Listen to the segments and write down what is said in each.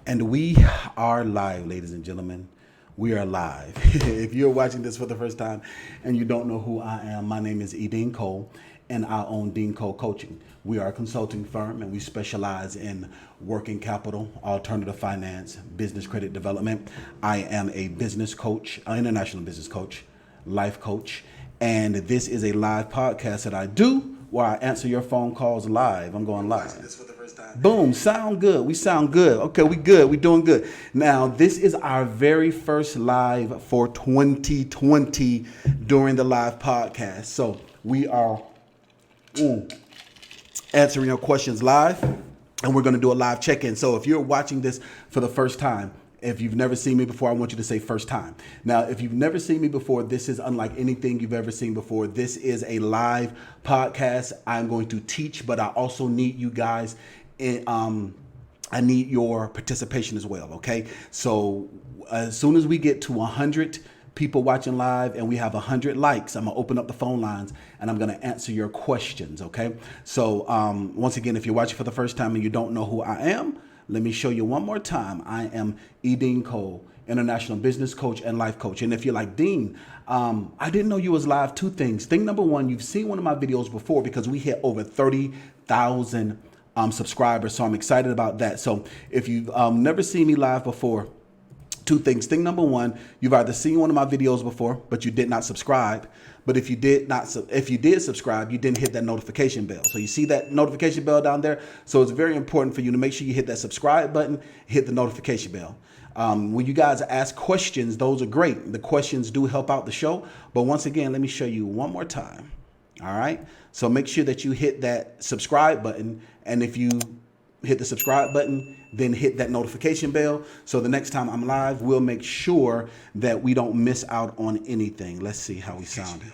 And we are live, ladies and gentlemen. We are live. If you're watching this for the first time and you don't know who I am, my name is E.DeanCole, and I own DeanCole Coaching. We are a consulting firm, and we specialize in working capital, alternative finance, business credit development. I am a business coach, an international business coach, life coach, and this is a live podcast that I do where I answer your phone calls live. I'm going live. Boom, sound good. We sound good. Okay, we good. We doing good. Now, this is our very first live for 2020 during the live podcast. So we are answering your questions live, and we're going to do a live check-in. So if you're watching this for the first time, if you've never seen me before, I want you to say first time. Now, if you've never seen me before, this is unlike anything you've ever seen before. This is a live podcast. I'm going to teach, but I also need you guys. I need your participation as well. Okay. So as soon as we get to 100 people watching live and we have 100 likes, I'm gonna open up the phone lines and I'm gonna answer your questions. Okay. So once again, if you're watching for the first time and you don't know who I am, let me show you one more time. I am E.DeanCole, international business coach and life coach. And if you're like, Dean, I didn't know you was live. Two things. Thing number one, you've seen one of my videos before because we hit over 30,000 subscribers. So I'm excited about that. So if you've never seen me live before, two things. Thing number one, you've either seen one of my videos before, but you did not subscribe. But if you did subscribe, you didn't hit that notification bell. So you see that notification bell down there. So it's very important for you to make sure you hit that subscribe button, hit the notification bell. When you guys ask questions, those are great. The questions do help out the show. But once again, let me show you one more time. All right. So make sure that you hit that subscribe button. And if you hit the subscribe button, then hit that notification bell. So the next time I'm live, we'll make sure that we don't miss out on anything. Let's see how we sounded.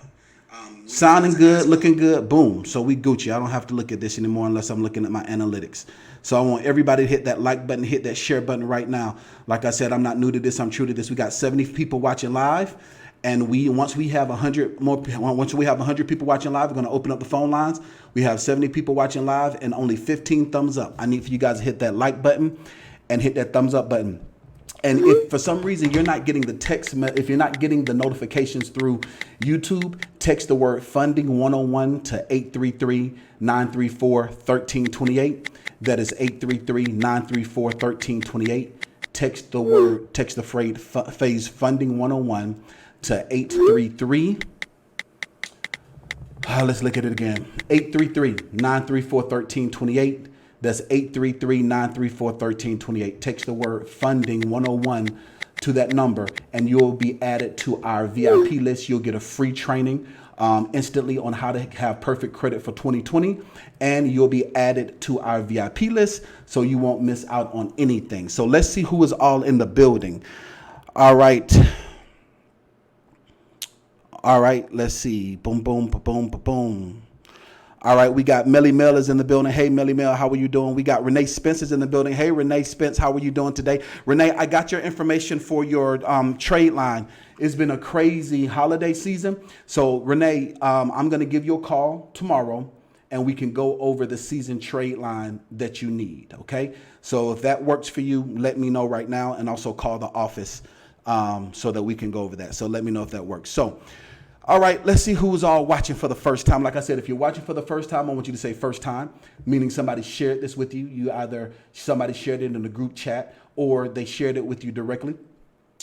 Sounding good, looking good, boom. So we Gucci. I don't have to look at this anymore unless I'm looking at my analytics. So I want everybody to hit that like button, hit that share button right now. Like I said, I'm not new to this, I'm true to this. We got 70 people watching live. And once we have 100 people watching live, we're going to open up the phone lines. We have 70 people watching live and only 15 thumbs up. I need for you guys to hit that like button and hit that thumbs up button. And if for some reason you're not getting the if you're not getting the notifications through YouTube, text the word funding 101 to 833-934-1328. That is 833-934-1328. Text the phrase funding 101 to 833. Let's look at it again. 833-934-1328. That's 833-934-1328. Text the word funding 101 to that number and you'll be added to our VIP list. You'll get a free training instantly on how to have perfect credit for 2020. And you'll be added to our VIP list so you won't miss out on anything. So let's see who is all in the building. All right. All right, let's see. Boom, boom, boom, boom, boom. All right, we got Melly Mel is in the building. Hey, Melly Mel, how are you doing? We got Renee Spence is in the building. Hey, Renee Spence, how are you doing today? Renee, I got your information for your trade line. It's been a crazy holiday season. So, Renee, I'm going to give you a call tomorrow, and we can go over the season trade line that you need, okay? So if that works for you, let me know right now, and also call the office so that we can go over that. So let me know if that works. So, all right, let's see who's all watching for the first time. Like I said, if you're watching for the first time, I want you to say first time, meaning somebody shared this with you. Somebody shared it in the group chat or they shared it with you directly.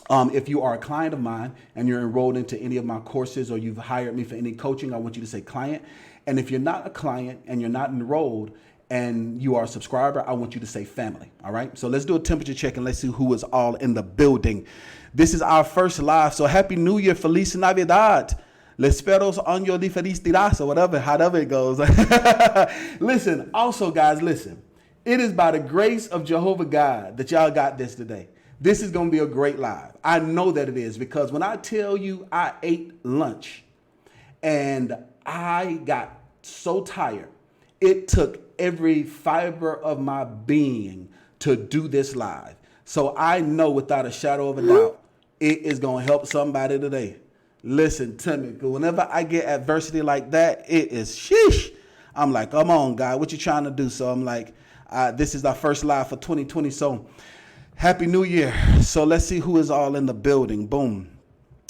If you are a client of mine and you're enrolled into any of my courses or you've hired me for any coaching, I want you to say client. And if you're not a client and you're not enrolled and you are a subscriber, I want you to say family. All right. So let's do a temperature check and let's see who is all in the building. This is our first live. So Happy New Year, Feliz Navidad. Les peros año de felicidad, or however it goes. Listen, also guys, listen. It is by the grace of Jehovah God that y'all got this today. This is going to be a great live. I know that it is because when I tell you I ate lunch and I got so tired, it took every fiber of my being to do this live. So I know without a shadow of a doubt, it is going to help somebody today. Listen to me, because whenever I get adversity like that, it is sheesh. I'm like, come on, God, what you trying to do? So I'm like, this is our first live for 2020. So Happy New Year. So let's see who is all in the building. Boom.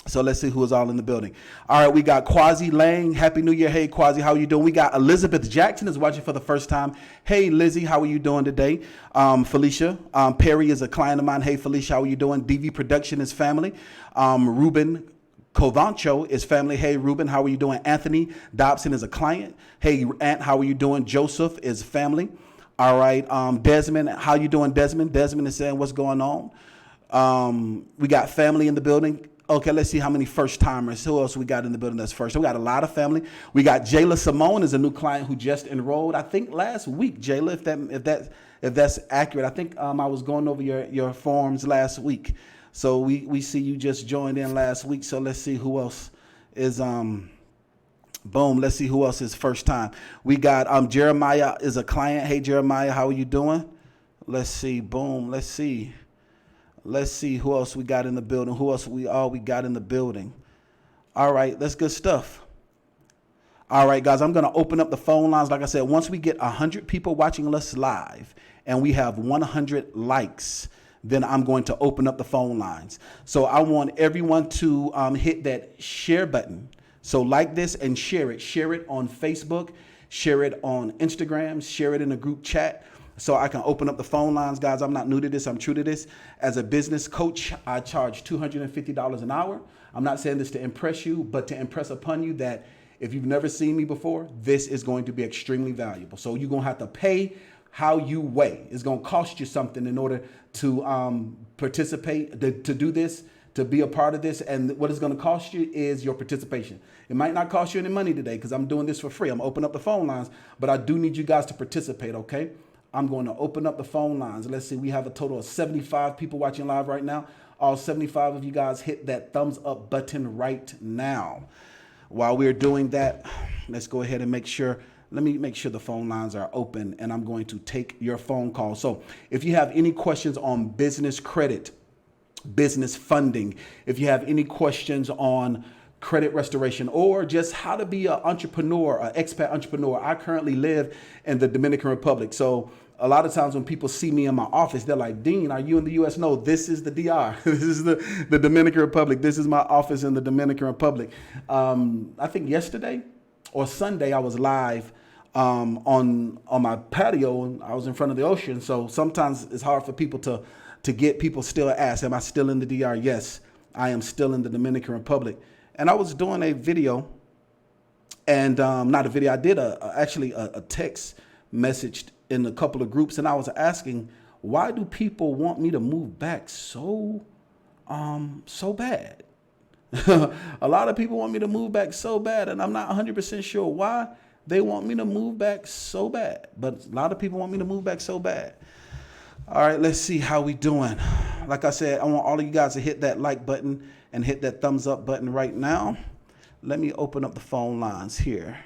So let's see who is all in the building. All right, we got Quasi Lang. Happy New Year. Hey, Quasi, how are you doing? We got Elizabeth Jackson is watching for the first time. Hey, Lizzie, how are you doing today? Felicia Perry is a client of mine. Hey, Felicia, how are you doing? DV Production is family. Ruben Covancho is family. Hey, Ruben, how are you doing? Anthony Dobson is a client. Hey, Aunt, how are you doing? Joseph is family. All right, Desmond, how you doing, Desmond? Desmond is saying what's going on. We got family in the building. Okay, let's see how many first timers. Who else we got in the building that's first? We got a lot of family. We got Jayla Simone is a new client who just enrolled. I think last week, Jayla, if that's accurate. I think I was going over your forms last week. So we see you just joined in last week. So let's see who else is boom. Let's see who else is first time. We got Jeremiah is a client. Hey Jeremiah, how are you doing? Let's see. Boom. Let's see. Let's see who else we got in the building. Who else we got in the building. All right, that's good stuff. All right, guys, I'm going to open up the phone lines. Like I said, once we get 100 people watching us live and we have 100 likes, then I'm going to open up the phone lines. So I want everyone to hit that share button. So like this and share it. Share it on Facebook. Share it on Instagram. Share it in a group chat. So I can open up the phone lines. Guys, I'm not new to this. I'm true to this. As a business coach, I charge $250 an hour. I'm not saying this to impress you, but to impress upon you that if you've never seen me before, this is going to be extremely valuable. So you're going to have to pay how you weigh. It's going to cost you something in order to participate, to do this, to be a part of this. And what it's going to cost you is your participation. It might not cost you any money today because I'm doing this for free. I'm opening up the phone lines, but I do need you guys to participate, okay? I'm going to open up the phone lines. Let's see, we have a total of 75 people watching live right now. All 75 of you guys hit that thumbs up button right now. While we're doing that, let's go ahead and make sure, let me make sure the phone lines are open and I'm going to take your phone call. So if you have any questions on business credit, business funding, if you have any questions on credit restoration, or just how to be an entrepreneur, an expat entrepreneur. I currently live in the Dominican Republic. So a lot of times when people see me in my office, they're like, Dean, are you in the U.S.? No, this is the DR. This is the Dominican Republic. This is my office in the Dominican Republic. I think yesterday or Sunday, I was live on my patio and I was in front of the ocean. So sometimes it's hard for people to get. People still ask, am I still in the DR? Yes, I am still in the Dominican Republic. And I was doing a video, and not a video, I did actually a text message in a couple of groups, and I was asking, why do people want me to move back so bad? A lot of people want me to move back so bad, and I'm not 100% sure why they want me to move back so bad. But a lot of people want me to move back so bad. All right, let's see how we doing. Like I said, I want all of you guys to hit that like button and hit that thumbs up button right now. Let me open up the phone lines here.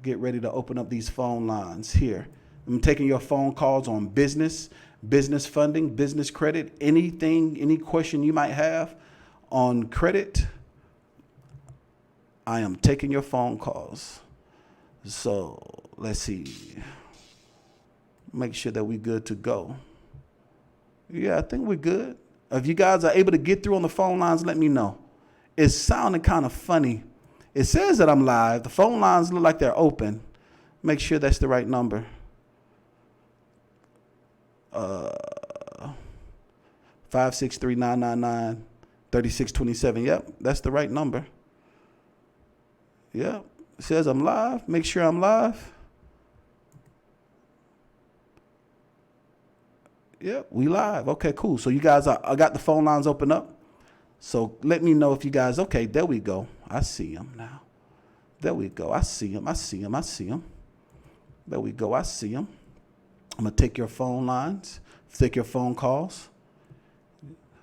Get ready to open up these phone lines here. I'm taking your phone calls on business funding, business credit, anything, any question you might have on credit. I am taking your phone calls. So let's see. Make sure that we're good to go. Yeah, I think we're good. If you guys are able to get through on the phone lines, let me know. It's sounding kind of funny. It says that I'm live. The phone lines look like they're open. Make sure that's the right number. 563-999-3627. Yep, that's the right number. Yep, it says I'm live. Make sure I'm live. Yep, we live. Okay, cool. So you guys, I got the phone lines open up. So let me know if you guys, okay, there we go. I see him now. There we go. I see him. I see him. I see him. There we go. I see him. I'm going to take your phone lines, take your phone calls.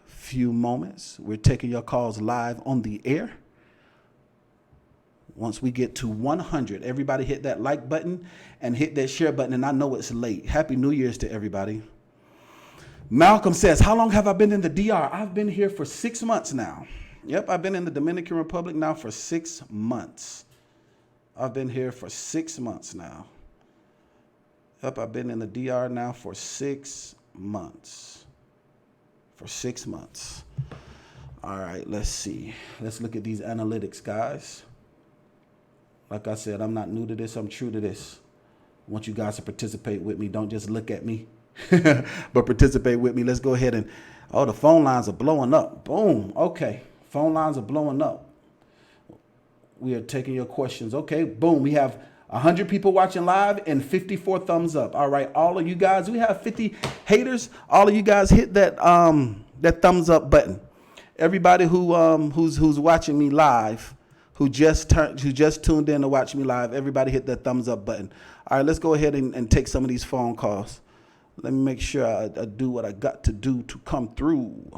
Few moments. We're taking your calls live on the air. Once we get to 100, everybody hit that like button and hit that share button. And I know it's late. Happy New Year's to everybody. Malcolm says, how long have I been in the DR? I've been here for 6 months now. Yep, I've been in the Dominican Republic now for 6 months. I've been here for 6 months now. Yep, I've been in the DR now for 6 months. For 6 months. All right, let's see. Let's look at these analytics, guys. Like I said, I'm not new to this. I'm true to this. I want you guys to participate with me. Don't just look at me, but participate with me. Let's go ahead and, oh, the phone lines are blowing up. Boom. Okay. Phone lines are blowing up. We are taking your questions. Okay. Boom. We have 100 people watching live and 54 thumbs up. All right. All of you guys, we have 50 haters. All of you guys hit that, that thumbs up button. Everybody who's watching me live, who just tuned in to watch me live, everybody hit that thumbs up button. All right, let's go ahead and take some of these phone calls. Let me make sure I do what I got to do to come through.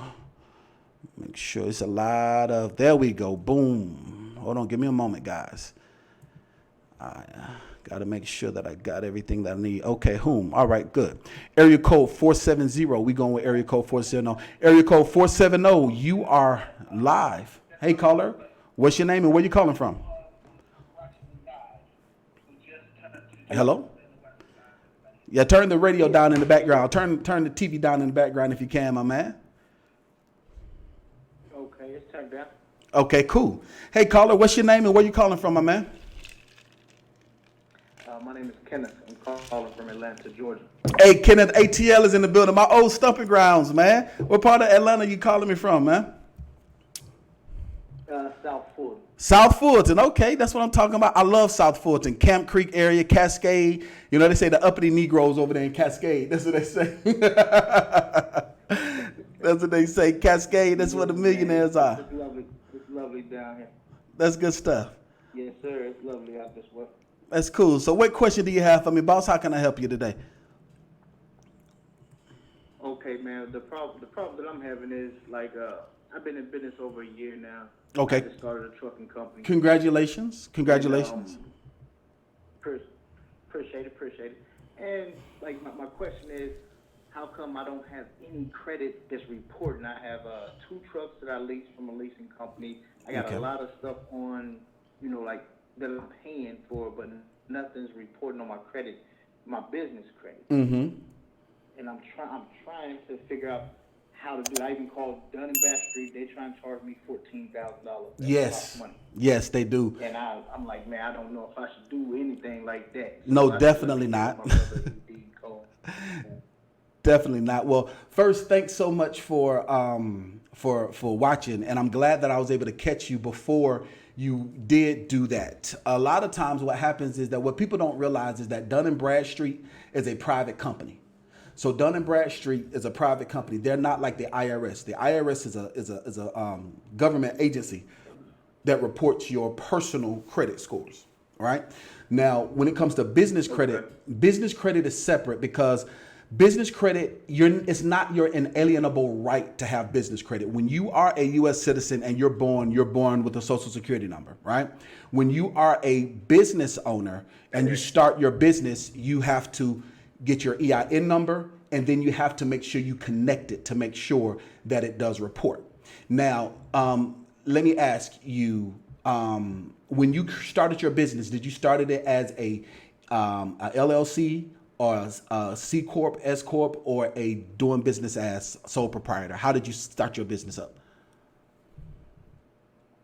Make sure it's a lot of, there we go, boom. Hold on, give me a moment, guys. I got to make sure that I got everything that I need. Okay, whom? All right, good. Area code 470. We going with area code 470. Area code 470, you are live. Hey, caller. What's your name and where you calling from? Hello? Yeah, turn the radio down in the background. Turn the TV down in the background if you can, my man. Okay, it's turned down. Okay, cool. Hey, caller, what's your name and where you calling from, my man? My name is Kenneth. I'm calling from Atlanta, Georgia. Hey, Kenneth, ATL is in the building. My old stomping grounds, man. What part of Atlanta you calling me from, man? South Fulton. South Fulton, okay, that's what I'm talking about. I love South Fulton, Camp Creek area, Cascade. You know, they say the uppity Negroes over there in Cascade. That's what they say. That's what they say, Cascade. That's where the millionaires are. It's lovely down here. That's good stuff. Yes, sir. It's lovely out this way. That's cool. So what question do you have for me, boss? How can I help you today? Okay, man. The problem that I'm having is, like, I've been in business over a year now. Okay. I just started a trucking company. Congratulations. Congratulations. And, appreciate it. And, like, my question is, how come I don't have any credit that's reporting? I have 2 trucks that I lease from a leasing company. I got a lot of stuff on, you know, like, that I'm paying for, but nothing's reporting on my credit, my business credit. Mm-hmm. And I'm trying to figure out how to do it. I even called Dun and Bradstreet. They try and charge me $14,000. Yes. Money. Yes, they do. And I'm like, man, I don't know if I should do anything like that. So no, definitely not. Definitely not. Well, first, thanks so much for watching, and I'm glad that I was able to catch you before you did do that. A lot of times what happens is that what people don't realize is that Dun & Bradstreet is a private company. So Dun & Bradstreet is a private company. They're not like the IRS. The IRS is a government agency that reports your personal credit scores, right? Now, when it comes to business credit, business credit is separate because business credit, it's not your inalienable right to have business credit. When you are a U.S. citizen and you're born with a social security number, right? When you are a business owner and you start your business, you have to get your EIN number, and then you have to make sure you connect it to make sure that it does report. Now, let me ask you, when you started your business, did you start it as a LLC, or a C Corp, S Corp, or a doing business as sole proprietor? How did you start your business up?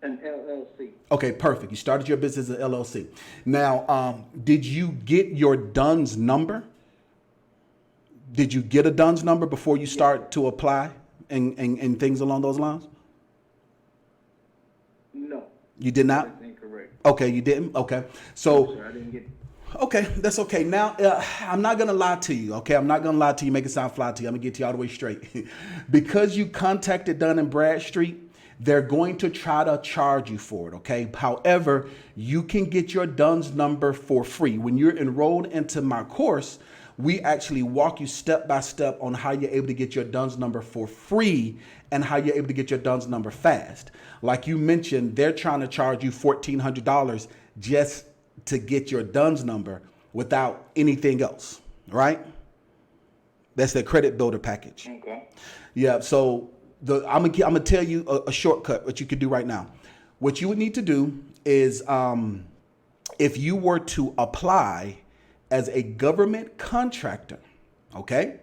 An LLC. Okay, perfect. You started your business as an LLC. Now, did you get your DUNS number? Did you get a DUNS number before you start to apply and things along those lines? No. You did not? That's incorrect. Okay, you didn't? Okay. So. No, sir, I didn't get it. Okay, that's okay. Now, I'm not going to lie to you, okay? I'm not going to lie to you, make it sound fly to you. I'm going to get you all the way straight. Because you contacted Dun & Bradstreet, they're going to try to charge you for it, okay? However, you can get your DUNS number for free. When you're enrolled into my course, we actually walk you step by step on how you're able to get your DUNS number for free and how you're able to get your DUNS number fast. Like you mentioned, they're trying to charge you $1,400 just to get your DUNS number without anything else, right? That's the credit builder package. Okay. Yeah, so I'm gonna tell you a shortcut, what you could do right now. What you would need to do is if you were to apply as a government contractor, okay?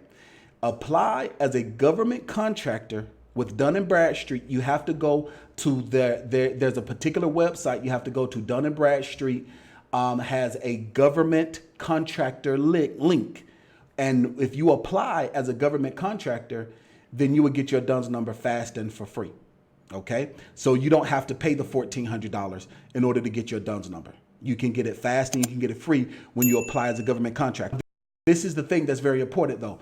apply as a government contractor with Dun& Bradstreet. You have to go to there's a particular website you have to go to. Dun & Bradstreet has a government contractor link. And if you apply as a government contractor, then you would get your DUNS number fast and for free. Okay? So you don't have to pay the $1,400 in order to get your DUNS number. You can get it fast and you can get it free when you apply as a government contractor. This is the thing that's very important though.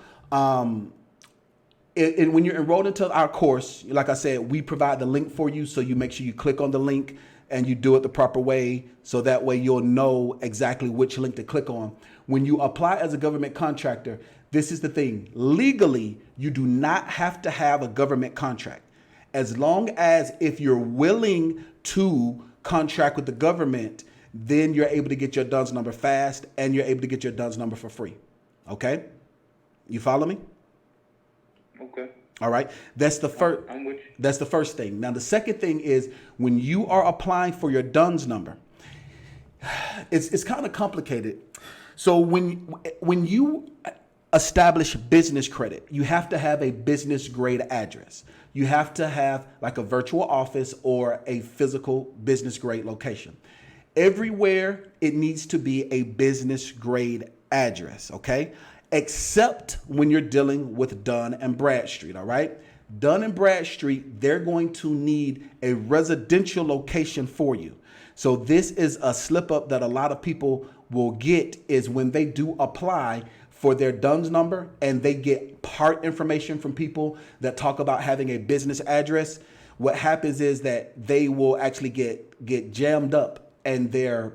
When you're enrolled into our course, like I said, we provide the link for you. So you make sure you click on the link and you do it the proper way. So that way you'll know exactly which link to click on. When you apply as a government contractor, this is the thing. Legally, you do not have to have a government contract. As long as if you're willing to contract with the government, then you're able to get your DUNS number fast and you're able to get your DUNS number for free. Okay? You follow me? Okay. All right. That's the first. I'm with you. That's the first thing. Now, the second thing is when you are applying for your DUNS number, it's kind of complicated. So when you establish business credit, you have to have a business grade address. You have to have like a virtual office or a physical business grade location. Everywhere it needs to be a business grade address, okay? Except when you're dealing with Dun & Bradstreet, all right? Dun & Bradstreet, they're going to need a residential location for you. So this is a slip up that a lot of people will get is when they do apply for their DUNS number and they get part information from people that talk about having a business address. What happens is that they will actually get jammed up and their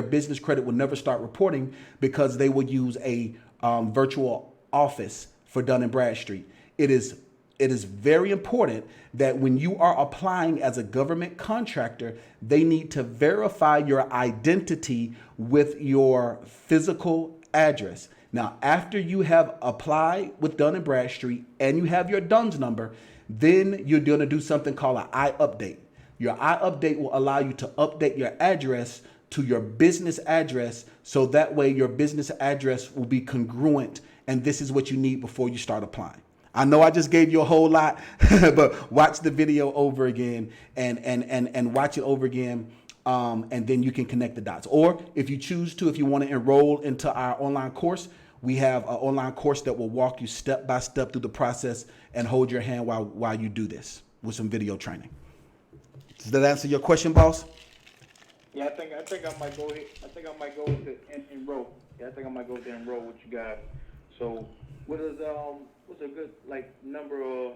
business credit will never start reporting because they will use a virtual office for Dun & Bradstreet. It is very important that when you are applying as a government contractor, they need to verify your identity with your physical address. Now, after you have applied with Dun & Bradstreet and you have your DUNS number, then you're going to do something called an iUpdate. Your iUpdate will allow you to update your address to your business address, so that way your business address will be congruent, and this is what you need before you start applying. I know I just gave you a whole lot, but watch the video over again and watch it over again, and then you can connect the dots. Or if you choose to, if you want to enroll into our online course, we have an online course that will walk you step by step through the process and hold your hand while you do this with some video training. Does that answer your question, boss? Yeah, I think I might go ahead. I think I might go with the Enroll. Yeah, I think I might go with the Enroll with you guys. So, what's a good number or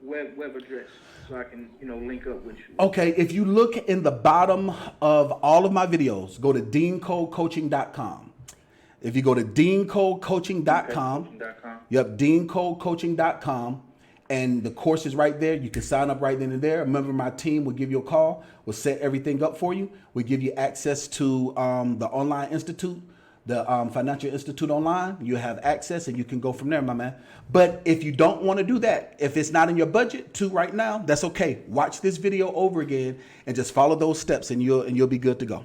web address so I can link up with you? Okay, if you look in the bottom of all of my videos, go to DeanColeCoaching.com. If you go to DeanColeCoaching.com, yep, DeanColeCoaching.com, and the course is right there. You can sign up right then and there. A member of my team will give you a call. We'll set everything up for you. We'll give you access to the online institute, the Financial Institute Online. You have access and you can go from there, my man. But if you don't want to do that, if it's not in your budget to right now, that's okay. Watch this video over again and just follow those steps and you'll be good to go.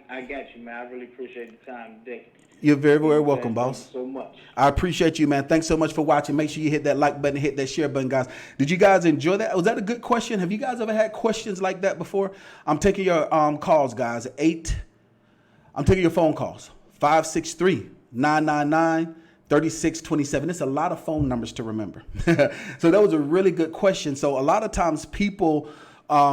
I got you, man. I really appreciate the time today. You're very, very welcome, boss. Thank you so much. I appreciate you, man. Thanks so much for watching. Make sure you hit that like button, hit that share button, guys. Did you guys enjoy that? Was that a good question? Have you guys ever had questions like that before? I'm taking your calls, guys. I'm taking your phone calls. 563-999-3627. It's a lot of phone numbers to remember. So that was a really good question. So a lot of times people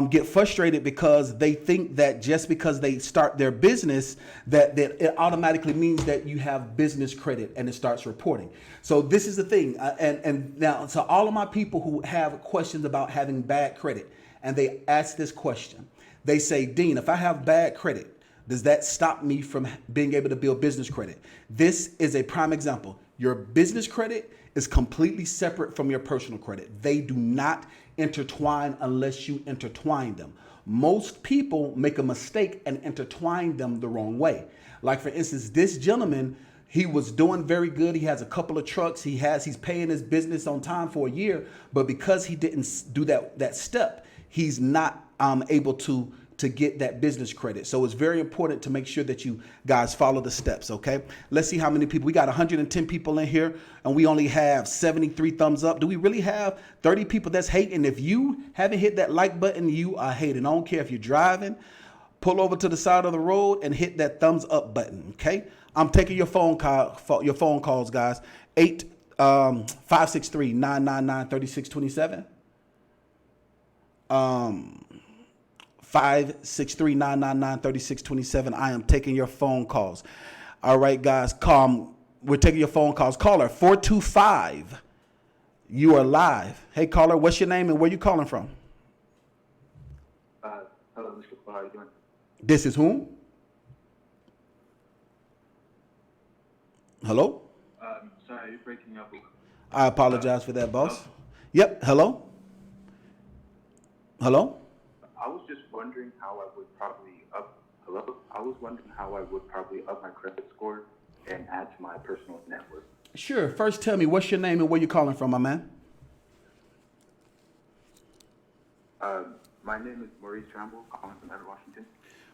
get frustrated because they think that just because they start their business that it automatically means that you have business credit and it starts reporting. So this is the thing. And now, to all of my people who have questions about having bad credit, and they ask this question, they say, Dean, if I have bad credit, does that stop me from being able to build business credit? This is a prime example. Your business credit is completely separate from your personal credit. They do not intertwine unless you intertwine them. Most people make a mistake and intertwine them the wrong way. Like for instance, this gentleman, he was doing very good. He has a couple of trucks. He's paying his business on time for a year, but because he didn't do that step, he's not able to to get that business credit. So it's very important to make sure that you guys follow the steps, okay? Let's see how many people. We got 110 people in here, and we only have 73 thumbs up. Do we really have 30 people that's hating? If you haven't hit that like button, you are hating. I don't care if you're driving. Pull over to the side of the road and hit that thumbs up button, okay? I'm taking your phone calls, guys. 563-999-3627. 563-999-3627. I am taking your phone calls. All right, guys, we're taking your phone calls. Caller 425. You are live. Hey, caller, what's your name and where you calling from? Hello, Mr. Cole. How are you doing? This is whom? Hello? Sorry, you're breaking up. I apologize for that, boss. Yep. Hello? Hello? I was just wondering how I would probably up. Hello? I was wondering how I would probably up my credit score and add to my personal net worth. Sure. First, tell me what's your name and where you calling from, my man? My name is Maurice Tramble, calling from Everett, Washington.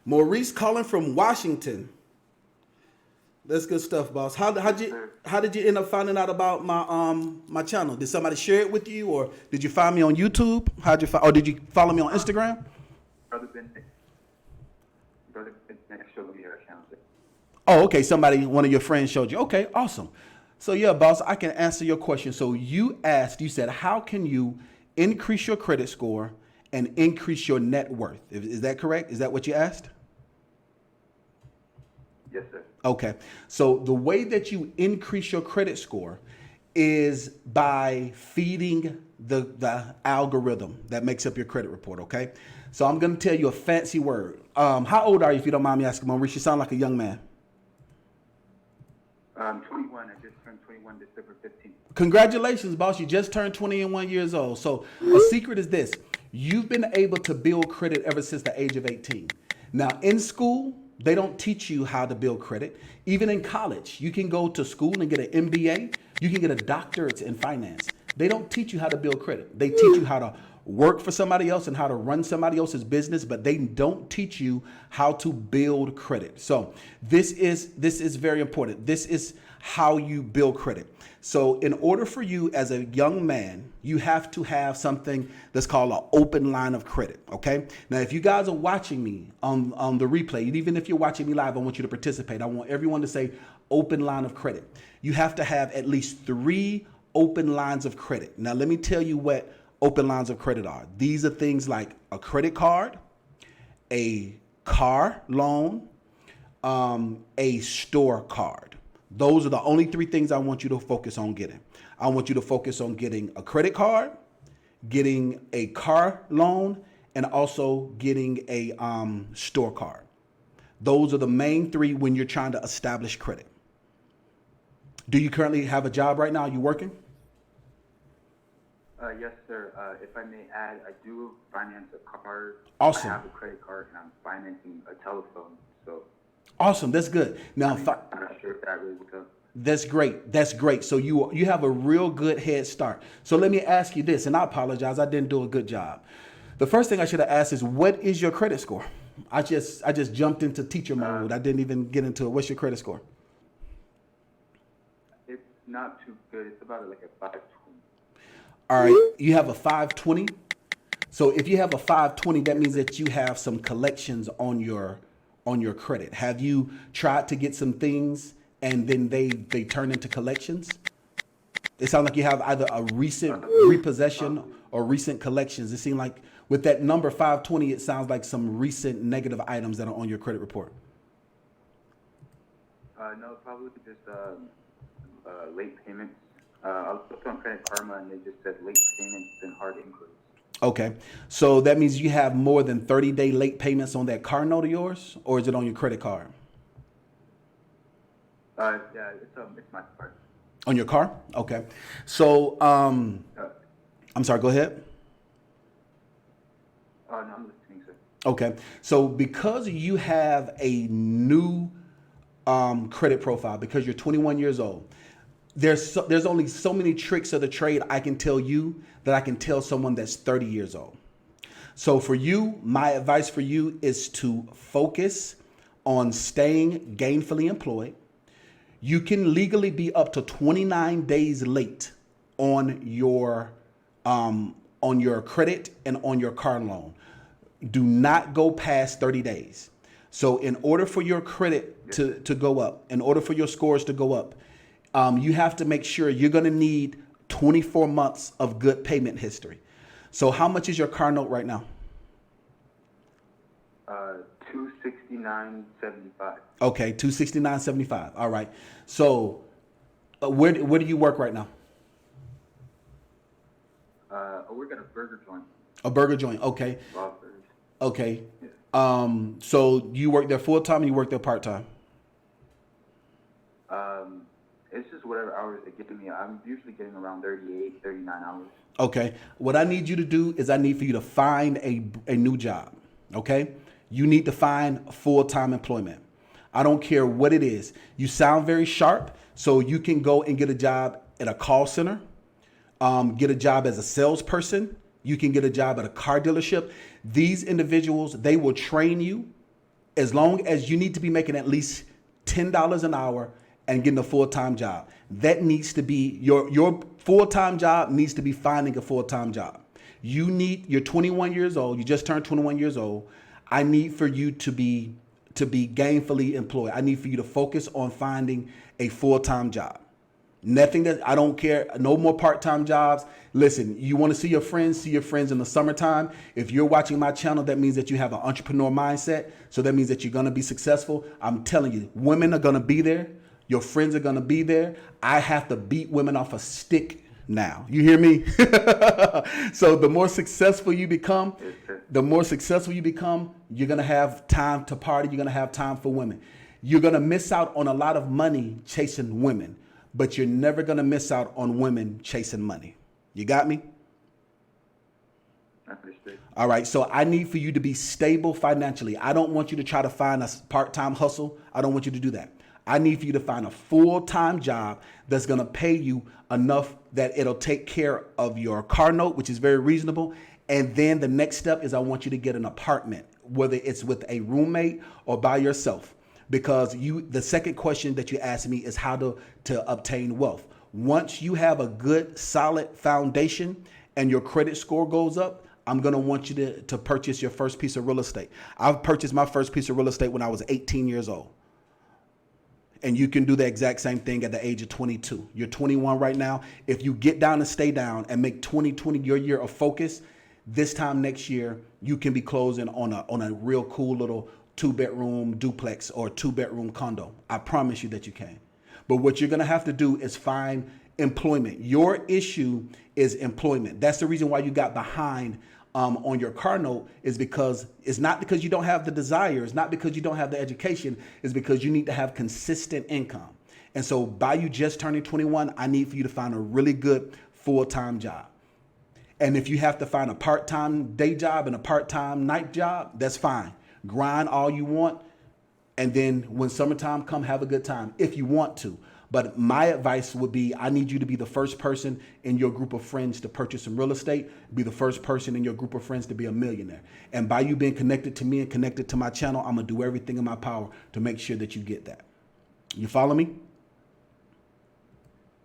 Maurice calling from Washington. That's good stuff, boss. How did you end up finding out about my channel? Did somebody share it with you, or did you find me on YouTube? Or did you follow me on Instagram? Brother Ben showed me your account. Oh, okay. One of your friends showed you. Okay, awesome. So yeah, boss, I can answer your question. So you said, how can you increase your credit score and increase your net worth? Is that correct? Is that what you asked? Yes, sir. Okay. So the way that you increase your credit score is by feeding the algorithm that makes up your credit report, okay? So I'm going to tell you a fancy word. How old are you, if you don't mind me asking, Maurice? You sound like a young man. I'm 21. I just turned 21 December 15th. Congratulations, boss. You just turned 21 years old. So a secret is this. You've been able to build credit ever since the age of 18. Now, in school, they don't teach you how to build credit. Even in college, you can go to school and get an MBA. You can get a doctorate in finance. They don't teach you how to build credit. They teach you how to work for somebody else and how to run somebody else's business, but they don't teach you how to build credit. So this is very important. This is how you build credit. So in order for you as a young man, you have to have something that's called an open line of credit, okay? Now, if you guys are watching me on the replay, and even if you're watching me live, I want you to participate. I want everyone to say open line of credit. You have to have at least 3 open lines of credit. Now, let me tell you what open lines of credit are. These are things like a credit card, a car loan, a store card. Those are the only 3 things I want you to focus on getting. I want you to focus on getting a credit card, getting a car loan, and also getting a store card. Those are the main 3 when you're trying to establish credit. Do you currently have a job right now? Are you working? Yes, sir. If I may add, I do finance a car. Awesome. I have a credit card, and I'm financing a telephone. So. Awesome. That's good. Now, I'm not sure if that really will come. That's great. That's great. So you have a real good head start. So let me ask you this, and I apologize. I didn't do a good job. The first thing I should have asked is, what is your credit score? I just jumped into teacher mode. I didn't even get into it. What's your credit score? It's not too good. It's about like a 520. All right. You have a 520. So if you have a 520, that means that you have some collections on your credit. Have you tried to get some things and then they turn into collections? It sounds like you have either a recent repossession or recent collections. It seems like with that number 520, it sounds like some recent negative items that are on your credit report. No, probably just late payments. I was looking on Credit Karma and they just said late payments and hard inquiries. Okay. So that means you have more than 30-day late payments on that car note of yours, or is it on your credit card? Yeah, it's my card. On your car? Okay. So, I'm sorry, go ahead. Oh, no, I'm listening, sir. Okay. So because you have a new credit profile, because you're 21 years old, there's only so many tricks of the trade I can tell you that I can tell someone that's 30 years old. So for you, my advice for you is to focus on staying gainfully employed. You can legally be up to 29 days late on your credit and on your car loan. Do not go past 30 days. So in order for your credit to go up, in order for your scores to go up, you have to make sure you're going to need 24 months of good payment history. So how much is your car note right now? $269.75. Okay, $269.75. All right. So where do you work right now? I work at a burger joint. A burger joint. Okay. Lobsters. Okay. Yeah. So you work there full time or you work there part time? It's just whatever hours they give me. I'm usually getting around 38, 39 hours. Okay. What I need you to do is I need for you to find a new job. Okay. You need to find full-time employment. I don't care what it is. You sound very sharp, so you can go and get a job at a call center, get a job as a salesperson. You can get a job at a car dealership. These individuals, they will train you as long as you need to be making at least $10 an hour and getting a full-time job. That needs to be your full-time job needs to be finding a full-time job. You're 21 years old. You just turned 21 years old. I need for you to be gainfully employed. I need for you to focus on finding a full-time job. Nothing that I don't care. No more part-time jobs. Listen, you want to see your friends in the summertime. If you're watching my channel, that means that you have an entrepreneur mindset. So that means that you're going to be successful. I'm telling you, women are going to be there. Your friends are going to be there. I have to beat women off a stick now. You hear me? So the more successful you become, you're going to have time to party. You're going to have time for women. You're going to miss out on a lot of money chasing women, but you're never going to miss out on women chasing money. You got me? Understood. All right. So I need for you to be stable financially. I don't want you to try to find a part-time hustle. I don't want you to do that. I need for you to find a full-time job that's going to pay you enough that it'll take care of your car note, which is very reasonable. And then the next step is I want you to get an apartment, whether it's with a roommate or by yourself. Because the second question that you asked me is how to obtain wealth. Once you have a good, solid foundation and your credit score goes up, I'm going to want you to purchase your first piece of real estate. I've purchased my first piece of real estate when I was 18 years old. And you can do the exact same thing at the age of 22. You're 21 right now. If you get down and stay down and make 2020 your year of focus, this time next year, you can be closing on a real cool little 2-bedroom duplex or 2-bedroom condo. I promise you that you can. But what you're going to have to do is find employment. Your issue is employment. That's the reason why you got behind on your car note, is because it's not because you don't have the desire. It's not because you don't have the education. It's because you need to have consistent income. And so by you just turning 21, I need for you to find a really good full-time job. And if you have to find a part-time day job and a part-time night job, that's fine. Grind all you want. And then when summertime come, have a good time if you want to. But my advice would be, I need you to be the first person in your group of friends to purchase some real estate, be the first person in your group of friends to be a millionaire. And by you being connected to me and connected to my channel, I'm going to do everything in my power to make sure that you get that. You follow me?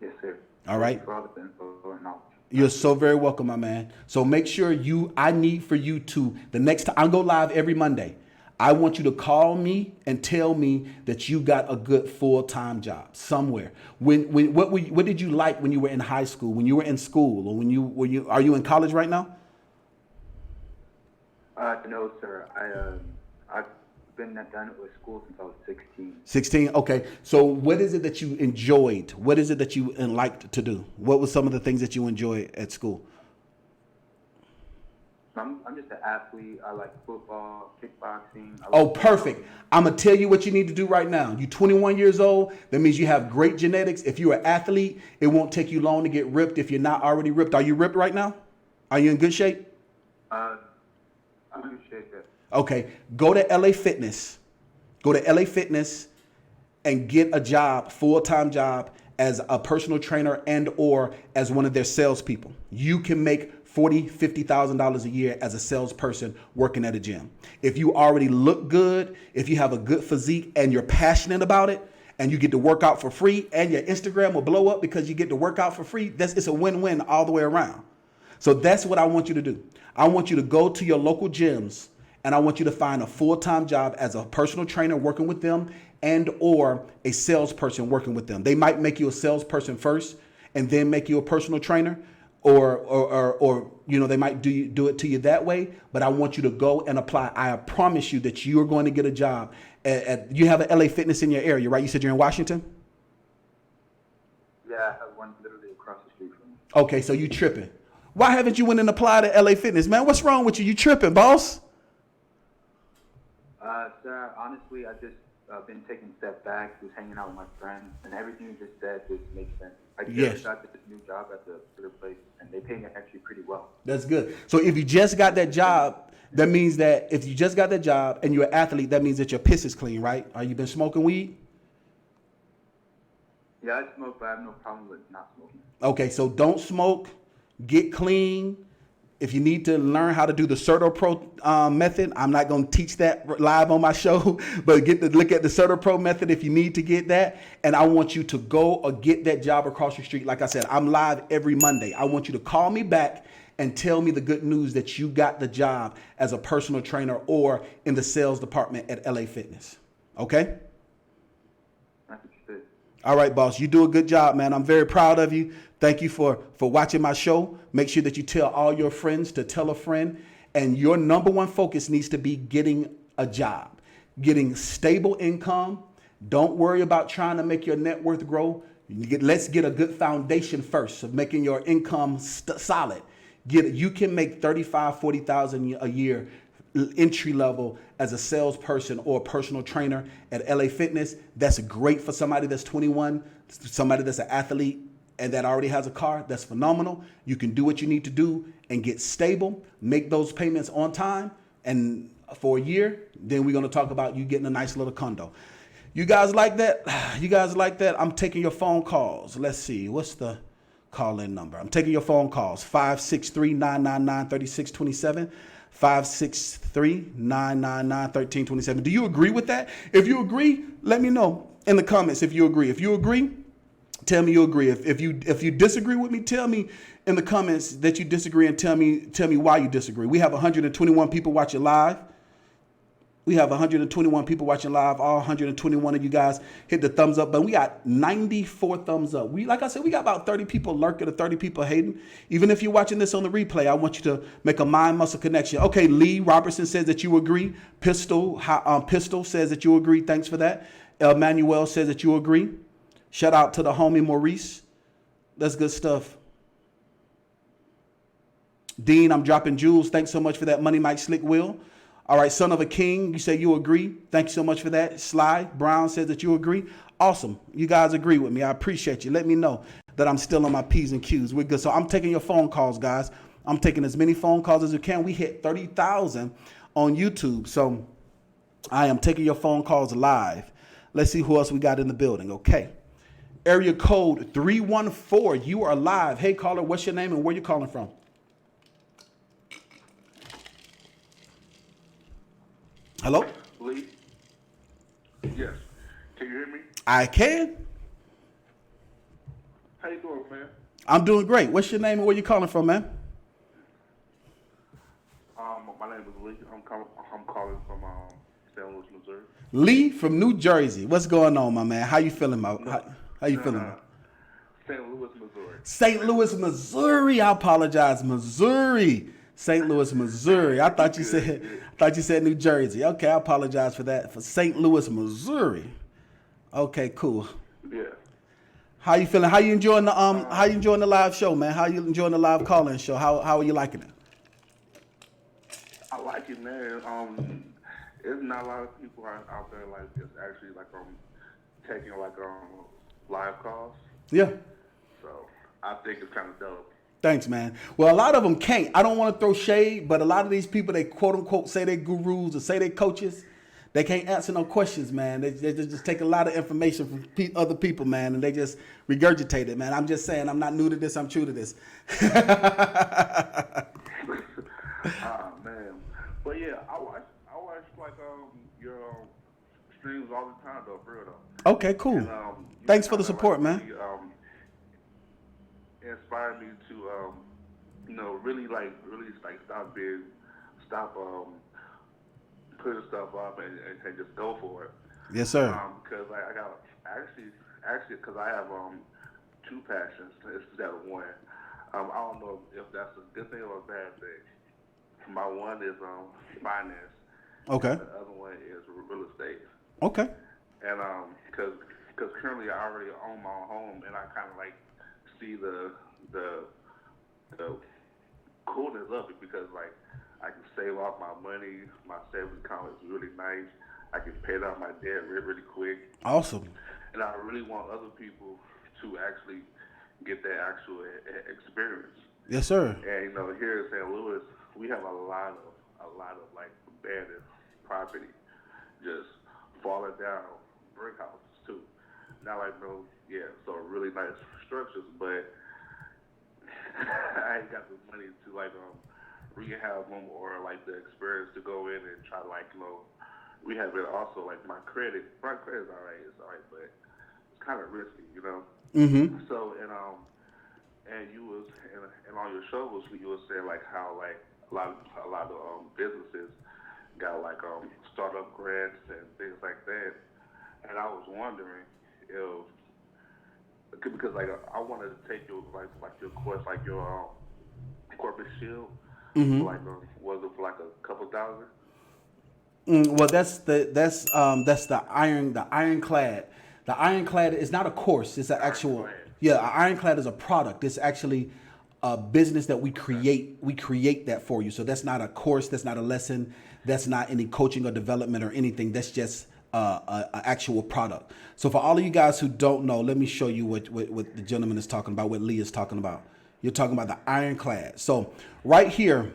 Yes, sir. All right. Thank you for all the info and knowledge. You're so very welcome, my man. So make sure I need for you to, the next time, I go live every Monday. I want you to call me and tell me that you got a good full-time job somewhere. What did you like when you were in high school, when you were in school, or are you in college right now? No, sir. I've been done with school since I was 16. 16. Okay. So what is it that you enjoyed? What is it that you liked to do? What were some of the things that you enjoyed at school? I'm just an athlete. I like football, kickboxing. Oh, perfect. I'm going to tell you what you need to do right now. You're 21 years old. That means you have great genetics. If you're an athlete, it won't take you long to get ripped if you're not already ripped. Are you ripped right now? Are you in good shape? I'm in good shape, yes. Okay. Go to LA Fitness. Go to LA Fitness and get a job, full-time job, as a personal trainer and or as one of their salespeople. You can make $40,000, $50,000 a year as a salesperson working at a gym. If you already look good, if you have a good physique and you're passionate about it, and you get to work out for free, and your Instagram will blow up because you get to work out for free, it's a win-win all the way around. So that's what I want you to do. I want you to go to your local gyms, and I want you to find a full-time job as a personal trainer working with them and or a salesperson working with them. They might make you a salesperson first and then make you a personal trainer, or they might do it to you that way. But I want you to go and apply. I promise you that you are going to get a job. You have an LA Fitness in your area, right? You said you're in Washington? Yeah, I have one literally across the street from me. Okay, so you tripping. Why haven't you went and applied to LA Fitness, man? What's wrong with you? You tripping, boss? Sir, honestly, I just been taking a step back, just hanging out with my friends, and everything you just said just makes sense. I just got this new job at the other place, and they pay me actually pretty well. That's good. So if you just got that job, that means that if you just got that job and you're an athlete, that means that your piss is clean, right? Are you been smoking weed? Yeah, I smoke, but I have no problem with not smoking. Okay, so don't smoke. Get clean. If you need to learn how to do the CertoPro method, I'm not going to teach that live on my show, but get to look at the CertoPro method if you need to get that. And I want you to go or get that job across your street. Like I said, I'm live every Monday. I want you to call me back and tell me the good news that you got the job as a personal trainer or in the sales department at LA Fitness. Okay? That's what you said. All right, boss. You do a good job, man. I'm very proud of you. Thank you for watching my show. Make sure that you tell all your friends to tell a friend. And your number one focus needs to be getting a job, getting stable income. Don't worry about trying to make your net worth grow. Let's get a good foundation first of making your income solid. You can make $35,000, $40,000 a year entry level as a salesperson or a personal trainer at LA Fitness. That's great for somebody that's 21, somebody that's an athlete and that already has a car. That's phenomenal. You can do what you need to do and get stable, make those payments on time, and for a year, then we're going to talk about you getting a nice little condo. You guys like that? You guys like that? I'm taking your phone calls. Let's see. What's the call-in number? I'm taking your phone calls. 563-999-3627. 563-999-1327. Do you agree with that? If you agree, let me know in the comments if you agree. If you agree, tell me you agree. If you disagree with me, tell me in the comments that you disagree and tell me why you disagree. We have 121 people watching live. We have 121 people watching live. All 121 of you guys hit the thumbs up button. We got 94 thumbs up. Like I said, we got about 30 people lurking or 30 people hating. Even if you're watching this on the replay, I want you to make a mind muscle connection. Okay, Lee Robertson says that you agree. Pistol says that you agree. Thanks for that. Manuel says that you agree. Shout out to the homie Maurice. That's good stuff. Dean, I'm dropping jewels. Thanks so much for that. Money Mike Slick Will. All right, son of a king, you say you agree. Thank you so much for that. Sly Brown says that you agree. Awesome. You guys agree with me. I appreciate you. Let me know that I'm still on my P's and Q's. We're good. So I'm taking your phone calls, guys. I'm taking as many phone calls as we can. We hit 30,000 on YouTube. So I am taking your phone calls live. Let's see who else we got in the building. Okay. Area code 314. You are live. Hey, caller, what's your name and where you calling from? Hello? Lee? Yes. Can you hear me? I can. How you doing, man? I'm doing great. What's your name and where you calling from, man? My name is Lee. I'm calling from St. Louis, Missouri. Lee from New Jersey. What's going on, my man? How you feeling, how you feeling? St. Louis, Missouri. St. Louis, Missouri. I apologize, Missouri. St. Louis, Missouri. I thought you said New Jersey. Okay, I apologize for that. For St. Louis, Missouri. Okay, cool. Yeah. How you feeling? How you enjoying the live show, man? How you enjoying the live call-in show? How are you liking it? I like it, man. There's not a lot of people out there like this actually taking live calls. Yeah. So I think it's kind of dope. Thanks, man. Well, a lot of them can't. I don't want to throw shade, but a lot of these people, they quote unquote say they gurus or say they coaches, they can't answer no questions, man. They just take a lot of information from other people, man, and they just regurgitate it, man. I'm just saying, I'm not new to this. I'm true to this. Ah man, but yeah, I watch like your streams all the time though, for real though, Okay, cool. and you Thanks for the kind of like support, man. really inspired me to really like stop putting stuff up and just go for it. Yes, sir. Because I got actually because I have two passions instead of one. I don't know if that's a good thing or a bad thing. My one is finance, Okay. and the other one is real estate. Okay. And because currently I already own my own home, and I kind of like see the the coolness of it because like I can save off my money. My savings account is really nice. I can pay down my debt really quick, Awesome. and I really want other people to actually get that actual experience. Yes, sir. And here in St. Louis, we have a lot of like abandoned property, just falling down, brick houses too. Not like so really nice structures, but I ain't got the money to like rehab them or like the experience to go in and try to like rehab it. Also like my credit is alright, but it's kind of risky. Mm-hmm. So and you was and on your show you was saying like how like a lot of businesses got like startup grants and things like that, and I was wondering if because like I wanted to take your like your course like your corporate shield Mm-hmm. for like was it for like a couple thousand? Well, that's the ironclad. The ironclad is not a course. It's an actual. Ironclad. Yeah, an ironclad is a product. It's actually a business that we create. We create that for you. So that's not a course. That's not a lesson. That's not any coaching or development or anything. That's just a actual product. So for all of you guys who don't know, let me show you what the gentleman is talking about. What Lee is talking about. You're talking about the ironclad. So right here.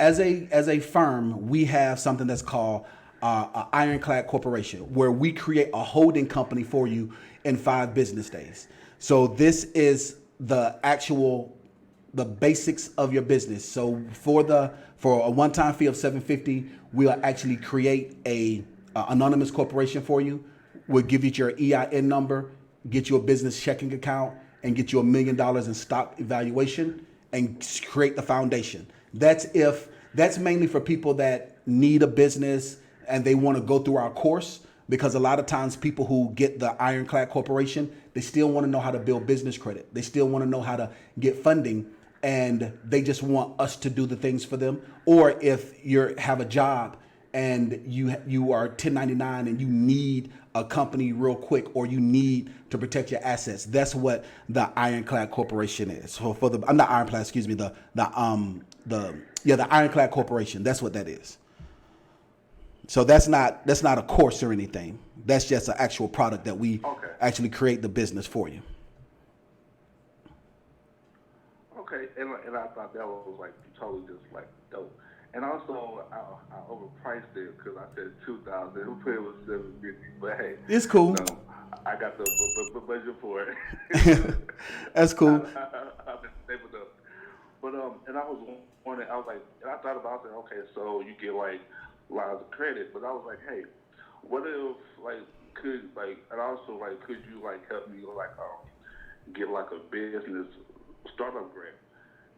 As a firm, we have something that's called Ironclad Corporation, where we create a holding company for you in 5 business days. So this is the basics of your business. So for a one-time fee of $750, we'll actually create a anonymous corporation for you. We'll give you your EIN number, get you a business checking account, and get you $1 million in stock evaluation, and create the foundation. That's mainly for people that need a business and they want to go through our course, because a lot of times people who get the Ironclad Corporation, they still want to know how to build business credit. They still want to know how to get funding, and they just want us to do the things for them. Or if you have a job and you are 1099 and you need a company real quick, or you need to protect your assets, that's what the Ironclad Corporation is. So I'm not Ironclad, excuse me, the Ironclad Corporation, that's what that is. So that's not a course or anything. That's just an actual product that we actually create the business for you. Okay, and I thought that was like totally just like dope. And also, I overpriced it because I said 2,000. It was 750, but hey, It's cool. No, I got the budget for it. That's cool. I've been saving up. But and I was wondering, I was like, and I thought about it. Okay, so you get like lines of credit, but I was like, hey, what if like could you like help me like get like a business startup grant?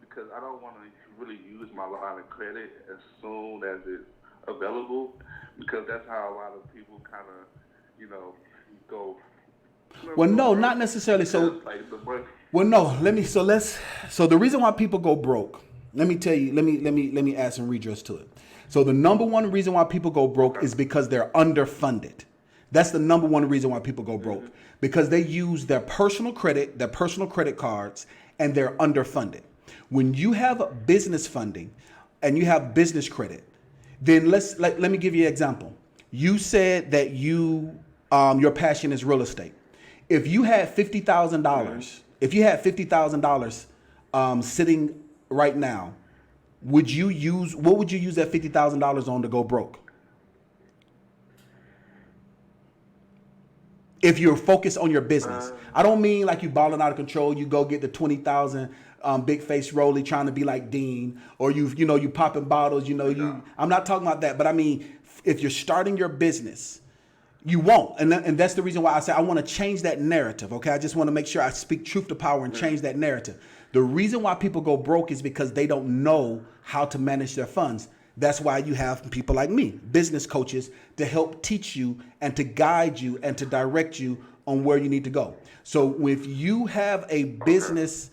Because I don't want to really use my line of credit as soon as it's available, because that's how a lot of people kind of, go. Well, no, not necessarily. So, well, no. So the reason why people go broke, let me tell you. Let me add some redress to it. So the number one reason why people go broke is because they're underfunded. That's the number one reason why people go broke, because they use their personal credit cards, and they're underfunded. When you have business funding and you have business credit, then let me give you an example. You said that your passion is real estate. If you had $50,000, sitting right now, what would you use that $50,000 on to go broke? If you're focused on your business. I don't mean like you balling out of control. You go get the 20,000 big face rollie trying to be like Dean, or you popping bottles. I'm not talking about that. But I mean, if you're starting your business, you won't. And that's the reason why I say I want to change that narrative. Okay, I just want to make sure I speak truth to power and change that narrative. The reason why people go broke is because they don't know how to manage their funds. That's why you have people like me, business coaches, to help teach you and to guide you and to direct you on where you need to go. So if you have a business,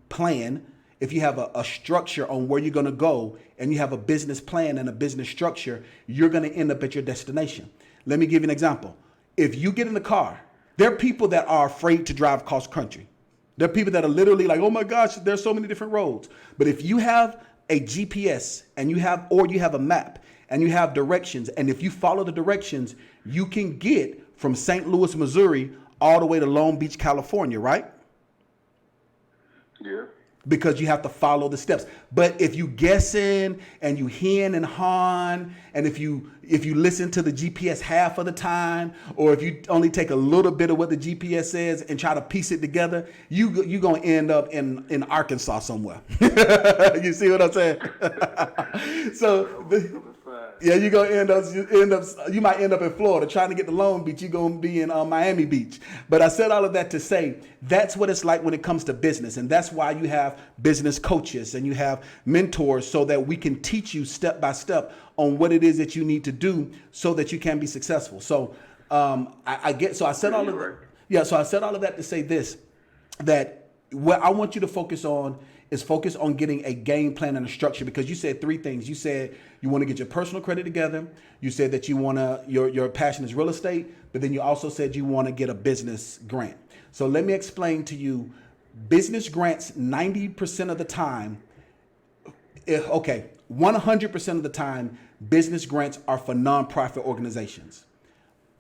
plan, if you have a structure on where you're going to go, and you have a business plan and a business structure, you're going to end up at your destination. Let me give you an example. If you get in the car, there are people that are afraid to drive cross country. There are people that are literally like, oh my gosh, there's so many different roads. But if you have a GPS and you have a map and you have directions, and if you follow the directions, you can get from St. Louis, Missouri, all the way to Long Beach, California, right? Yeah. Because you have to follow the steps. But if you guessing and you hen and hawn, and if you listen to the GPS half of the time, or if you only take a little bit of what the GPS says and try to piece it together, you gonna end up in Arkansas somewhere. You see what I'm saying? You might end up in Florida trying to get to Long Beach. You're going to be in Miami Beach. But I said all of that to say that's what it's like when it comes to business. And that's why you have business coaches and you have mentors, so that we can teach you step by step on what it is that you need to do so that you can be successful. So I said all of that to say this, that what I want you to focus on is getting a game plan and a structure, because you said three things. You said you want to get your personal credit together. You said that you want to, your passion is real estate, but then you also said you want to get a business grant. So let me explain to you, business grants 90% of the time, 100% of the time, business grants are for nonprofit organizations.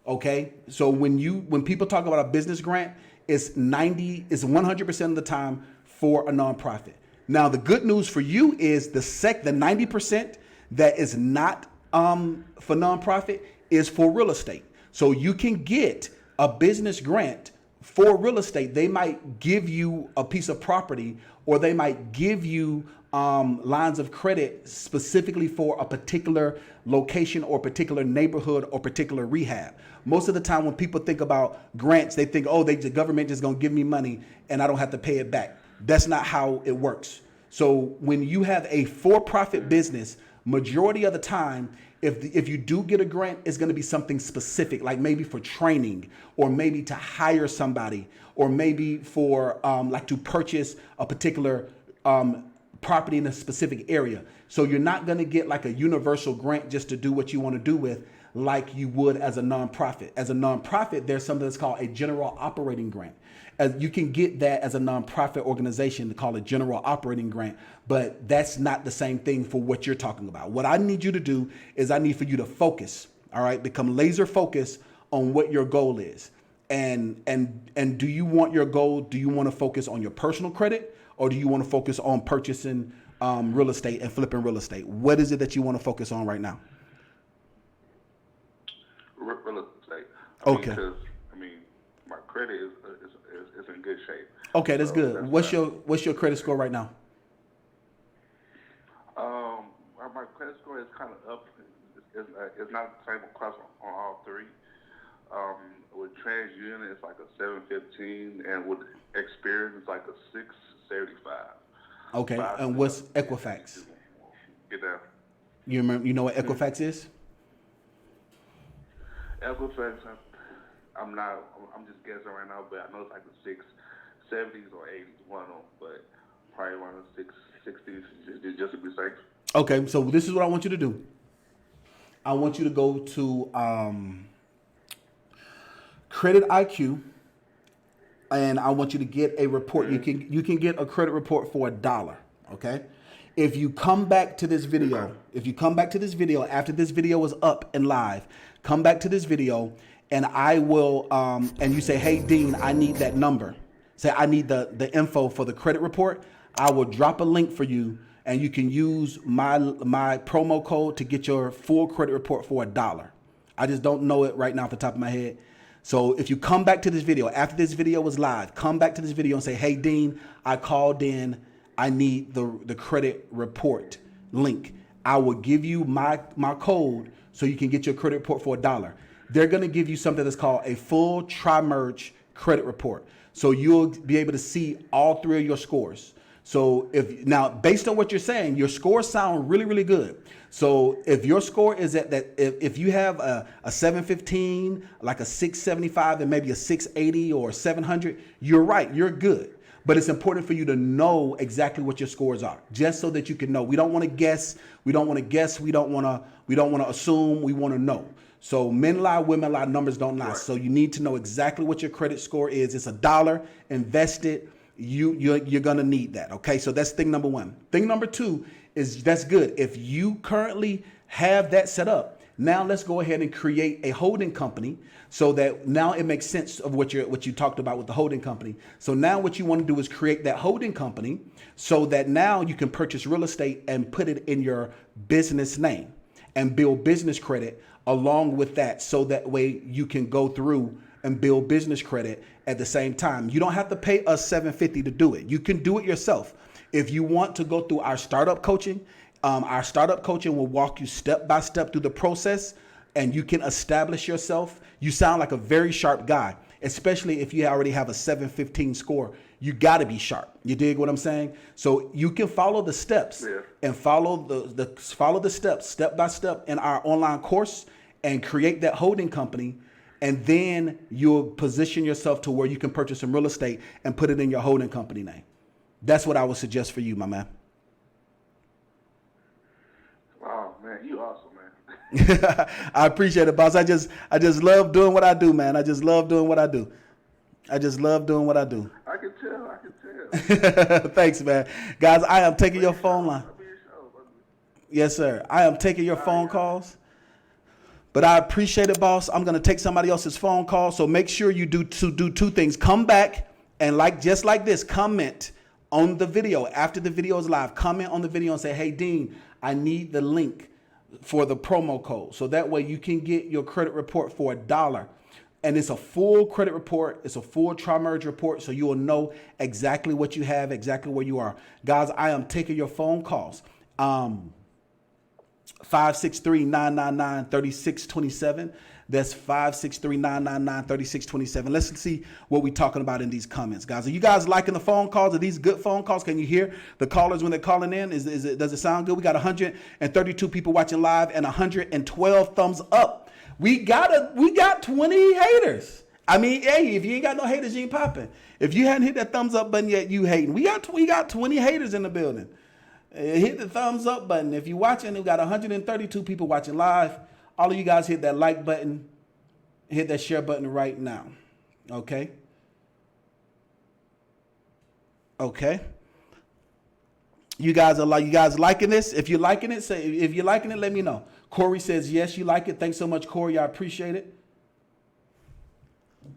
Okay? So when people talk about a business grant, it's 100% of the time for a nonprofit. Now, the good news for you is the 90% that is not for nonprofit is for real estate. So you can get a business grant for real estate. They might give you a piece of property, or they might give you lines of credit specifically for a particular location or particular neighborhood or particular rehab. Most of the time when people think about grants, they think, the government just gonna give me money and I don't have to pay it back. That's not how it works. So when you have a for-profit business, majority of the time, if you do get a grant, it's going to be something specific, like maybe for training, or maybe to hire somebody, or maybe for like to purchase a particular property in a specific area. So you're not going to get like a universal grant just to do what you want to do with, like you would as a nonprofit. As a nonprofit, there's something that's called a general operating grant. You can get that as a nonprofit organization to call a general operating grant, but that's not the same thing for what you're talking about. What I need you to do is I need for you to focus, all right? Become laser focused on what your goal is. And do you want your goal, do you want to focus on your personal credit, or do you want to focus on purchasing real estate and flipping real estate? What is it that you want to focus on right now? Real estate. Okay. Because my credit is in good shape. Okay, that's good. What's your credit score right now? My credit score is kind of up. It's not the same across on all three. With TransUnion, it's like a 715, and with Experian, it's like a 675. Okay, and what's Equifax? Get that. You know what Equifax is? Equifax, I'm just guessing right now, but I know it's like the 670s or 80s, one of them, but probably around the 660s, just to be safe. Okay, so this is what I want you to do. I want you to go to Credit IQ, and I want you to get a report. You can get a credit report for $1. Okay. If you come back to this video, after this video is up and live, come back to this video, and I will, and you say, hey, Dean, I need that number. Say, I need the info for the credit report. I will drop a link for you, and you can use my promo code to get your full credit report for $1. I just don't know it right now off the top of my head. So if you come back to this video, after this video was live, come back to this video and say, hey, Dean, I called in. I need the credit report link. I will give you my code so you can get your credit report for $1. They're going to give you something that's called a full tri-merge credit report. So you'll be able to see all three of your scores. So now, based on what you're saying, your scores sound really, really good. So if your score is at that, if you have a 715, like a 675, and maybe a 680 or 700, you're right, you're good. But it's important for you to know exactly what your scores are, just so that you can know. We don't want to guess. We don't want to assume. We want to know. So men lie, women lie, numbers don't lie. Right. So you need to know exactly what your credit score is. It's $1. Invest it. You're gonna need that. Okay, so that's thing number one. Thing number two is that's good. If you currently have that set up, now let's go ahead and create a holding company so that now it makes sense of what you talked about with the holding company. So now what you want to do is create that holding company so that now you can purchase real estate and put it in your business name and build business credit along with that, so that way you can go through and build business credit at the same time. You don't have to pay us $750 to do it. You can do it yourself. If you want to go through our startup coaching will walk you step by step through the process, and you can establish yourself. You sound like a very sharp guy, especially if you already have a 715 score. You got to be sharp. You dig what I'm saying? So you can follow the steps and follow the steps step by step in our online course and create that holding company. And then you'll position yourself to where you can purchase some real estate and put it in your holding company name. That's what I would suggest for you, my man. Oh man, you awesome, man. I appreciate it, boss. I just love doing what I do, man. I just love doing what I do. I can tell. Thanks, man. Guys, I am taking your phone line. Yes, sir. I am taking your phone calls. But I appreciate it, boss. I'm going to take somebody else's phone call. So make sure you do two things. Come back and just like this, comment on the video. After the video is live, comment on the video and say, hey, Dean, I need the link for the promo code. So that way you can get your credit report for $1. And it's a full credit report. It's a full tri-merge report. So you will know exactly what you have, exactly where you are. Guys, I am taking your phone calls. 563-999-3627. That's 563-999-3627. Let's see what we're talking about in these comments, guys. Are you guys liking the phone calls? Are these good phone calls? Can you hear the callers when they're calling in? Does it sound good? We got 132 people watching live and 112 thumbs up. We got 20 haters. I mean, hey, if you ain't got no haters, you ain't popping. If you hadn't hit that thumbs up button yet, you hating. We got 20 haters in the building. Hit the thumbs up button. If you're watching, we've got 132 people watching live. All of you guys hit that like button, hit that share button right now. Okay. You guys liking this? If you're liking it, let me know. Corey says yes, you like it. Thanks so much, Corey. I appreciate it.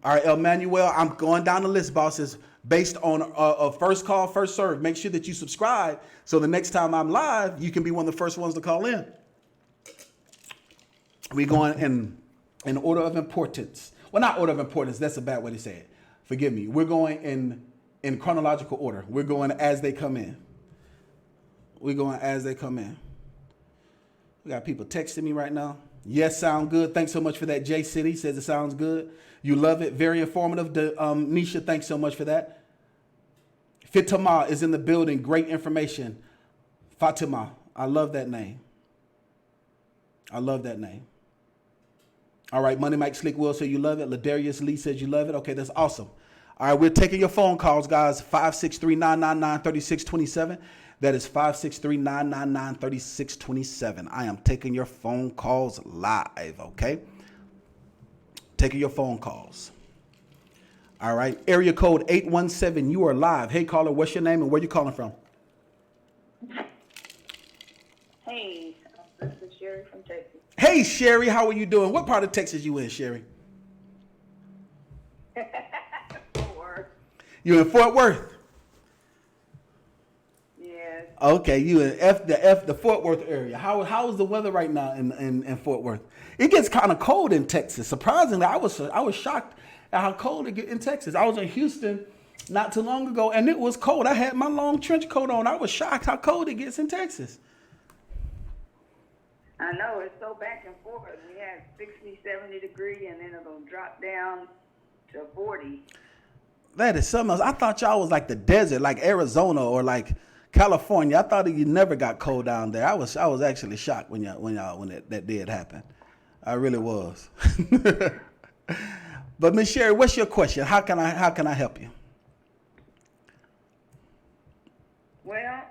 All right, Emmanuel, I'm going down the list, bosses. Based on a first call, first serve. Make sure that you subscribe so the next time I'm live, you can be one of the first ones to call in. We're going in order of importance. Well, not order of importance. That's a bad way to say it. Forgive me. We're going in chronological order. We're going as they come in. We got people texting me right now. Yes, sound good. Thanks so much for that. J City says it sounds good. You love it. Very informative. Nisha, thanks so much for that. Fatima is in the building. Great information. Fatima. I love that name. All right. Money Mike Slick Will said you love it. Ladarius Lee says you love it. Okay, that's awesome. All right, we're taking your phone calls, guys. 563-999-3627. That is 563-999-3627. I am taking your phone calls live, okay? Taking your phone calls. All right. Area code 817. You are live. Hey, caller, what's your name and where you calling from? Hey, this is Sherry from Texas. Hey, Sherry, how are you doing? What part of Texas you in, Sherry? Fort Worth. You in Fort Worth? Yes. Okay, you in the Fort Worth area. How is the weather right now in Fort Worth? It gets kind of cold in Texas. Surprisingly, I was shocked at how cold it gets in Texas. I was in Houston not too long ago, and it was cold. I had my long trench coat on. I was shocked how cold it gets in Texas. I know, it's so back and forth. We had 60, 70 degree, and then it'll drop down to 40. That is something else. I thought y'all was like the desert, like Arizona or like California. I thought you never got cold down there. I was actually shocked when that did happen. I really was. But Miss Sherry, what's your question? How can I help you? Well,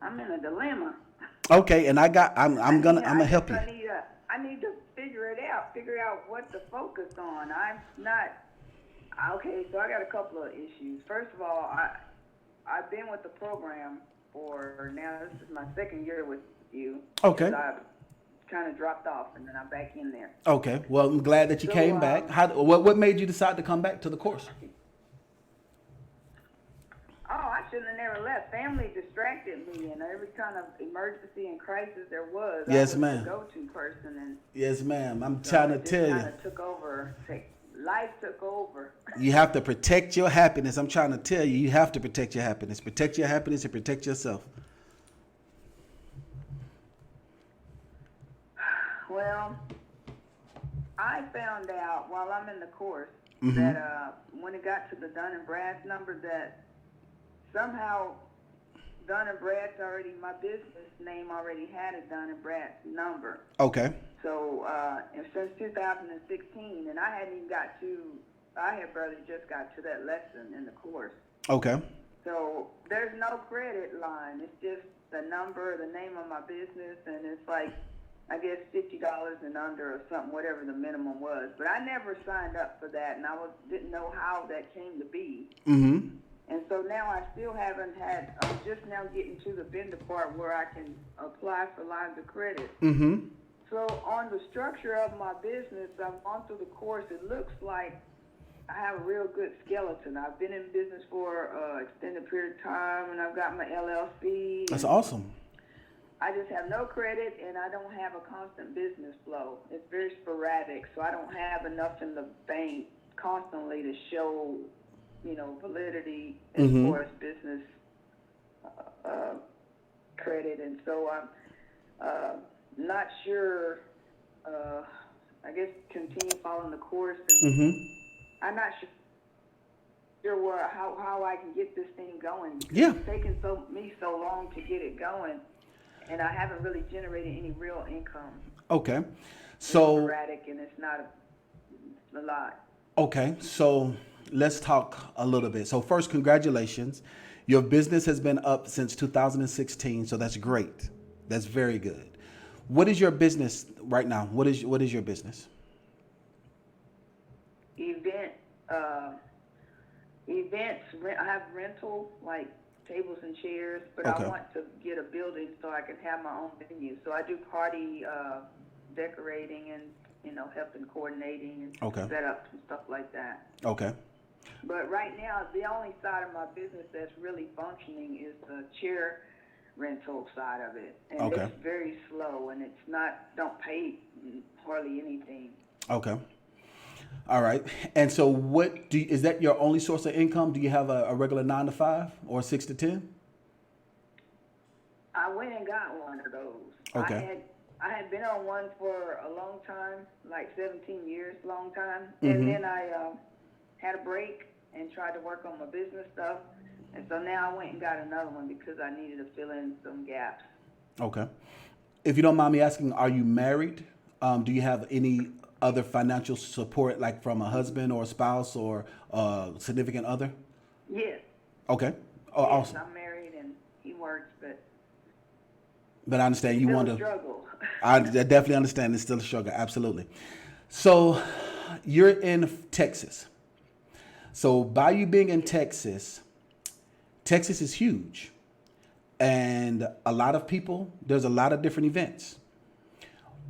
I'm in a dilemma. Okay, and I'm gonna help you. I need to figure out what to focus on. I'm not okay. So I got a couple of issues. First of all, I've been with the program for now. This is my second year with you. Okay. I've kind of dropped off, and then I'm back in there. Okay. Well, I'm glad that you came back. What made you decide to come back to the course? Oh, I shouldn't have never left. Family distracted me, and every kind of emergency and crisis there was, yes, I was ma'am. the go-to person. And yes, ma'am. I'm so trying to tell you. Kind of took over. Life took over. You have to protect your happiness. I'm trying to tell you, you have to protect your happiness. Protect your happiness and protect yourself. Well, I found out while I'm in the course Mm-hmm. that when it got to the Dun and Brad's number, that somehow Dun and Brad's my business name already had a Dun and Brad's number. Okay. So and since 2016, and I had barely just got to that lesson in the course. Okay. So there's no credit line. It's just the number, the name of my business, and it's like, I guess $50 and under or something, whatever the minimum was. But I never signed up for that, and didn't know how that came to be. Mm-hmm. And so now I still haven't I'm just now getting to the vendor part where I can apply for lines of credit. Mm-hmm. So on the structure of my business, I've gone through the course. It looks like I have a real good skeleton. I've been in business for an extended period of time, and I've got my LLC. That's awesome. I just have no credit, and I don't have a constant business flow. It's very sporadic, so I don't have enough in the bank constantly to show, validity as Mm-hmm. far as business credit. And so I'm not sure, I guess, continue following the course. And Mm-hmm. I'm not sure how I can get this thing going. Yeah. It's taken me so long to get it going. And I haven't really generated any real income. Okay. It's So sporadic, and it's not a lot. okay, so let's talk a little bit. So first, congratulations. Your business has been up since 2016, so that's great. That's very good. What is your business right now? What is your business? Events. I have rental, like tables and chairs, but Okay. I want to get a building so I can have my own venue. So I do party decorating and helping coordinating and Okay. setups and stuff like that. Okay. But right now, the only side of my business that's really functioning is the chair rental side of it, and Okay. it's very slow, and it's don't pay hardly anything. Okay. All right. And so is that your only source of income? Do you have a regular 9 to 5 or 6 to 10? I went and got one of those. Okay. I had been on one for a long time, like 17 years, long time. Mhm. And then I had a break and tried to work on my business stuff. And so now I went and got another one because I needed to fill in some gaps. Okay. If you don't mind me asking, are you married? Do you have any other financial support, like from a husband or a spouse or a significant other? Yes. Okay. Oh, Yes, awesome. I'm married and he works, but But I understand it's you still want a to. struggle. I definitely understand it's still a struggle. Absolutely. So you're in Texas. So by you being in Texas, Texas is huge. And there's a lot of different events.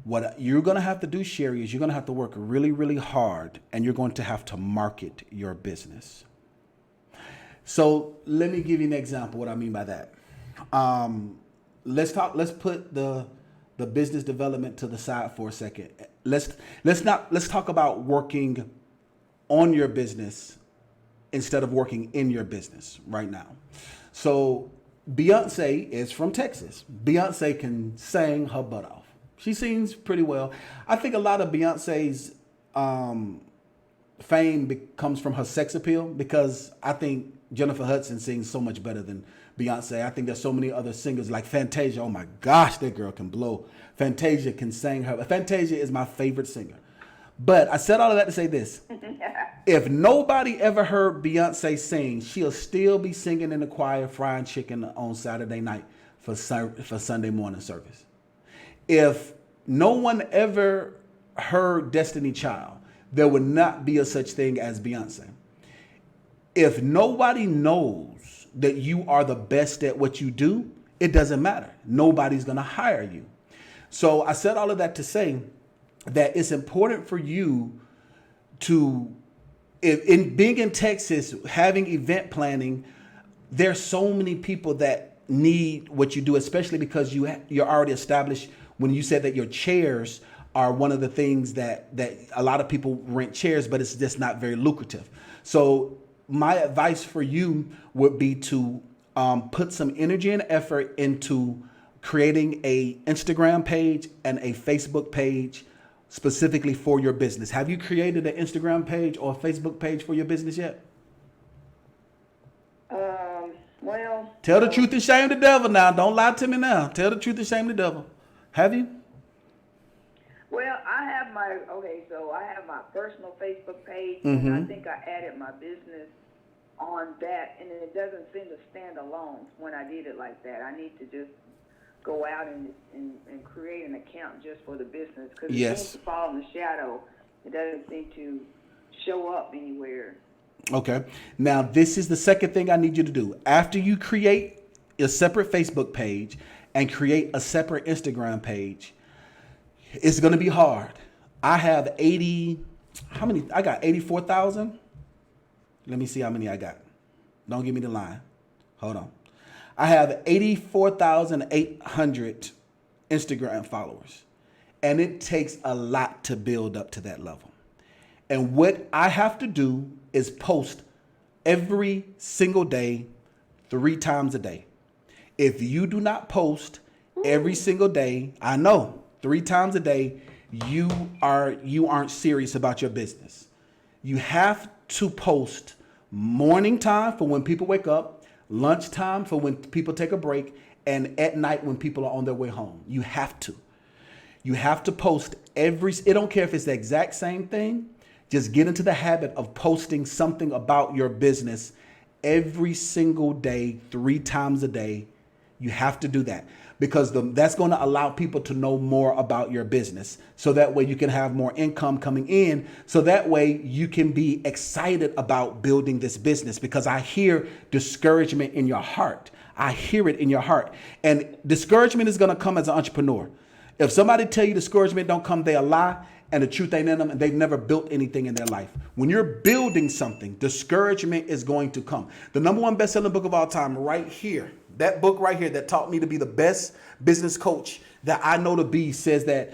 What you're going to have to do, Sherry, is you're going to have to work really, really hard, and you're going to have to market your business. So let me give you an example. What I mean by that. Let's put the business development to the side for a second. Let's talk about working on your business instead of working in your business right now. So Beyonce is from Texas. Beyonce can sing her butt off. She sings pretty well. I think a lot of Beyonce's fame comes from her sex appeal, because I think Jennifer Hudson sings so much better than Beyonce. I think there's so many other singers like Fantasia. Oh my gosh, that girl can blow. Fantasia can sing her. Fantasia is my favorite singer. But I said all of that to say this. If nobody ever heard Beyonce sing, she'll still be singing in the choir frying chicken on Saturday night for Sunday morning service. If no one ever heard Destiny Child, there would not be a such thing as Beyonce. If nobody knows that you are the best at what you do, it doesn't matter. Nobody's going to hire you. So I said all of that to say that it's important for you to, in being in Texas, having event planning, there's so many people that need what you do, especially because you're already established. When you said that your chairs are one of the things that a lot of people rent chairs, but it's just not very lucrative. So my advice for you would be to put some energy and effort into creating a Instagram page and a Facebook page specifically for your business. Have you created an Instagram page or a Facebook page for your business yet? Well, tell the truth and shame the devil now. Don't lie to me now. Tell the truth and shame the devil. Have you? Well, so I have my personal Facebook page, and I think I added my business on that, and it doesn't seem to stand alone when I did it like that. I need to just go out and create an account just for the business, because it seems to fall in the shadow. It doesn't seem to show up anywhere. Okay. Now, this is the second thing I need you to do. After you create a separate Facebook page and create a separate Instagram page, it's going to be hard. I have I got 84,000. Let me see how many I got. Don't give me the line. Hold on. I have 84,800 Instagram followers, and it takes a lot to build up to that level. And what I have to do is post every single day, 3 times a day. If you do not post every single day, I know 3 times a day, you aren't serious about your business. You have to post morning time for when people wake up, lunchtime for when people take a break, and at night when people are on their way home. You have to post it don't care if it's the exact same thing. Just get into the habit of posting something about your business every single day, 3 times a day. You have to do that, because that's going to allow people to know more about your business. So that way you can have more income coming in. So that way you can be excited about building this business, because I hear discouragement in your heart. I hear it in your heart. And discouragement is going to come as an entrepreneur. If somebody tell you discouragement don't come, they a lie, and the truth ain't in them, and they've never built anything in their life. When you're building something, discouragement is going to come. The #1 best-selling book of all time right here, that book right here that taught me to be the best business coach that I know to be, says that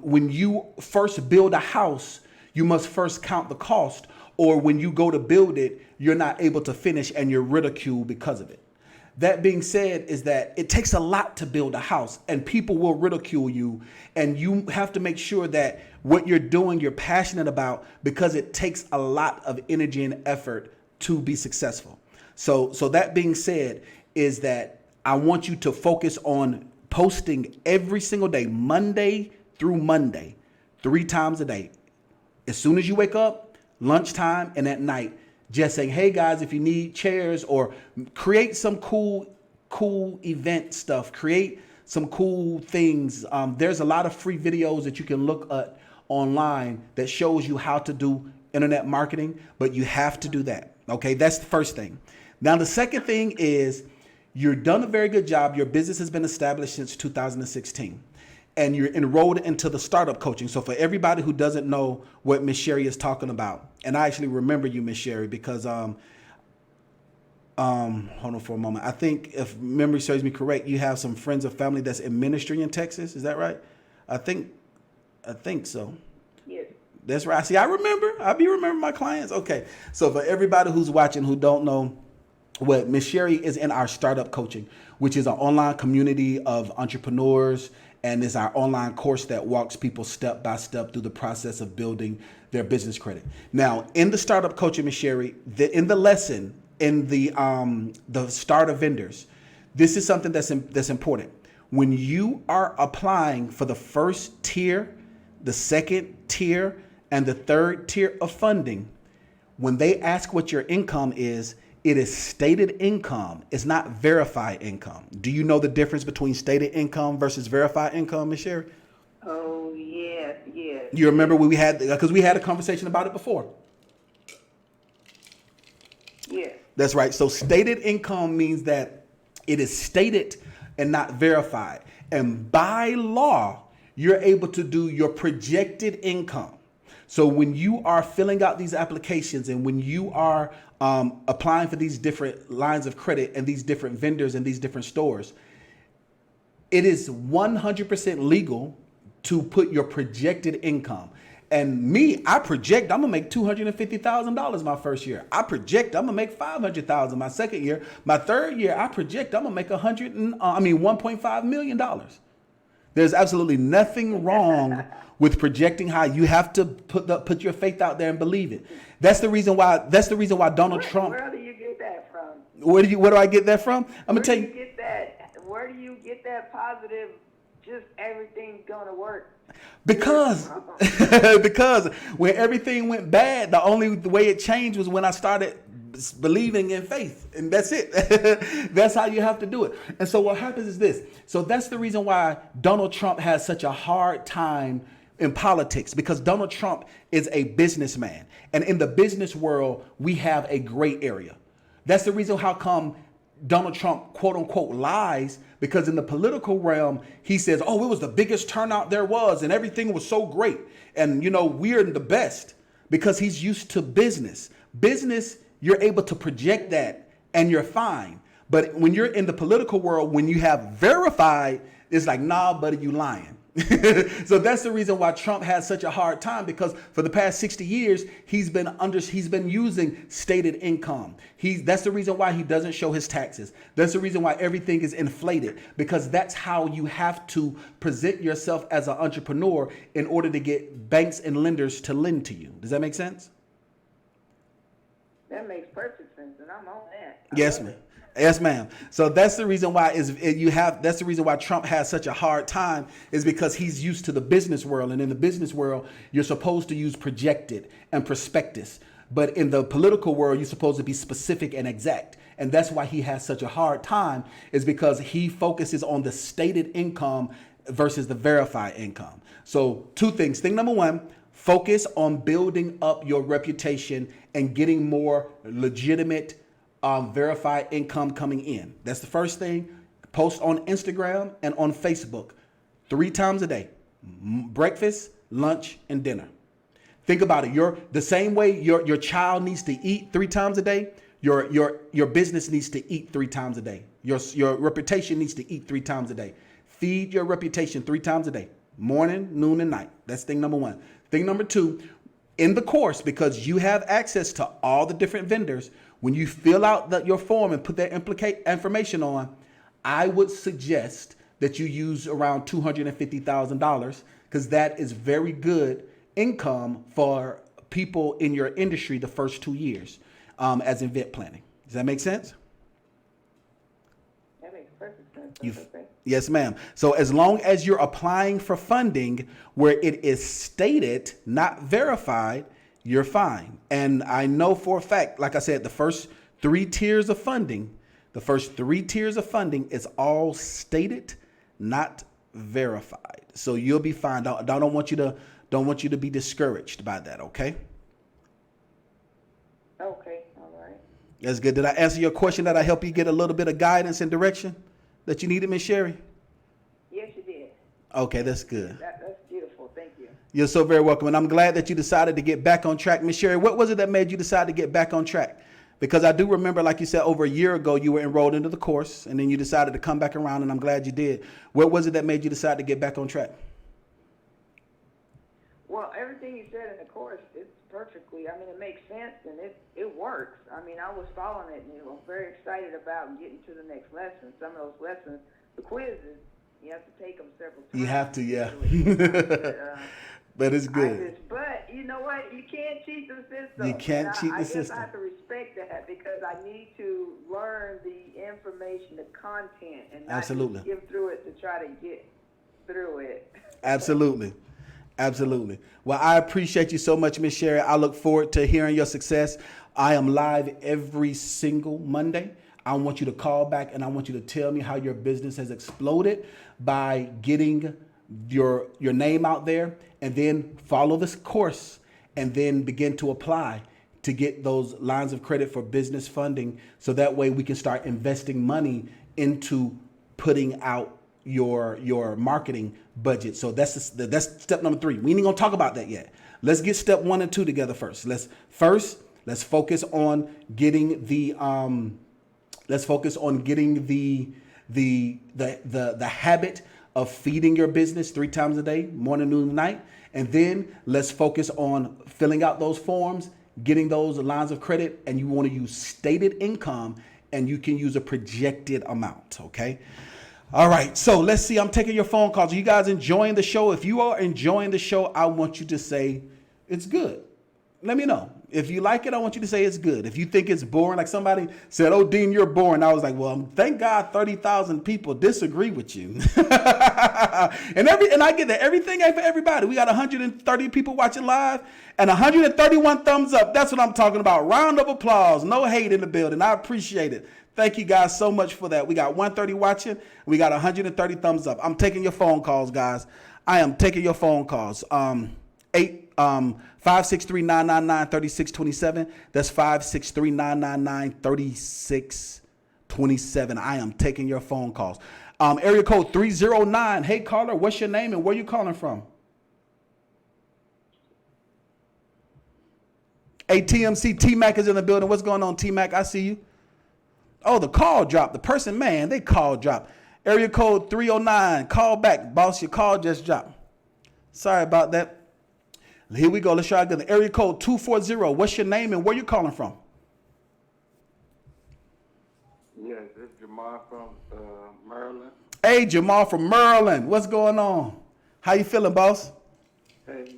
when you first build a house, you must first count the cost, or when you go to build it, you're not able to finish and you're ridiculed because of it. That being said, is that it takes a lot to build a house, and people will ridicule you, and you have to make sure that what you're doing, you're passionate about, because it takes a lot of energy and effort to be successful. So that being said, is that I want you to focus on posting every single day, Monday through Monday, 3 times a day. As soon as you wake up, lunchtime, and at night, just saying, hey guys, if you need chairs, or create some cool event stuff, create some cool things. There's a lot of free videos that you can look at online that shows you how to do internet marketing, but you have to do that. Okay, that's the first thing. Now, the second thing is, you've done a very good job. Your business has been established since 2016. and you're enrolled into the startup coaching. So for everybody who doesn't know what Miss Sherry is talking about, and I actually remember you, Miss Sherry, because hold on for a moment. I think if memory serves me correct, you have some friends or family that's in ministry in Texas. Is that right? I think so. Yes. That's right. See, I be remembering my clients. Okay. So for everybody who's watching who don't know, what Miss Sherry is in our startup coaching, which is an online community of entrepreneurs, and it's our online course that walks people step by step through the process of building their business credit. Now, in the startup coaching, Miss Sherry, in the lesson, in the starter vendors, this is something that's important. When you are applying for the first tier, the second tier, and the third tier of funding, when they ask what your income is, it is stated income. It's not verified income. Do you know the difference between stated income versus verified income, Ms. Sherry? Oh, yes, yes. You remember when we had a conversation about it before? Yes. That's right. So stated income means that it is stated and not verified. And by law, you're able to do your projected income. So when you are filling out these applications and when you are applying for these different lines of credit and these different vendors and these different stores, it is 100% legal to put your projected income. And me, I project I'm gonna make $250,000 my first year. I project I'm gonna make $500,000 my second year. My third year, I project I'm gonna make $1.5 million. There's absolutely nothing wrong with projecting high. You have to put your faith out there and believe it. That's the reason why Donald Trump. Where do you get that from? Where do I get that from? I'm gonna tell you. Where do you get that positive? Just everything's gonna work. Because when everything went bad, the way it changed was when I started believing in faith, and that's it. That's how you have to do it. And so what happens is this. So that's the reason why Donald Trump has such a hard time in politics, because Donald Trump is a businessman, and in the business world we have a gray area. That's the reason how come Donald Trump, quote unquote, lies, because in the political realm, he says, oh, it was the biggest turnout there was and everything was so great. And, we're the best, because he's used to business. Business, you're able to project that and you're fine. But when you're in the political world, when you have verified, it's like, nah, buddy, you lying. So that's the reason why Trump has such a hard time, because for the past 60 years, he's been using stated income. That's the reason why he doesn't show his taxes. That's the reason why everything is inflated, because that's how you have to present yourself as an entrepreneur in order to get banks and lenders to lend to you. Does that make sense? That makes perfect sense, and I'm on that. Yes, ma'am. Yes, ma'am. So that's the reason why that's the reason why Trump has such a hard time, is because he's used to the business world. And in the business world, you're supposed to use projected and prospectus. But in the political world, you're supposed to be specific and exact. And that's why he has such a hard time, is because he focuses on the stated income versus the verified income. So two things. Thing number one, focus on building up your reputation and getting more legitimate verified income coming in. That's the first thing. Post on Instagram and on Facebook 3 times a day: breakfast, lunch, and dinner. Think about it. The same way your child needs to eat 3 times a day, your business needs to eat 3 times a day. Your reputation needs to eat 3 times a day. Feed your reputation 3 times a day: morning, noon, and night. That's thing number one. Thing number two, in the course, because you have access to all the different vendors, when you fill out your form and put that information on, I would suggest that you use around $250,000, because that is very good income for people in your industry the first 2 years as event planning. Does that make sense? That makes perfect sense. Yes, ma'am. So as long as you're applying for funding where it is stated, not verified, you're fine. And I know for a fact, like I said, the first 3 tiers of funding is all stated, not verified. So you'll be fine. I don't want you to be discouraged by that, okay? Okay, all right. That's good. Did I answer your question? Did I help you get a little bit of guidance and direction that you needed, Miss Sherry? Yes, you did. Okay, that's good. That's beautiful. Thank you. You're so very welcome. And I'm glad that you decided to get back on track. Miss Sherry, what was it that made you decide to get back on track? Because I do remember, like you said, over a year ago, you were enrolled into the course and then you decided to come back around, and I'm glad you did. What was it that made you decide to get back on track? Well, everything you said in the course, it's perfectly, I mean, it makes sense and it works. I mean, I was following it and I'm very excited about getting to the next lesson. Some of those lessons, the quizzes, you have to take them several times. You have to, yeah. But it's good. But you know what? You can't cheat the system. You can't cheat the system. I have to respect that because I need to learn the information, the content, and not Absolutely. just skim through it to try to get through it. Absolutely. Absolutely. Well, I appreciate you so much, Miss Sherry. I look forward to hearing your success. I am live every single Monday. I want you to call back and I want you to tell me how your business has exploded by getting your name out there, and then follow this course and then begin to apply to get those lines of credit for business funding. So that way we can start investing money into putting out your marketing budget. So that's step number 3. We ain't gonna talk about that yet. Let's get step 1 and 2 together first. Let's focus on getting the habit of feeding your business 3 times a day, morning, noon, and night. And then let's focus on filling out those forms, getting those lines of credit, and you want to use stated income, and you can use a projected amount, okay? All right, so let's see. I'm taking your phone calls. Are you guys enjoying the show? If you are enjoying the show, I want you to say it's good. Let me know. If you like it, I want you to say it's good. If you think it's boring, like somebody said, "Oh, Dean, you're boring." I was like, well, thank God 30,000 people disagree with you. and I get that. Everything ain't for everybody. We got 130 people watching live and 131 thumbs up. That's what I'm talking about. Round of applause. No hate in the building. I appreciate it. Thank you guys so much for that. We got 130 watching. We got 130 thumbs up. I'm taking your phone calls, guys. I am taking your phone calls. 563-999-3627. That's 563-999-3627. I am taking your phone calls. Area code 309. Hey, caller, what's your name and where you calling from? Hey, TMC, T-Mac is in the building. What's going on, T-Mac? I see you. Oh, the call dropped. The person, man, they call dropped. Area code 309. Call back, boss. Your call just dropped. Sorry about that. Here we go. Let's try again. Area code 240. What's your name and where you calling from? Yes, this is Jamal from Maryland. Hey, Jamal from Maryland. What's going on? How you feeling, boss? Hey,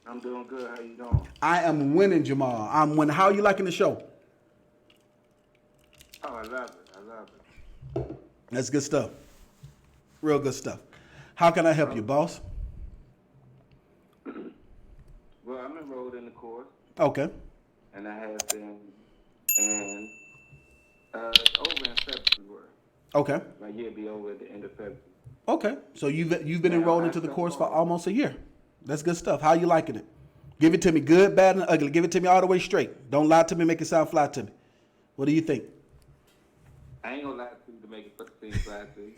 I'm doing good. How you doing? I am winning, Jamal. I'm winning. How are you liking the show? Oh, I love it. I love it. That's good stuff. Real good stuff. How can I help you, boss? Well, I'm enrolled in the course, Okay. and I have been, and it's over in February. Okay. My year be over at the end of February. Okay. So you've been Yeah, enrolled I into the feel course for fine. almost a year. That's good stuff. How you liking it? Give it to me good, bad, and ugly. Give it to me all the way straight. Don't lie to me. Make it sound fly to me. What do you think? I ain't gonna lie to you to make it seem fly to you.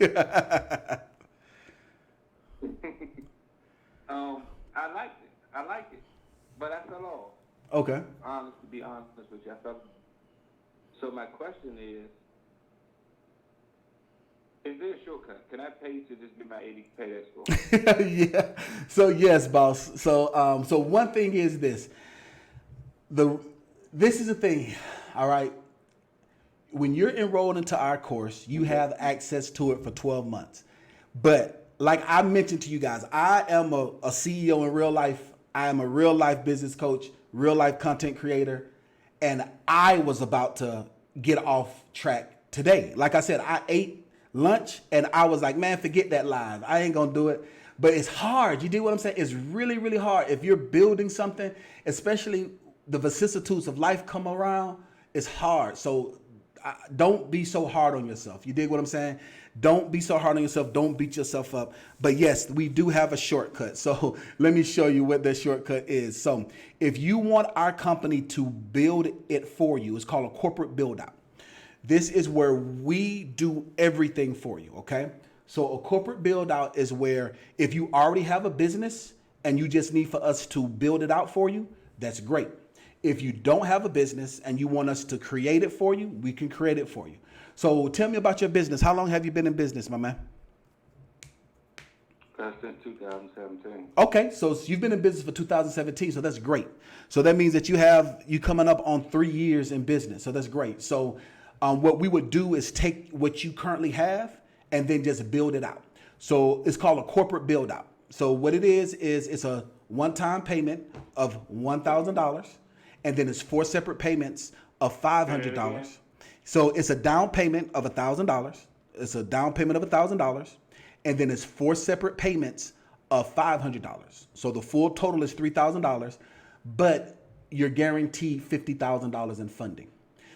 I liked it. I like it, but I fell off. Okay. To be honest with you, I fell. So my question is there a shortcut? Can I pay to just get my 80 pay that score? Yeah. So yes, boss. So one thing is this. This is the thing. All right. When you're enrolled into our course, you have access to it for 12 months. But like I mentioned to you guys, I am a CEO in real life. I am a real life business coach, real life content creator. And I was about to get off track today. Like I said, I ate lunch and I was like, man, forget that live. I ain't gonna do it. But it's hard. You do what I'm saying? It's really, really hard. If you're building something, especially the vicissitudes of life come around, it's hard. So don't be so hard on yourself. You dig what I'm saying? Don't be so hard on yourself. Don't beat yourself up. But yes, we do have a shortcut. So let me show you what that shortcut is. So if you want our company to build it for you, it's called a corporate build out. This is where we do everything for you. Okay. So a corporate build out is where if you already have a business and you just need for us to build it out for you, that's great. If you don't have a business and you want us to create it for you, we can create it for you. So tell me about your business. How long have you been in business, my man? Since 2017. Okay, so you've been in business for 2017, so that's great. So that means that you coming up on 3 years in business, so that's great. So what we would do is take what you currently have and then just build it out. So it's called a corporate build out. So what it is it's a one-time payment of $1,000, and then it's 4 separate payments of $500. So it's a down payment of $1,000. It's a down payment of $1,000. And then it's 4 separate payments of $500. So the full total is $3,000, but you're guaranteed $50,000 in funding.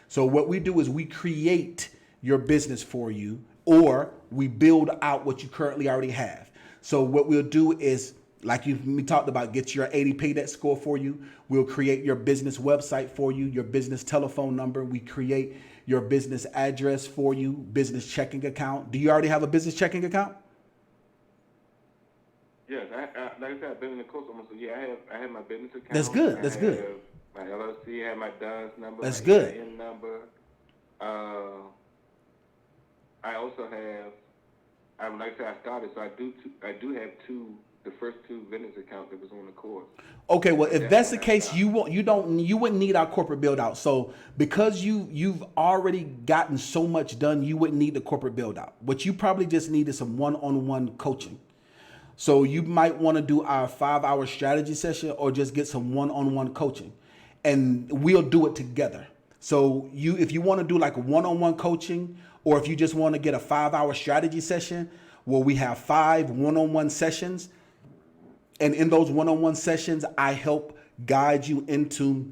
So what we do is we create your business for you, or we build out what you currently already have. So what we'll do is, like we talked about, get your 80 paydex score for you. We'll create your business website for you, your business telephone number. We create your business address for you, business checking account. Do you already have a business checking account? Yes, like I said, I've been in the course almost a year. I have my business account. That's good. That's good. My LLC, I have my DUNS number. That's my good. EIN number. I also have, like I said, I started, so I do have the first 2 business accounts that was on the course. Okay, well, if that's the case, you wouldn't need our corporate build out. So because you've already gotten so much done, you wouldn't need the corporate build out. What you probably just need is some one-on-one coaching. So you might want to do our 5-hour strategy session, or just get some one-on-one coaching, and we'll do it together. So if you want to do like a one-on-one coaching, or if you just want to get a 5-hour strategy session where we have 5 one-on-one sessions, and in those one-on-one sessions, I help guide you into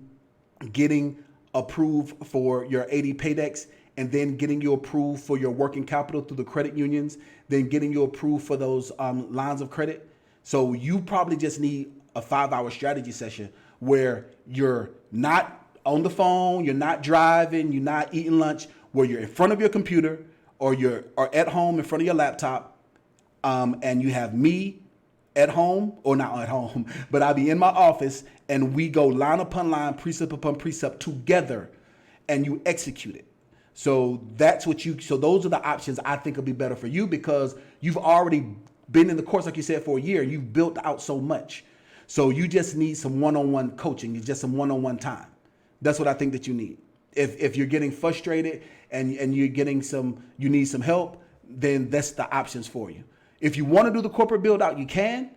getting approved for your 80 paydex, and then getting you approved for your working capital through the credit unions, then getting you approved for those lines of credit. So you probably just need a 5-hour strategy session where you're not on the phone, you're not driving, you're not eating lunch, where you're in front of your computer, or you're at home in front of your laptop, and you have me at home, or not at home, but I'll be in my office, and we go line upon line, precept upon precept together, and you execute it. So so those are the options I think will be better for you, because you've already been in the course, like you said, for a year. You've built out so much. So you just need some one-on-one coaching. It's just some one-on-one time. That's what I think that you need. If you're getting frustrated and you're getting you need some help, then that's the options for you. If you want to do the corporate build out, you can.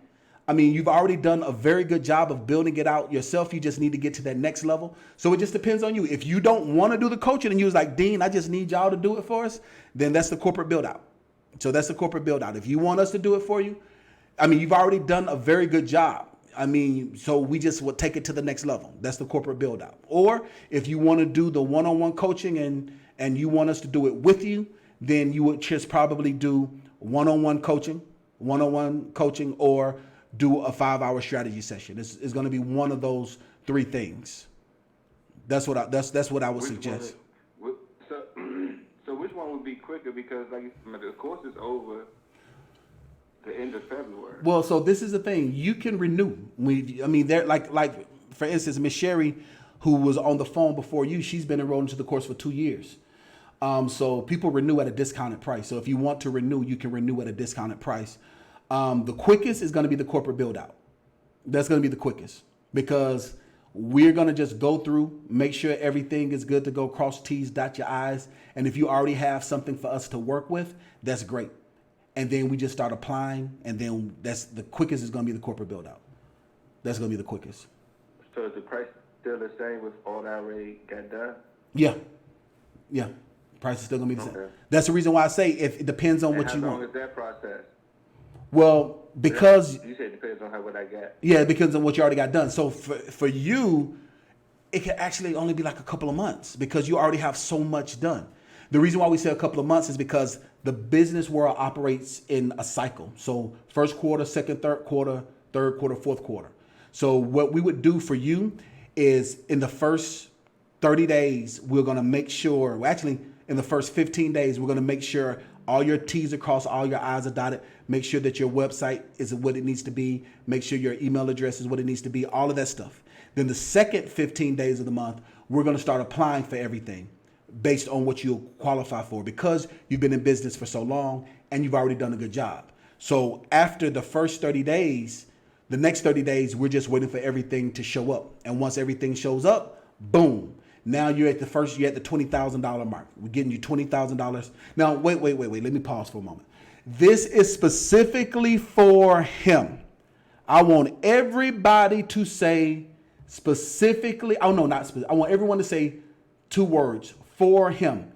I mean, you've already done a very good job of building it out yourself. You just need to get to that next level. So it just depends on you. If you don't want to do the coaching and you was like, Dean, I just need y'all to do it for us, then that's the corporate build out. So that's the corporate build out. If you want us to do it for you, I mean, you've already done a very good job. I mean, so we just will take it to the next level. That's the corporate build out. Or if you want to do the one-on-one coaching and you want us to do it with you, then you would just probably do one-on-one coaching, or do a 5-hour strategy session. It's going to be one of those 3 things. That's what I would suggest. So which one would be quicker? Because the course is over the end of February. Well, so this is the thing. You can renew. They're like for instance, Miss Sherry, who was on the phone before you, she's been enrolled into the course for 2 years. So people renew at a discounted price. So if you want to renew, you can renew at a discounted price. The quickest is going to be the corporate build out. That's going to be the quickest, because we're going to just go through, make sure everything is good to go, cross T's, dot your I's. And if you already have something for us to work with, that's great. And then we just start applying, and then that's the quickest is going to be the corporate build out. That's going to be the quickest. So is the price still the same with all that already got done? Yeah. Price is still going to be the same. Okay. That's the reason why I say if it depends on what you want. How long is that process? Well, because you said it depends on what I got. Yeah, it depends on what you already got done. So for you, it can actually only be like a couple of months, because you already have so much done. The reason why we say a couple of months is because the business world operates in a cycle. So first quarter, second, third quarter, fourth quarter. So what we would do for you is in the first 30 days, we're going to make sure, in the first 15 days, we're going to make sure All your T's are crossed, all your I's are dotted. Make sure that your website is what it needs to be. Make sure your email address is what it needs to be, all of that stuff. Then the second 15 days of the month, we're going to start applying for everything based on what you'll qualify for, because you've been in business for so long and you've already done a good job. So after the first 30 days, the next 30 days, we're just waiting for everything to show up. And once everything shows up, boom. Now you're at the $20,000 mark. We're getting you $20,000. Now, wait. Let me pause for a moment. This is specifically for him. I want everybody to say specifically, I want everyone to say 2 words, for him.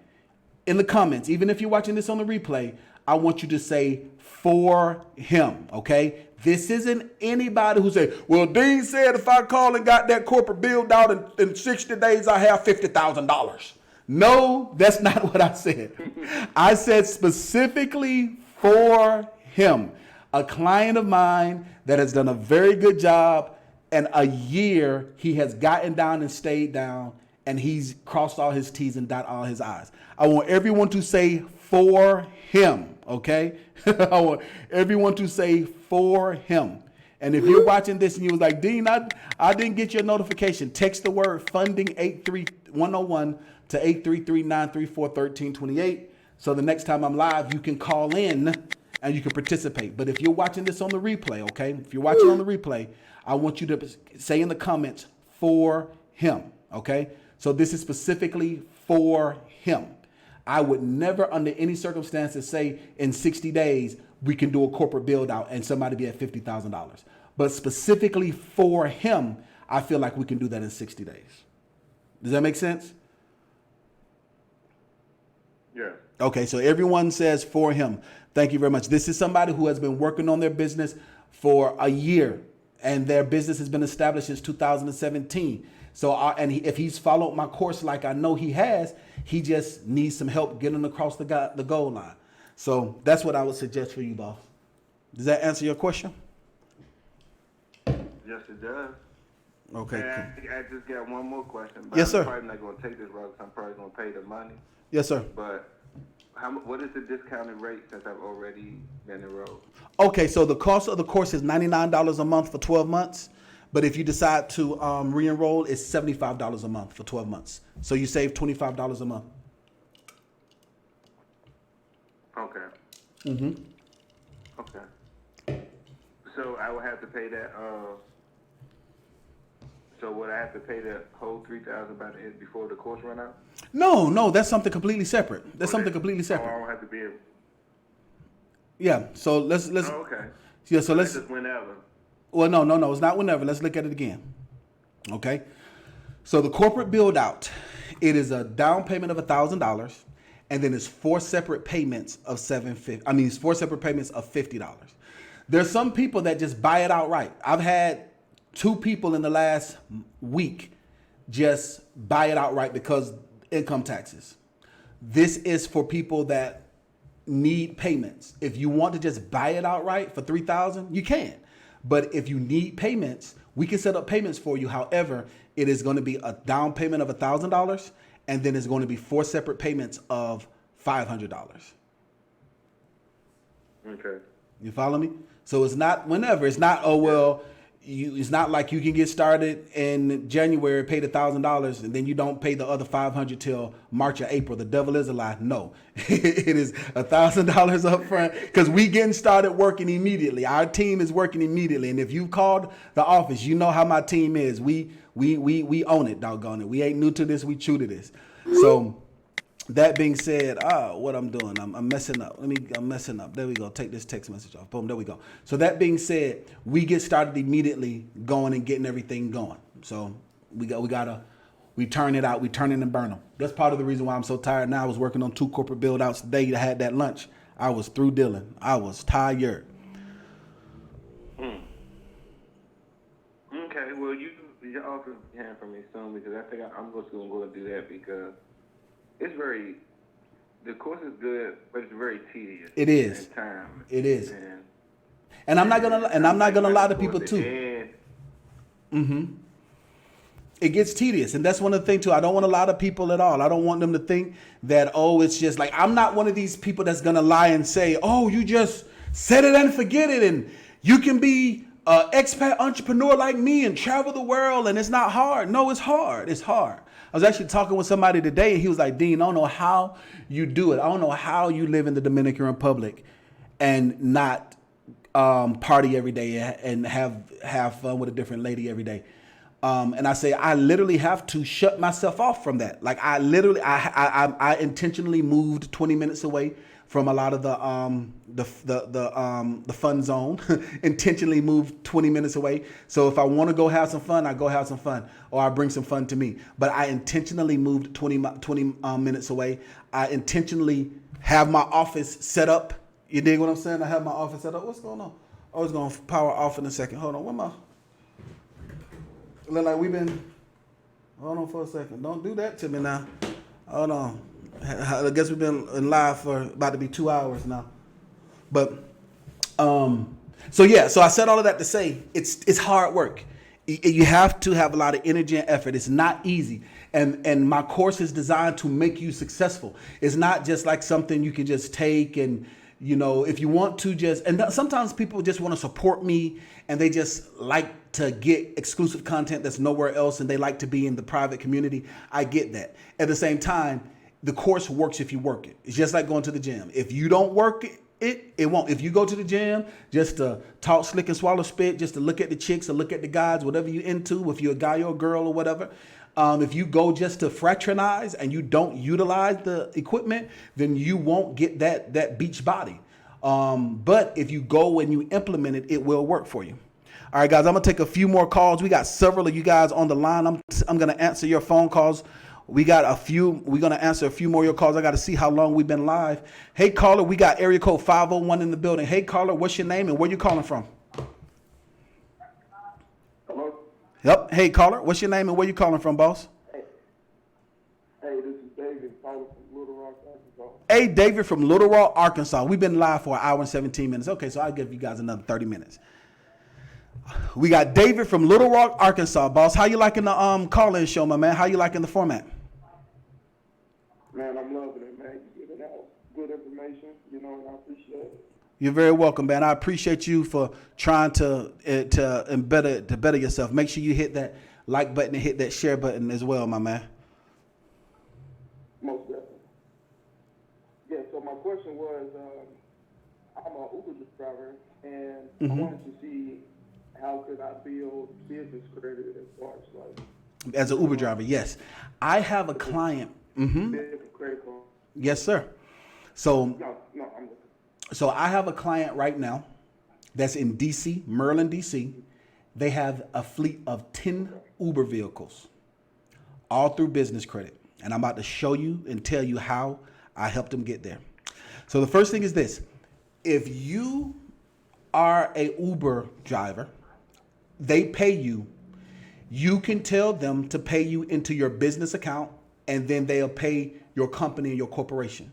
In the comments, even if you're watching this on the replay, I want you to say for him, okay? This isn't anybody who say, well, Dean said if I call and got that corporate build out in 60 days, I have $50,000. No, that's not what I said. I said specifically for him, a client of mine that has done a very good job, and a year he has gotten down and stayed down, and he's crossed all his T's and dotted all his I's. I want everyone to say for him, okay? I want everyone to say for him. And if you're watching this and you was like, Dean, I didn't get your notification, text the word funding 101 to 833-934-1328. So the next time I'm live, you can call in and you can participate. But if you're watching this on the replay, okay? If you're watching on the replay, I want you to say in the comments for him, okay? So this is specifically for him. I would never under any circumstances say in 60 days we can do a corporate build out and somebody be at $50,000. But specifically for him, I feel like we can do that in 60 days. Does that make sense? Yeah. Okay, so everyone says for him. Thank you very much. This is somebody who has been working on their business for a year, and their business has been established since 2017. So, if he's followed my course like I know he has, he just needs some help getting across the goal line. So that's what I would suggest for you, boss. Does that answer your question? Yes, it does. Okay. And Cool. I just got one more question. But Yes, sir. I'm probably not going to take this route because I'm probably going to pay the money. Yes, sir. But what is the discounted rate since I've already been enrolled? Okay, so the cost of the course is $99 a month for 12 months. But if you decide to re-enroll, it's $75 a month for 12 months. So you save $25 a month. Okay. Mm-hmm. Okay. So I would have to pay that. So would I have to pay the whole $3,000 by the end before the course run out? No, that's something completely separate. That's something completely Oh, separate. I don't have to be. Yeah. So let's. Oh, okay. Yeah. So let's. Just whenever. Well, no, it's not whenever. Let's look at it again. Okay. So the corporate build out, it is a down payment of $1,000, and then it's 4 separate payments of it's 4 separate payments of $50. There's some people that just buy it outright. I've had 2 people in the last week just buy it outright because income taxes. This is for people that need payments. If you want to just buy it outright for $3,000, you can. But if you need payments, we can set up payments for you. However, it is going to be a down payment of $1,000, and then it's going to be 4 separate payments of $500. Okay. You follow me? So it's not whenever. It's not, it's not like you can get started in January, pay the $1,000, and then you don't pay the other $500 till March or April. The devil is a lie. No, it is $1,000 up front because we getting started working immediately. Our team is working immediately, and if you called the office, you know how my team is. We own it, doggone it. We ain't new to this. We true to this. So that being said, what I'm doing, I'm messing up. I'm messing up. There we go. Take this text message off. Boom, there we go. So that being said, we get started immediately going and getting everything going. So we turn it out. We turn it and burn them. That's part of the reason why I'm so tired now. I was working on 2 corporate build outs today. I had that lunch. I was through dealing. I was tired. Okay. Well, you're offering hand for me soon because I think I'm just going to go and do that because the course is good, but it's very tedious. It is. In time. It is. And I'm not gonna lie to people too. Mm-hmm. It gets tedious. And that's one of the things too. I don't want a lot of people at all. I don't want them to think that, oh, it's just like, I'm not one of these people that's going to lie and say, oh, you just set it and forget it. And you can be an expat entrepreneur like me and travel the world. And it's not hard. No, it's hard. It's hard. I was actually talking with somebody today and he was like, Dean, I don't know how you do it. I don't know how you live in the Dominican Republic and not party every day and have fun with a different lady every day. And I say, I literally have to shut myself off from that. Like I intentionally moved 20 minutes away from a lot of the fun zone, intentionally moved 20 minutes away. So if I want to go have some fun, I go have some fun or I bring some fun to me. But I intentionally moved 20 minutes away. I intentionally have my office set up. You dig what I'm saying? I have my office set up. What's going on? I was going to power off in a second. Hold on. Where my... Look like we've been... Hold on for a second. Don't do that to me now. Hold on. I guess we've been in live for about to be 2 hours now. But, so I said all of that to say it's hard work. You have to have a lot of energy and effort. It's not easy. And my course is designed to make you successful. It's not just like something you can just take and, you know, if you want to just, and sometimes people just want to support me and they just like to get exclusive content that's nowhere else and they like to be in the private community. I get that. At the same time, the course works if you work it. It's just like going to the gym. If you don't work it won't. If you go to the gym just to talk slick and swallow spit, just to look at the chicks or look at the guys, whatever you're into, if you're a guy or a girl or whatever, if you go just to fraternize and you don't utilize the equipment, then you won't get that beach body. But if you go and you implement it, it will work for you. All right, guys, I'm going to take a few more calls. We got several of you guys on the line. I'm going to answer your phone calls. We're going to answer a few more of your calls. I got to see how long we've been live. Hey, caller, we got area code 501 in the building. Hey, caller, what's your name and where you calling from? Hello? Yep. Hey, caller, what's your name and where you calling from, boss? Hey, this is David calling from Little Rock, Arkansas. Hey, David from Little Rock, Arkansas. We've been live for an hour and 17 minutes. Okay, so I'll give you guys another 30 minutes. We got David from Little Rock, Arkansas, boss. How you liking the call-in show, my man? How you liking the format? Man, I'm loving it, man. You giving out good information, you know, and I appreciate it. You're very welcome, man. I appreciate you for trying to better yourself. Make sure you hit that like button and hit that share button as well, my man. Most definitely. Yeah, so my question was, I'm an Uber driver, and I wanted to see how could I build business credit as far as like... As an Uber driver, yes. I have a client. Credit card. Yes, sir. So, No, I'm looking. So I have a client right now that's in DC, Maryland, DC. They have a fleet of 10 Uber vehicles, all through business credit. And I'm about to show you and tell you how I helped them get there. So the first thing is this. If you are a Uber driver, they pay you. You can tell them to pay you into your business account, and then they'll pay your company and your corporation.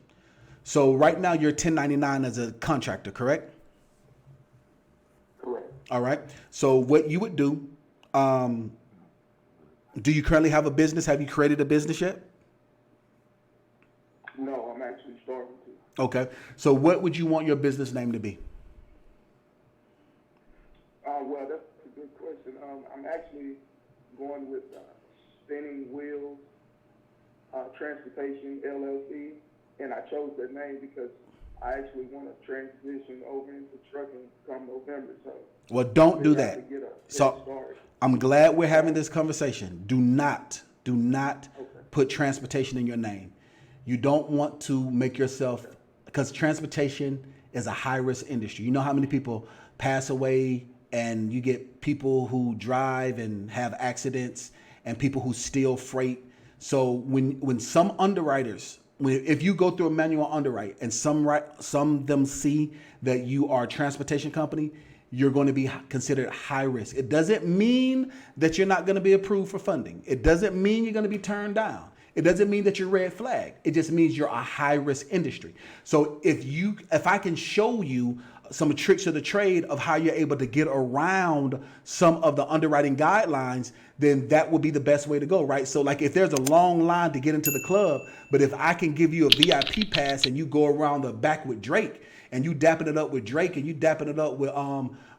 So right now you're 1099 as a contractor, correct? Correct. All right. So what you would do you currently have a business? Have you created a business yet? No, I'm actually starting to. Okay. So what would you want your business name to be? Well, that's a good question. I'm actually going with Spinning Wheels Transportation LLC, and I chose that name because I actually want to transition over into trucking come November. So well, don't do that. So start. I'm glad we're having this conversation. Do not put transportation in your name. You don't want to make yourself, because transportation is a high risk industry. You know how many people pass away, and you get people who drive and have accidents and people who steal freight. So when some underwriters, if you go through a manual underwrite and some of them see that you are a transportation company, you're going to be considered high risk. It doesn't mean that you're not going to be approved for funding. It doesn't mean you're going to be turned down. It doesn't mean that you're red flag. It just means you're a high risk industry. So if I can show you some tricks of the trade of how you're able to get around some of the underwriting guidelines, then that would be the best way to go, right? So like if there's a long line to get into the club, but if I can give you a VIP pass and you go around the back with Drake and you dapping it up with Drake and you dapping it up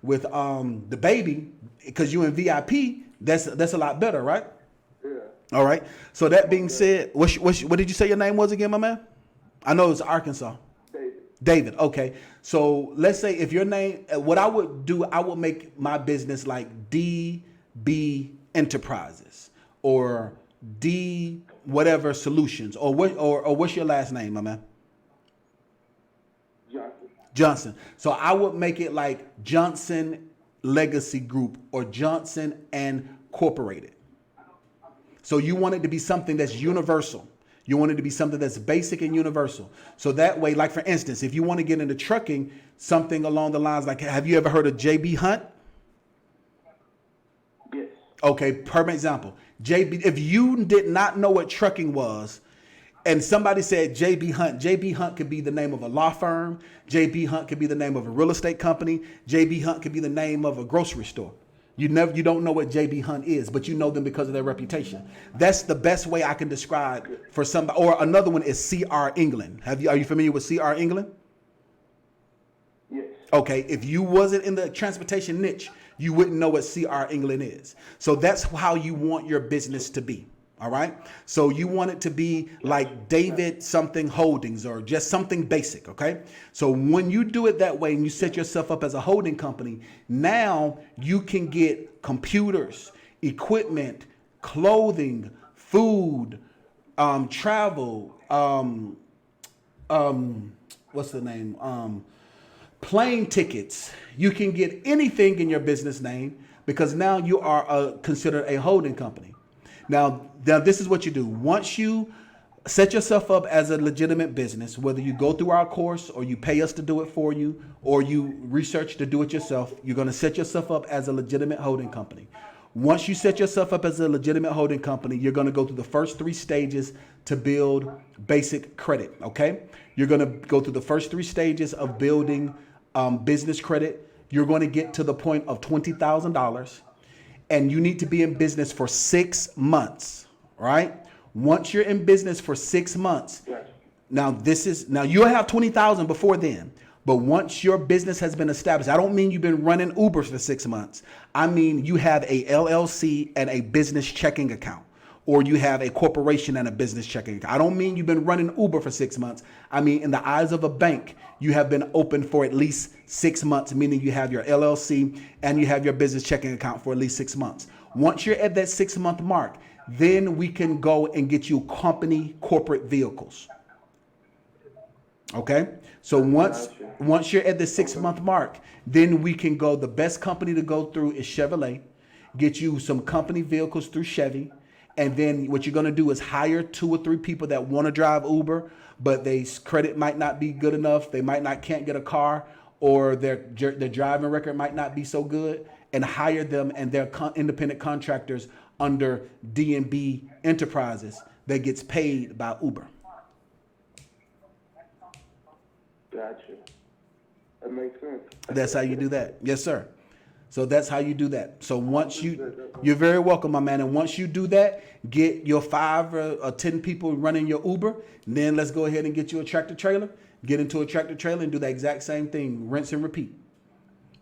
with the baby because you in VIP, that's a lot better, right? Yeah. All right. So that being said, what did you say your name was again, my man? I know it's Arkansas. David. Okay. So let's say if your name, what I would do, I would make my business like DB Enterprises or D whatever solutions or what's your last name, my man? Johnson. So I would make it like Johnson Legacy Group or Johnson and Incorporated. So you want it to be something that's universal. You want it to be something that's basic and universal. So that way, like for instance, if you want to get into trucking, something along the lines like, have you ever heard of JB Hunt? Yes. Okay, perfect example. JB, if you did not know what trucking was, and somebody said JB Hunt could be the name of a law firm. JB Hunt could be the name of a real estate company. JB Hunt could be the name of a grocery store. You don't know what JB Hunt is, but you know them because of their reputation. That's the best way I can describe for somebody. Or another one is CR England. Are you familiar with CR England? Yes. Okay, if you wasn't in the transportation niche, you wouldn't know what CR England is. So that's how you want your business to be. All right. So you want it to be like David something Holdings or just something basic. OK, so when you do it that way and you set yourself up as a holding company, now you can get computers, equipment, clothing, food, travel, what's the name? Plane tickets. You can get anything in your business name because now you are considered a holding company. Now, this is what you do. Once you set yourself up as a legitimate business, whether you go through our course or you pay us to do it for you or you research to do it yourself, you're going to set yourself up as a legitimate holding company. Once you set yourself up as a legitimate holding company, you're going to go through the first 3 stages to build basic credit, okay? You're going to go through the first 3 stages of building business credit. You're going to get to the point of $20,000. And you need to be in business for 6 months, right? Once you're in business for 6 months, now you'll have 20,000 before then. But once your business has been established, I don't mean you've been running Uber for 6 months. I mean you have a LLC and a business checking account, or you have a corporation and a business checking account. I don't mean you've been running Uber for 6 months. I mean, in the eyes of a bank, you have been open for at least 6 months, meaning you have your LLC and you have your business checking account for at least 6 months. Once you're at that 6 month mark, then we can go and get you company corporate vehicles. Okay? So once you're at the 6 month mark, then we can go, the best company to go through is Chevrolet, get you some company vehicles through Chevy. And then what you're going to do is hire 2 or 3 people that want to drive Uber, but their credit might not be good enough. They can't get a car, or their driving record might not be so good, and hire them and their independent contractors under D&B Enterprises that gets paid by Uber. Gotcha. That makes sense. That's how you do that. Yes, sir. So that's how you do that. So once you're very welcome, my man. And once you do that, get your 5 or 10 people running your Uber. Then let's go ahead and get you a tractor trailer. Get into a tractor trailer and do the exact same thing. Rinse and repeat.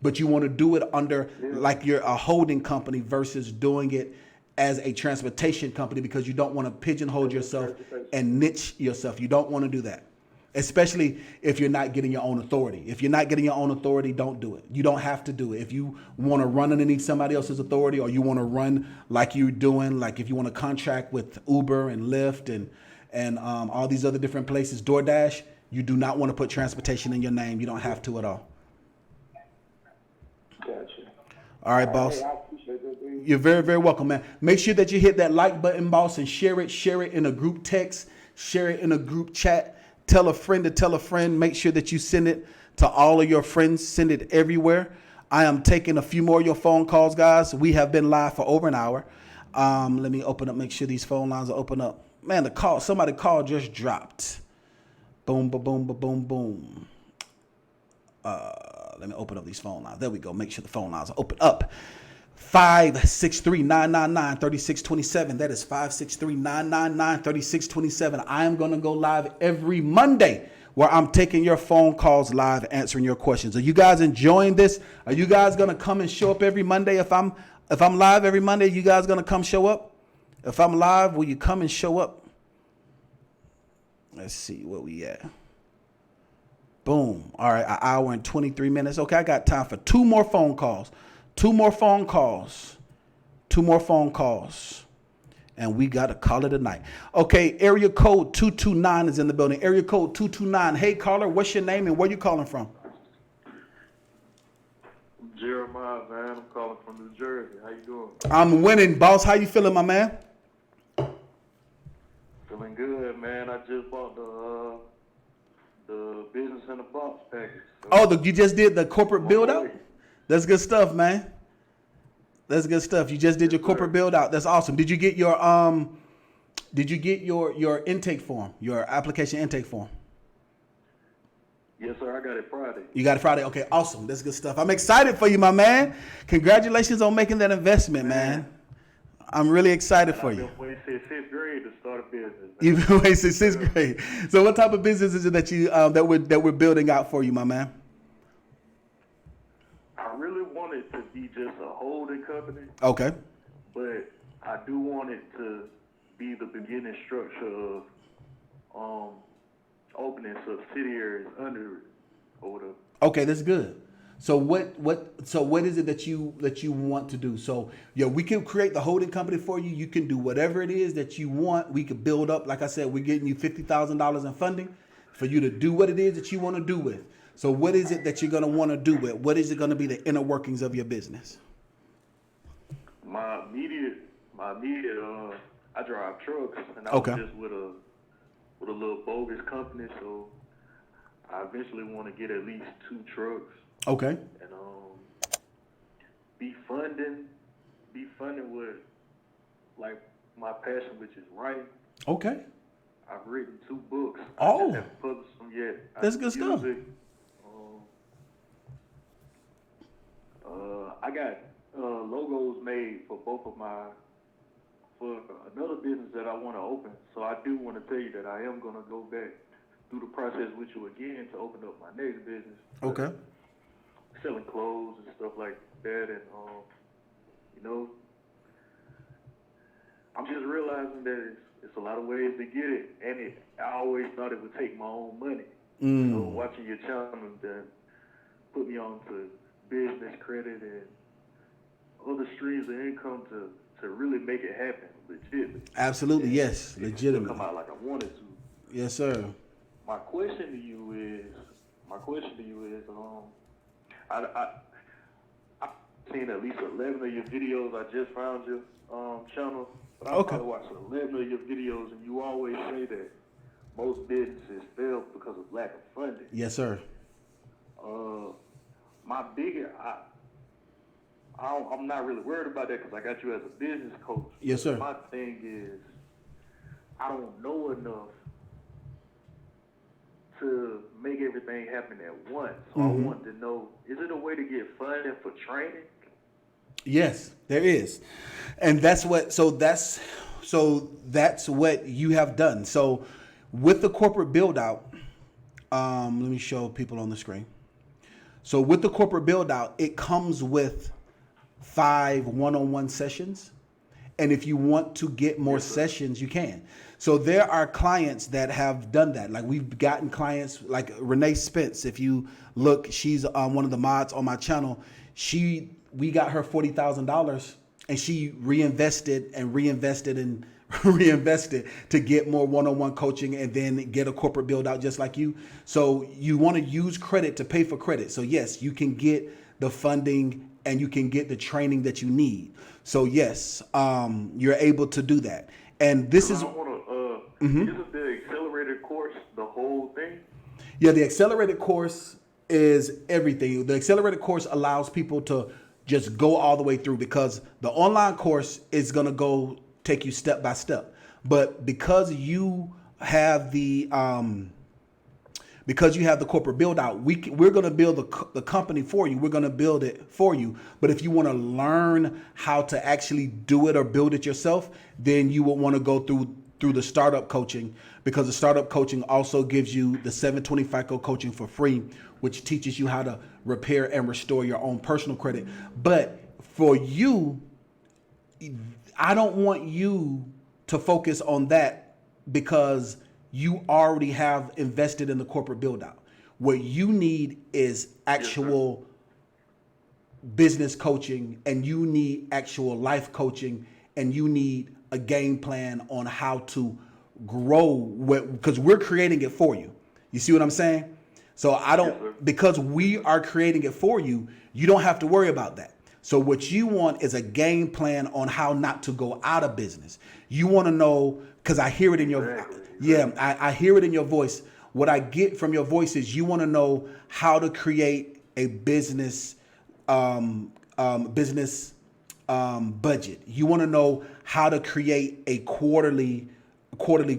But you want to do it under like you're a holding company versus doing it as a transportation company, because you don't want to pigeonhole yourself and niche yourself. You don't want to do that. Especially if you're not getting your own authority. If you're not getting your own authority, don't do it. You don't have to do it. If you want to run underneath somebody else's authority, or you want to run like you're doing, like if you want to contract with Uber and Lyft and all these other different places, DoorDash, you do not want to put transportation in your name. You don't have to at all. Gotcha. All right, boss. Hey, I appreciate that, dude. You're very, very welcome, man. Make sure that you hit that like button, boss, and share it. Share it in a group text. Share it in a group chat. Tell a friend to tell a friend. Make sure that you send it to all of your friends. Send it everywhere. I am taking a few more of your phone calls, guys. We have been live for over an hour. Let me open up, make sure these phone lines are open up. Man, somebody call just dropped. Boom, ba boom, ba boom, boom. Let me open up these phone lines. There we go. Make sure the phone lines are open up. 563-999-3627. That is 563-999-3627. I am going to go live every Monday where I'm taking your phone calls live, answering your questions. Are you guys enjoying this? Are you guys going to come and show up every Monday? If I'm live every Monday, you guys going to come show up? If I'm live, will you come and show up? Let's see where we at. Boom. All right, an hour and 23 minutes. Okay, I got time for two more phone calls. And we got to call it a night. Okay, area code 229 is in the building. Area code 229. Hey, caller, what's your name and where you calling from? Jeremiah, man. I'm calling from New Jersey. How you doing? I'm winning, boss. How you feeling, my man? Feeling good, man. I just bought the business in a box package. So Oh, you just did the corporate build out? That's good stuff, man. That's good stuff. You just did your corporate build out. That's awesome. Did you get your intake form, your application intake form? Yes, sir. I got it Friday. You got it Friday. Okay, awesome. That's good stuff. I'm excited for you, my man. Congratulations on making that investment, man. I'm really excited for you. I've been waiting since 6th grade to start a business. Man. You've been waiting since 6th grade. So, what type of business is it that you that we're building out for you, my man? I really want it to be just a holding company, Okay. but I do want it to be the beginning structure of opening subsidiaries under it or whatever. Okay, that's good. So what is it that you want to do? So yeah, we can create the holding company for you. You can do whatever it is that you want. We could build up. Like I said, we're getting you $50,000 in funding for you to do what it is that you want to do with. So what is it that you're gonna want to do with? What is it gonna be the inner workings of your business? My immediate, I drive trucks, and I Okay. was just with a little bogus company, so I eventually want to get at least 2 trucks. Okay. And be funding with like my passion, which is writing. Okay. I've written 2 books. Oh. I just haven't published them yet. That's good stuff. I got logos made for another business that I want to open. So I do want to tell you that I am going to go back through the process with you again to open up my next business. Okay. Selling clothes and stuff like that, and I'm just realizing that it's a lot of ways to get it, and I always thought it would take my own money. So watching your channel then put me on to business credit and other streams of income to really make it happen legitimately. Absolutely, and yes, it legitimate. Come out like I wanted to. Yes, sir. My question to you is, I've seen at least 11 of your videos. I just found your channel, but I've probably watched 11 of your videos, and you always say that most businesses fail because of lack of funding. Yes, sir. I'm not really worried about that because I got you as a business coach. Yes, sir. My thing is, I don't know enough to make everything happen at once. So I want to know, is it a way to get funding for training? Yes, there is. And that's what you have done. So with the corporate build out, let me show people on the screen. So with the corporate build out, it comes with 5 one-on-one sessions. And if you want to get more sessions, you can. So there are clients that have done that. Like we've gotten clients like Renee Spence. If you look, she's one of the mods on my channel. We got her $40,000 and she reinvested to get more one-on-one coaching and then get a corporate build out just like you. So you want to use credit to pay for credit. So yes, you can get the funding and you can get the training that you need. So yes, you're able to do that. And this is isn't the accelerated course the whole thing? Yeah, the accelerated course is everything. The accelerated course allows people to just go all the way through because the online course is going to go take you step by step. But because you have the because you have the corporate build out, we're going to build the company for you. We're going to build it for you. But if you want to learn how to actually do it or build it yourself, then you will want to go through the startup coaching, because the startup coaching also gives you the 720 FICO coaching for free, which teaches you how to repair and restore your own personal credit. But for you, I don't want you to focus on that, because you already have invested in the corporate build out. What you need is actual business coaching, and you need actual life coaching, and you need a game plan on how to grow, because we're creating it for you. You see what I'm saying? So because we are creating it for you, you don't have to worry about that. So what you want is a game plan on how not to go out of business. You want to know, because I hear it in your, I hear it in your voice. What I get from your voice is you want to know how to create a business, budget. You want to know how to create a quarterly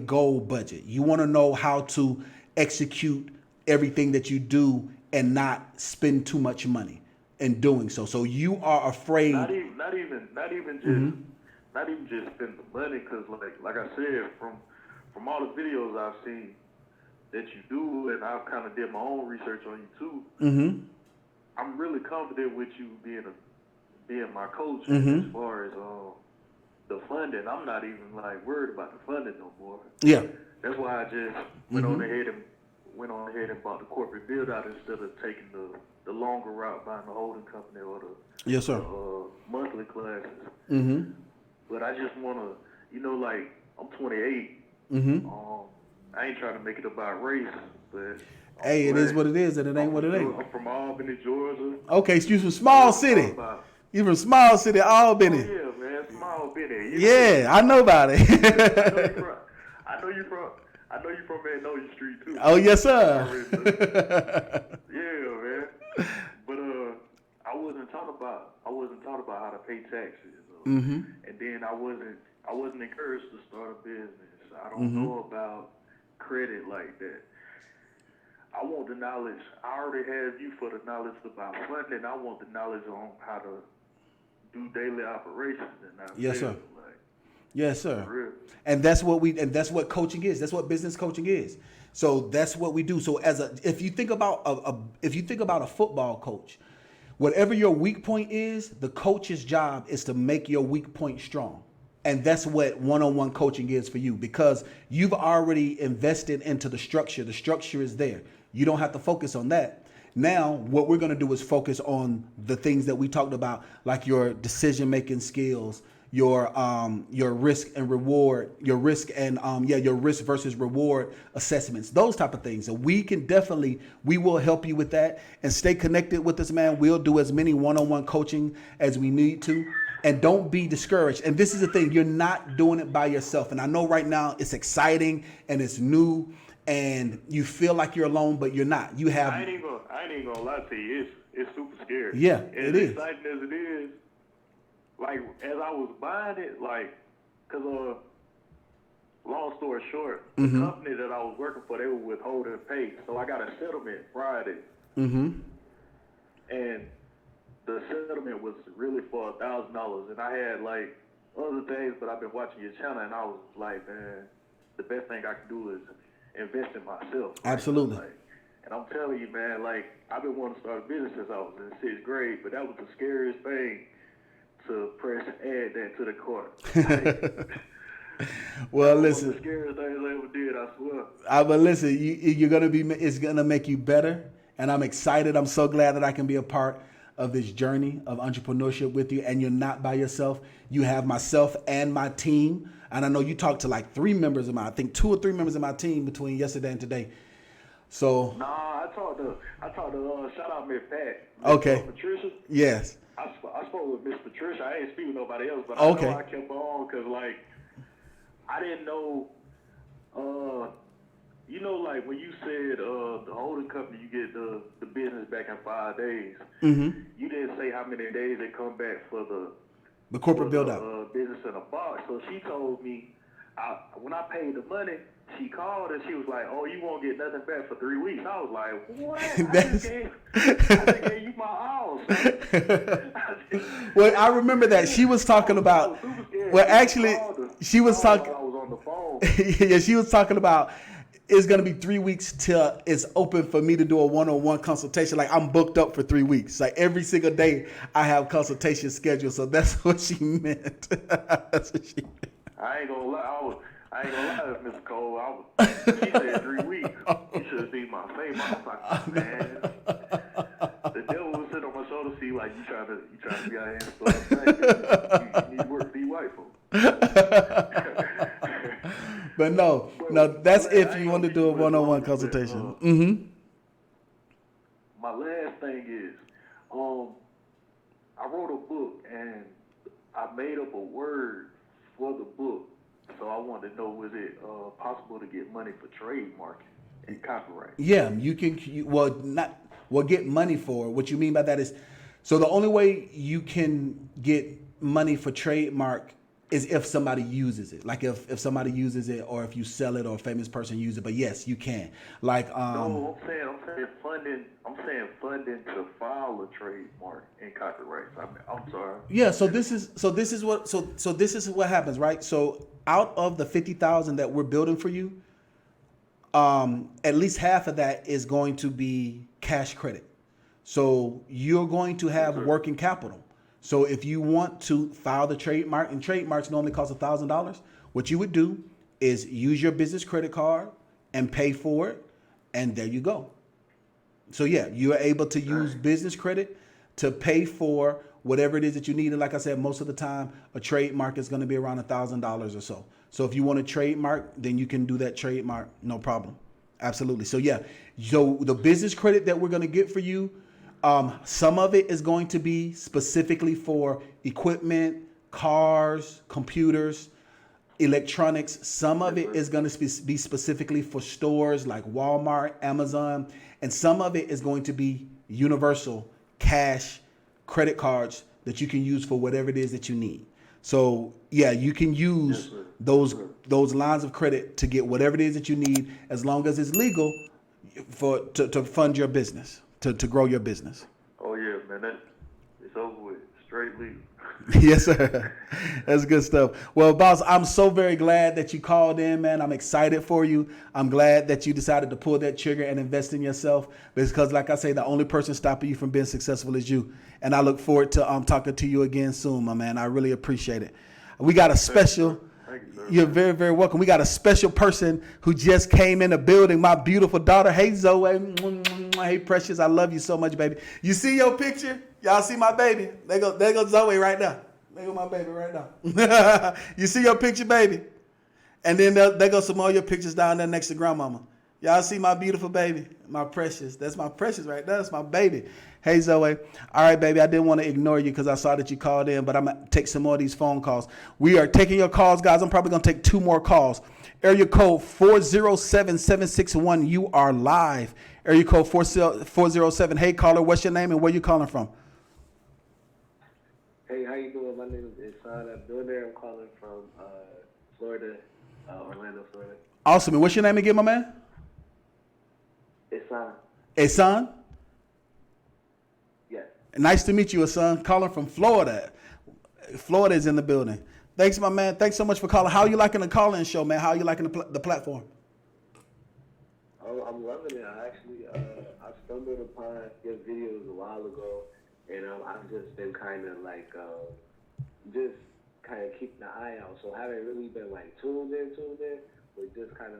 goal budget. You want to know how to execute everything that you do and not spend too much money in doing so. So you are afraid. Not even just spend the money, because like I said, from all the videos I've seen that you do, and I've kind of did my own research on you too. Mm-hmm. I'm really confident with you being my coach. Mm-hmm. As far as the funding, I'm not even worried about the funding no more. Yeah. That's why I just went on ahead and bought the corporate build out instead of taking the longer route, buying the holding company or the monthly classes. Mm-hmm. But I just want to, I'm 28. Mm-hmm. I ain't trying to make it about race, but hey, it is what it is, and it ain't what it ain't. I'm from Albany, Georgia. Okay, you from small city. You from small city, Albany. Oh, yeah, man, small Albany. Yeah, I know about it. I know you from Magnolia Street too. Oh yes, sir. Yeah, man. But I wasn't taught about how to pay taxes. Mm-hmm. And then I wasn't encouraged to start a business. I don't know about credit like that. I want the knowledge. I already have you for the knowledge about funding. I want the knowledge on how to do daily operations. And yes, sir. Yes, sir. And that's what coaching is. That's what business coaching is. So that's what we do. So if you think about a football coach, whatever your weak point is, the coach's job is to make your weak point strong. And that's what one-on-one coaching is for you, because you've already invested into the structure. The structure is there. You don't have to focus on that. Now, what we're going to do is focus on the things that we talked about, like your decision-making skills, your risk and reward, your risk versus reward assessments, those type of things. So we will help you with that, and stay connected with us, man. We'll do as many one-on-one coaching as we need to. And don't be discouraged. And this is the thing, you're not doing it by yourself. And I know right now it's exciting and it's new and you feel like you're alone, but you're not. You have. I ain't even gonna lie to you. It's super scary. Yeah, it is. As exciting as it is, as I was buying it, cause long story short, the company that I was working for, they were withholding pay, so I got a settlement Friday. Mm-hmm. And the settlement was really for $1,000, and I had other things, but I've been watching your channel, and I was like, man, the best thing I can do is invest in myself. Absolutely. And I'm telling you, man, I've been wanting to start a business since I was in 6th grade, but that was the scariest thing to press add that to the cart. Well, listen. One of the scariest things I ever did, I swear. But listen, it's gonna make you better, and I'm excited. I'm so glad that I can be a part of this journey of entrepreneurship with you, and you're not by yourself. You have myself and my team, and I know you talked to 2 or 3 members of my team between yesterday and today. So I talked to shout out Miss Pat. Okay. Patricia. Yes. I spoke with Miss Patricia. I ain't speak with nobody else, but okay. I know I kept on because I didn't know. When you said the holding company, you get the business back in 5 days. Mm-hmm. You didn't say how many days they come back for the corporate build out business in a box. So she told me when I paid the money, she called and she was like, "Oh, you won't get nothing back for 3 weeks." I was like, "What? I just gave you my all." Well, I remember that she was talking about. Well, actually, she was talking. I was on the phone. Yeah, she was talking about. It's gonna be 3 weeks till it's open for me to do a one-on-one consultation. Like I'm booked up for 3 weeks. Like every single day I have consultation scheduled. So that's what she meant. That's what she meant. I ain't gonna lie, Mr. Cole. She said 3 weeks. You should have seen my face. I was like, oh, man. The devil was sitting on my shoulder, see, like you trying to be out here and stuff. You need to work for these white folks. But no, that's if you want to do a one-on-one consultation. My last thing is, I wrote a book and I made up a word for the book. So I wanted to know, was it possible to get money for trademarking and copyright? Yeah, you can. Get money for. What you mean by that is, so the only way you can get money for trademark is if somebody uses it. Like if somebody uses it, or if you sell it, or a famous person uses it. But yes, you can. Like no, I'm saying funding. I'm saying funding to file a trademark and copyright. I'm sorry. Yeah. So this is what happens, right? So out of the 50,000 that we're building for you, at least half of that is going to be cash credit. So you're going to have working capital. So if you want to file the trademark, and trademarks normally cost $1,000, what you would do is use your business credit card and pay for it, and there you go. So yeah, you're able to use business credit to pay for whatever it is that you need. And like I said, most of the time, a trademark is going to be around $1,000 or so. So if you want a trademark, then you can do that trademark, no problem. Absolutely. So yeah, so the business credit that we're going to get for you, some of it is going to be specifically for equipment, cars, computers, electronics. Some of it is going to be specifically for stores like Walmart, Amazon, and some of it is going to be universal cash credit cards that you can use for whatever it is that you need. So yeah, you can use those lines of credit to get whatever it is that you need, as long as it's legal to fund your business, to grow your business. Oh yeah, man, it's over with. Straight legal. Yes, sir. That's good stuff. Well, boss, I'm so very glad that you called in, man. I'm excited for you. I'm glad that you decided to pull that trigger and invest in yourself, because like I say, the only person stopping you from being successful is you. And I look forward to talking to you again soon, my man. I really appreciate it. We got a special... You're very, very welcome. We got a special person who just came in the building. My beautiful daughter. Hey, Zoe. Hey, Precious. I love you so much, baby. You see your picture? Y'all see my baby? There go Zoe right now. There go my baby right now. You see your picture, baby? And then there go some more of your pictures down there next to grandmama. Y'all see my beautiful baby? My Precious. That's my Precious right there. That's my baby. Hey, Zoe. All right, baby. I didn't want to ignore you because I saw that you called in, but I'm going to take some more of these phone calls. We are taking your calls, guys. I'm probably going to take 2 more calls. Area code 407-761. You are live. Area code 407. Hey, caller. What's your name and where you calling from? Hey, how you doing? My name is Isan Abdullah. I'm calling from Florida, Orlando, Florida. Awesome. And what's your name again, my man? Isan. Isan? Yes. Nice to meet you, Isan. Calling from Florida. Florida is in the building. Thanks, my man. Thanks so much for calling. How are you liking the call-in show, man? How are you liking the platform? Oh, I'm loving it. I stumbled upon your videos a while ago, and I've just been kind of keeping an eye out. So I haven't really been tuned in, but just kind of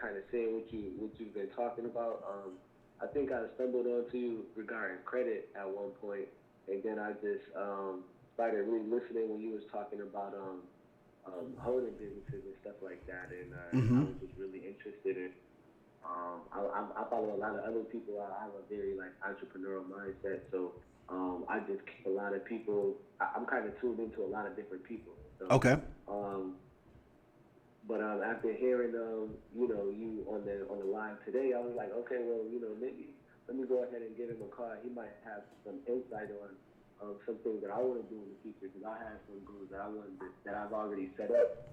kind of seeing what you've been talking about. I think I stumbled onto you regarding credit at one point, and then I just started really listening when you was talking about holding businesses and stuff like that, and I was just really interested in. I follow a lot of other people. I have a very entrepreneurial mindset, so I just keep a lot of people. I'm kind of tuned into a lot of different people. So, okay. But after hearing you on the line today, I was like, okay, well, maybe let me go ahead and give him a call. He might have some insight on some things that I want to do in the future, because I have some goals that that I've already set up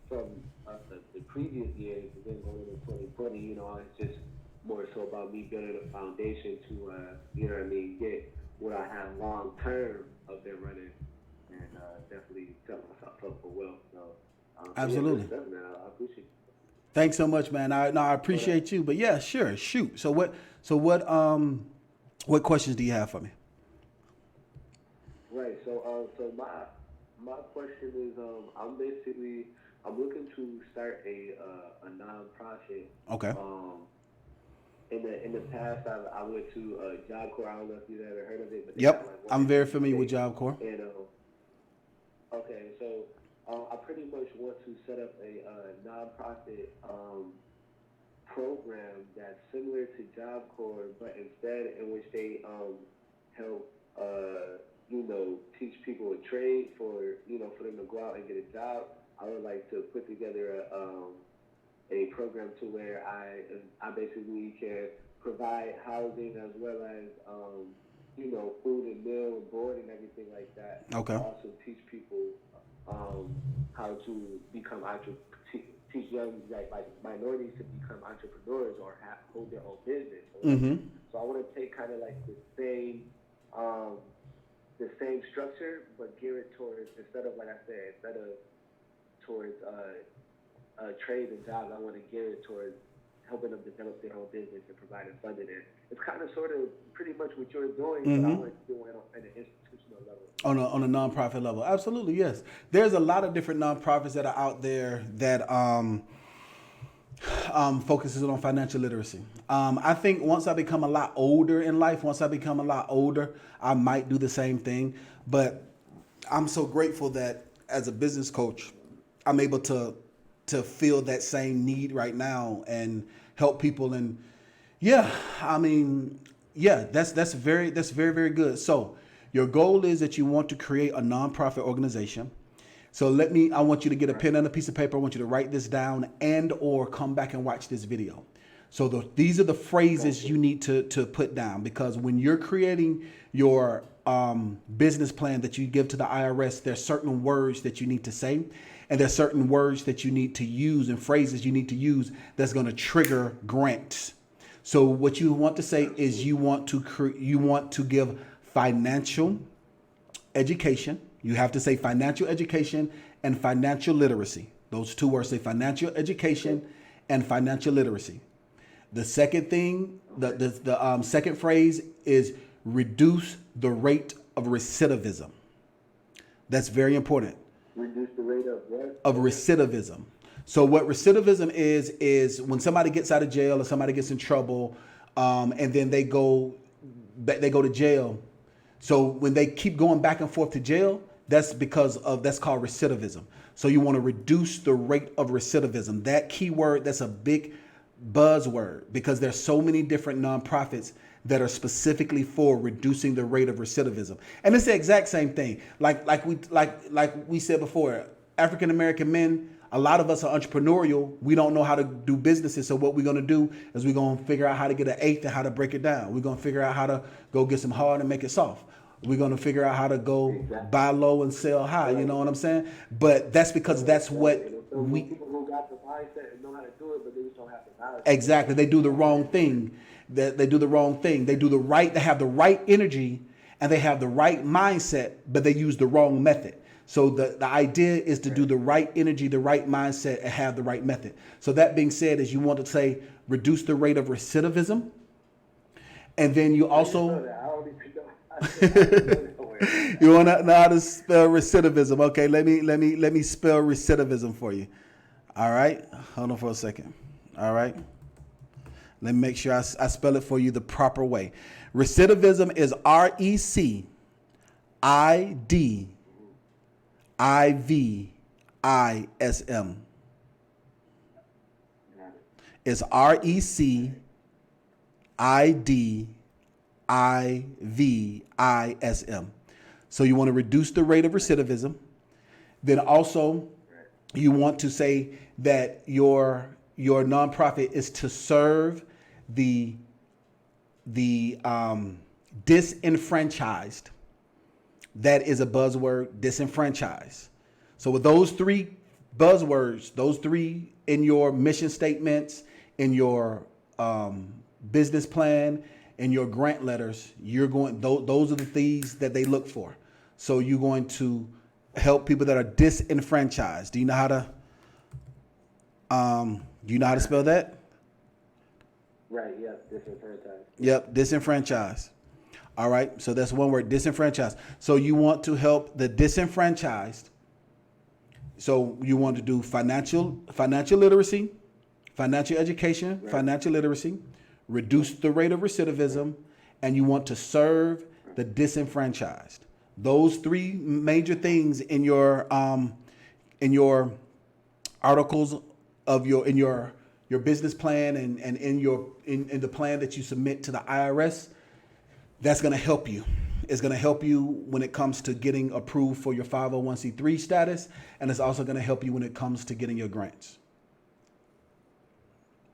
from the previous years, and then going into 2020. It's just more so about me building a foundation to, get what I have long term up there running, and definitely set myself up for wealth. So, Absolutely. Yeah, good stuff, man. I appreciate it. Thanks so much, man. I appreciate you. But yeah, sure. Shoot. So what questions do you have for me? Right. So my question is, I'm looking to start a nonprofit. Okay. In the past, I went to Job Corps. I don't know if you've ever heard of it. But Yep. I'm very familiar with Job Corps. And okay, so I pretty much want to set up a nonprofit program that's similar to Job Corps, but instead in which they help teach people a trade for them to go out and get a job. I would like to put together a program to where I basically can provide housing as well as food and meal and board and everything like that. Okay. Also teach people how to become teach young like minorities to become entrepreneurs or hold their own business. So I want to take kind of like the same structure, but gear it towards, instead of towards trades and jobs, I want to gear it towards helping them develop their own business and providing funding it. It's kind of sort of pretty much what you're doing, but I want to do it on an institutional level. On a nonprofit level. Absolutely, yes. There's a lot of different nonprofits that are out there that focuses on financial literacy. I think once I become a lot older in life, I might do the same thing. But I'm so grateful that as a business coach, I'm able to feel that same need right now and help people. And that's very, very good. So your goal is that you want to create a nonprofit organization. So I want you to get a pen and a piece of paper. I want you to write this down and or come back and watch this video. So these are the phrases you need to put down, because when you're creating your business plan that you give to the IRS, there's certain words that you need to say, and there's certain words that you need to use and phrases you need to use that's going to trigger grants. So what you want to say is you want to give financial education. You have to say financial education and financial literacy. Those two words, say financial education and financial literacy. The second thing, the second phrase is reduce the rate of recidivism. That's very important. Reduce the rate of what? Of recidivism. So what recidivism is when somebody gets out of jail or somebody gets in trouble, and then they go to jail. So when they keep going back and forth to jail, that's called recidivism. So you want to reduce the rate of recidivism. That keyword, that's a big buzzword, because there's so many different nonprofits that are specifically for reducing the rate of recidivism. And it's the exact same thing. Like we said before, African American men, a lot of us are entrepreneurial. We don't know how to do businesses. So what we're going to do is we're going to figure out how to get an eighth and how to break it down. We're going to figure out how to go get some hard and make it soft. We're going to figure out how to go buy low and sell high. You know what I'm saying? But that's because that's what people who got the mindset and know how to do it, but they just don't have the knowledge. Exactly. They do the wrong thing. They do the wrong thing. They have the right energy and they have the right mindset, but they use the wrong method. So the idea is to do the right energy, the right mindset, and have the right method. So that being said, is you want to say reduce the rate of recidivism, and then you also you want to know how to spell recidivism. Okay, let me spell recidivism for you. All right, hold on for a second. All right, let me make sure I spell it for you the proper way. Recidivism is RECIDIVISM. It's RECIDIVISM. So you want to reduce the rate of recidivism. Then also you want to say that your nonprofit is to serve the disenfranchised. that is a buzzword, disenfranchise. So with those three buzzwords, those three in your mission statements, in your business plan, in your grant letters, you're going. Those are the things that they look for. So you're going to help people that are disenfranchised. Do you know how to? Do you know how to spell that? Right. Yep. Disenfranchised. Yep. Disenfranchised. All right. So that's one word, disenfranchised. So you want to help the disenfranchised. So you want to do financial literacy, financial education, right. Financial literacy, reduce the rate of recidivism, and you want to serve the disenfranchised. Those three major things in your articles of your business plan and in the plan that you submit to the IRS, that's going to help you. It's going to help you when it comes to getting approved for your 501c3 status, and it's also going to help you when it comes to getting your grants.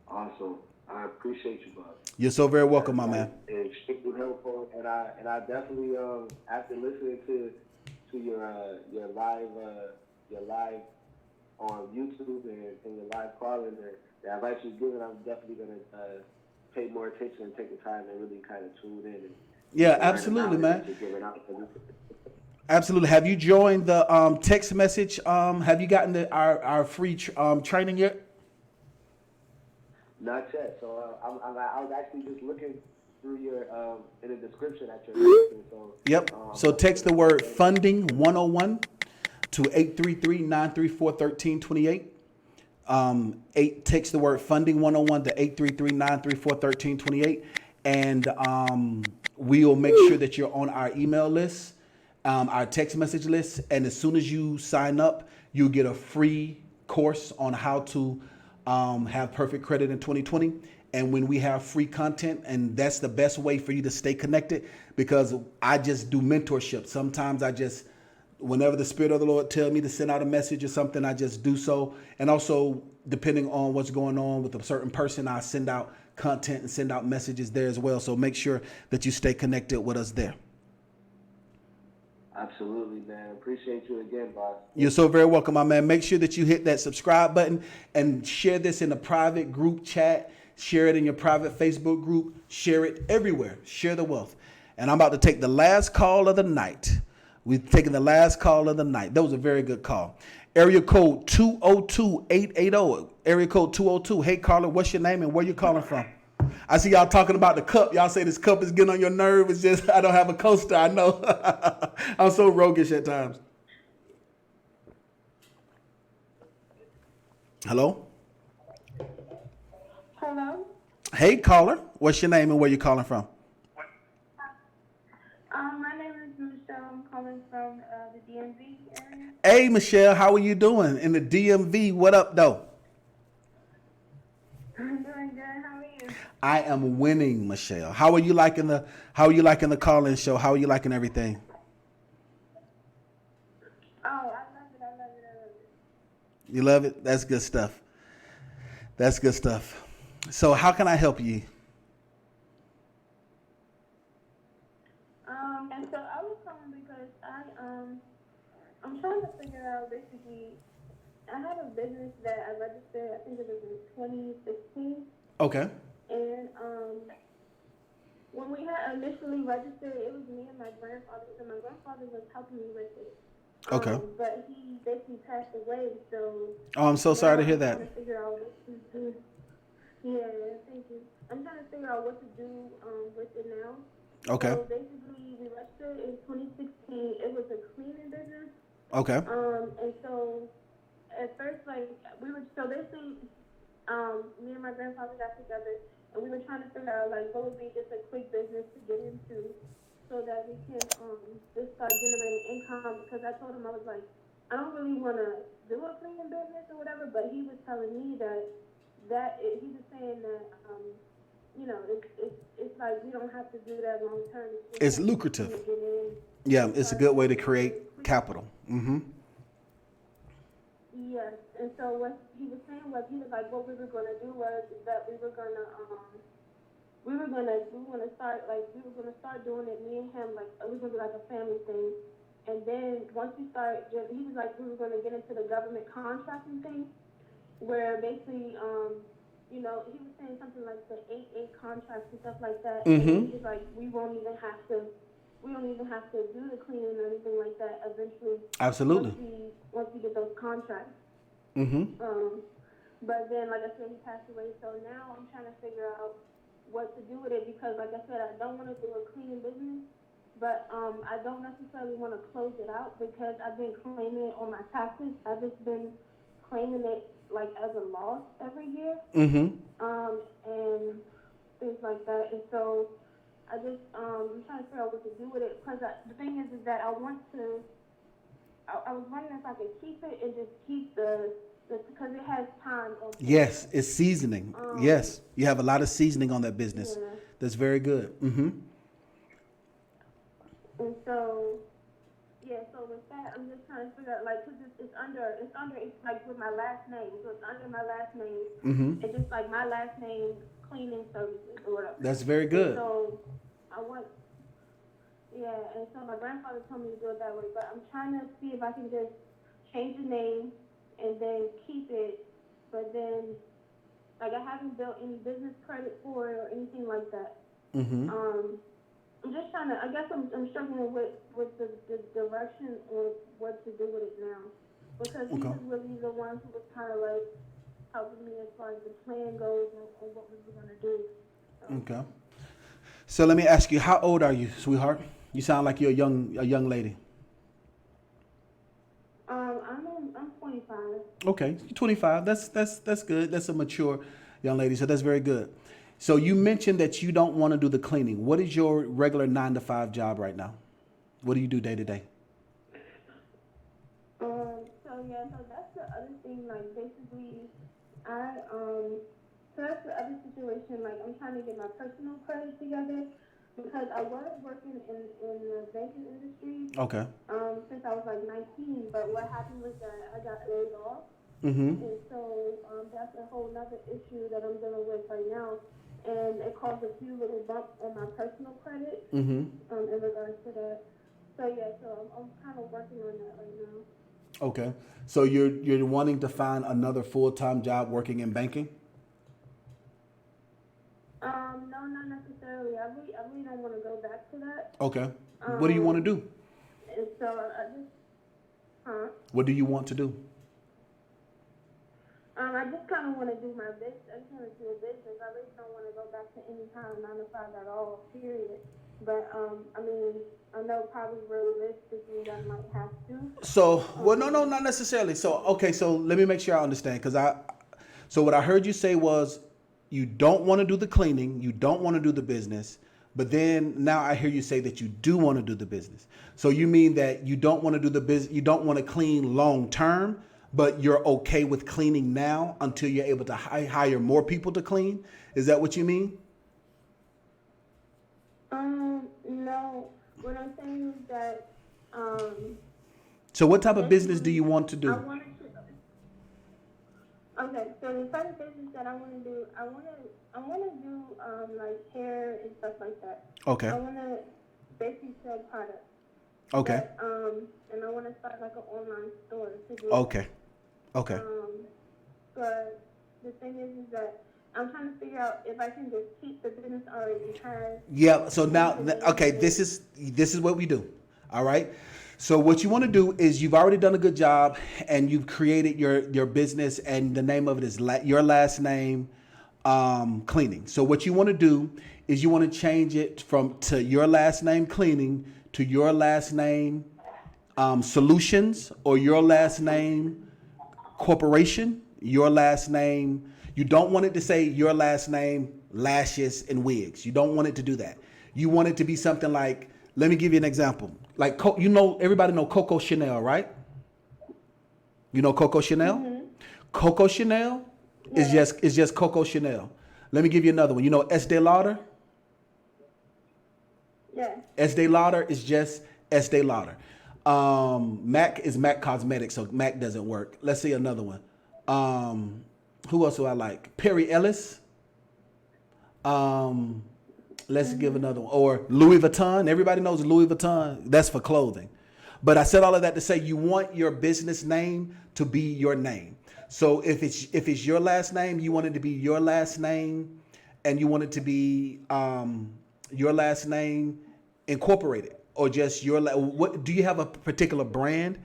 Awesome. I appreciate you, Bob. You're so very welcome, my man. Extremely helpful, and I definitely after listening to your live on YouTube and your live calling, the advice you've given, I'm definitely gonna pay more attention and take the time and really kind of tune in. Yeah, absolutely, man. Absolutely. Have you joined the text message? Have you gotten our free training yet? Not yet. So I was actually just looking through your in the description at your listing. So yep. So text the word funding 101 to 833-934-1328. Text the word funding 101 to 833-934-1328, and we'll make sure that you're on our email list, our text message list, and as soon as you sign up, you'll get a free course on how to have perfect credit in 2020. And when we have free content, and that's the best way for you to stay connected, because I just do mentorship. Sometimes whenever the Spirit of the Lord tells me to send out a message or something, I just do so. And also, depending on what's going on with a certain person, I send out content and send out messages there as well. So make sure that you stay connected with us there. Absolutely, man. Appreciate you again, boss. You're so very welcome, my man. Make sure that you hit that subscribe button and share this in a private group chat. Share it in your private Facebook group. Share it everywhere. Share the wealth. And I'm about to take the last call of the night. We've taken the last call of the night. That was a very good call. Area code 202-880. Area code 202. Hey, caller, what's your name and where you calling from? I see y'all talking about the cup. Y'all say this cup is getting on your nerve. It's just I don't have a coaster. I know. I'm so roguish at times. Hello? Hello? Hey, caller. What's your name and where you calling from? My name is Michelle. I'm calling from the DMV area. Hey, Michelle. How are you doing in the DMV? What up, though? I'm doing good. How are you? I am winning, Michelle. How are you liking the call-in show? How are you liking everything? Oh, I love it. You love it? That's good stuff. That's good stuff. So how can I help you? And so I was calling because I'm trying to figure out basically, I have a business that I registered, I think it was in 2016. Okay. And when we had initially registered, it was me and my grandfather. So my grandfather was helping me with it. Okay. But he basically passed away, so. Oh, I'm so sorry to hear that. I'm trying to figure out what to do. Yeah, thank you. I'm trying to figure out what to do with it now. Okay. So basically, we registered in 2016. It was a cleaning business. Okay. And so at first, like so basically, me and my grandfather got together, and we were trying to figure out like what would be just a quick business to get into, so that we can just start generating income. Because I told him, I was like, I don't really want to do a cleaning business or whatever, but he was telling me he was saying that it's like we don't have to do that long term. It's lucrative. Yeah, it's a good way to create capital. Mm-hmm. Yes, and so what he was saying was, he was like, what we were going to do was that we were going to start doing it, me and him, like, we were going to do like a family thing. And then once you start, he was like, we were going to get into the government contracting thing, where basically, you know, he was saying something like the 8-8 contracts and stuff like that. And he was like, we don't even have to do the cleaning or anything like that eventually. Absolutely. Once we get those contracts. But then, like I said, he passed away. So now I'm trying to figure out what to do with it because, like I said, I don't want to do a cleaning business. But I don't necessarily want to close it out because I've been claiming it on my taxes. I've just been claiming it like as a loss every year, and things like that. And so I just I'm trying to figure out what to do with it because the thing is that I was wondering if I could keep it and just keep the because it has time. Yes, it's seasoning. Yes, you have a lot of seasoning on that business. Yeah. That's very good. And so, so with that, I'm just trying to figure out, like, cause it's like with my last name, so it's under my last name. It's just like my last name, cleaning services or whatever. That's very good. And so and so my grandfather told me to do it that way, but I'm trying to see if I can just change the name and then keep it, but then, like, I haven't built any business credit for it or anything like that. I'm just trying to, I guess I'm struggling with the direction of what to do with it now. Because he was really the one who was kind of like helping me as far as the plan goes and what we were going to do. So. Okay. So let me ask you, how old are you, sweetheart? You sound like you're a young lady. I'm 25. Okay, 25. That's good. That's a mature young lady. So that's very good. So you mentioned that you don't want to do the cleaning. What is your regular 9-to-5 job right now? What do you do day to day? So that's the other thing. Like basically, so that's the other situation. Like I'm trying to get my personal credit together because I was working in the banking industry. Okay. Since I was like 19, but what happened was that I got laid off. And so that's a whole other issue that I'm dealing with right now. And it caused a few little bumps on my personal credit in regards to that. So I'm kind of working on that right now. Okay. So you're wanting to find another full-time job working in banking? No, not necessarily. I really don't want to go back to that. Okay. What do you want to do? And so I just, What do you want to do? I just kind of want to do my business. I just want to do a business. I really don't want to go back to any kind of 9-to-5 at all, period. But, I mean, I know probably realistically I might have to. So, well, no, not necessarily. So, okay, so let me make sure I understand. So what I heard you say was you don't want to do the cleaning, you don't want to do the business, but then now I hear you say that you do want to do the business. So you mean that you don't want to do the business, you don't want to clean long term, but you're okay with cleaning now until you're able to hire more people to clean? Is that what you mean? No. What I'm saying is that, So what type of business do you want to do? Okay, so the type of business that I want to do, I want to do like hair and stuff like that. Okay. I want to basically sell products. Okay. But, and I want to start like an online store to do. Okay. Okay. But the thing is that I'm trying to figure out if I can just keep the business I already have. Yeah. So now, okay, this is what we do. All right. So what you want to do is you've already done a good job and you've created your business and the name of it is your last name, cleaning. So what you want to do is you want to change it to your last name cleaning to your last name solutions or your last name corporation, your last name. You don't want it to say your last name lashes and wigs. You don't want it to do that. You want it to be something like, let me give you an example. Like, everybody know Coco Chanel, right? You know Coco Chanel? Mm-hmm. Coco Chanel is just Coco Chanel. Let me give you another one. You know Estee Lauder? Yeah. Estee Lauder is just Estee Lauder. MAC is MAC Cosmetics, so MAC doesn't work. Let's see another one. Who else do I like? Perry Ellis. Let's give another one. Or Louis Vuitton. Everybody knows Louis Vuitton. That's for clothing. But I said all of that to say you want your business name to be your name. So if it's your last name, you want it to be your last name, and you want it to be your last name incorporated, or just your what? Do you have a particular brand?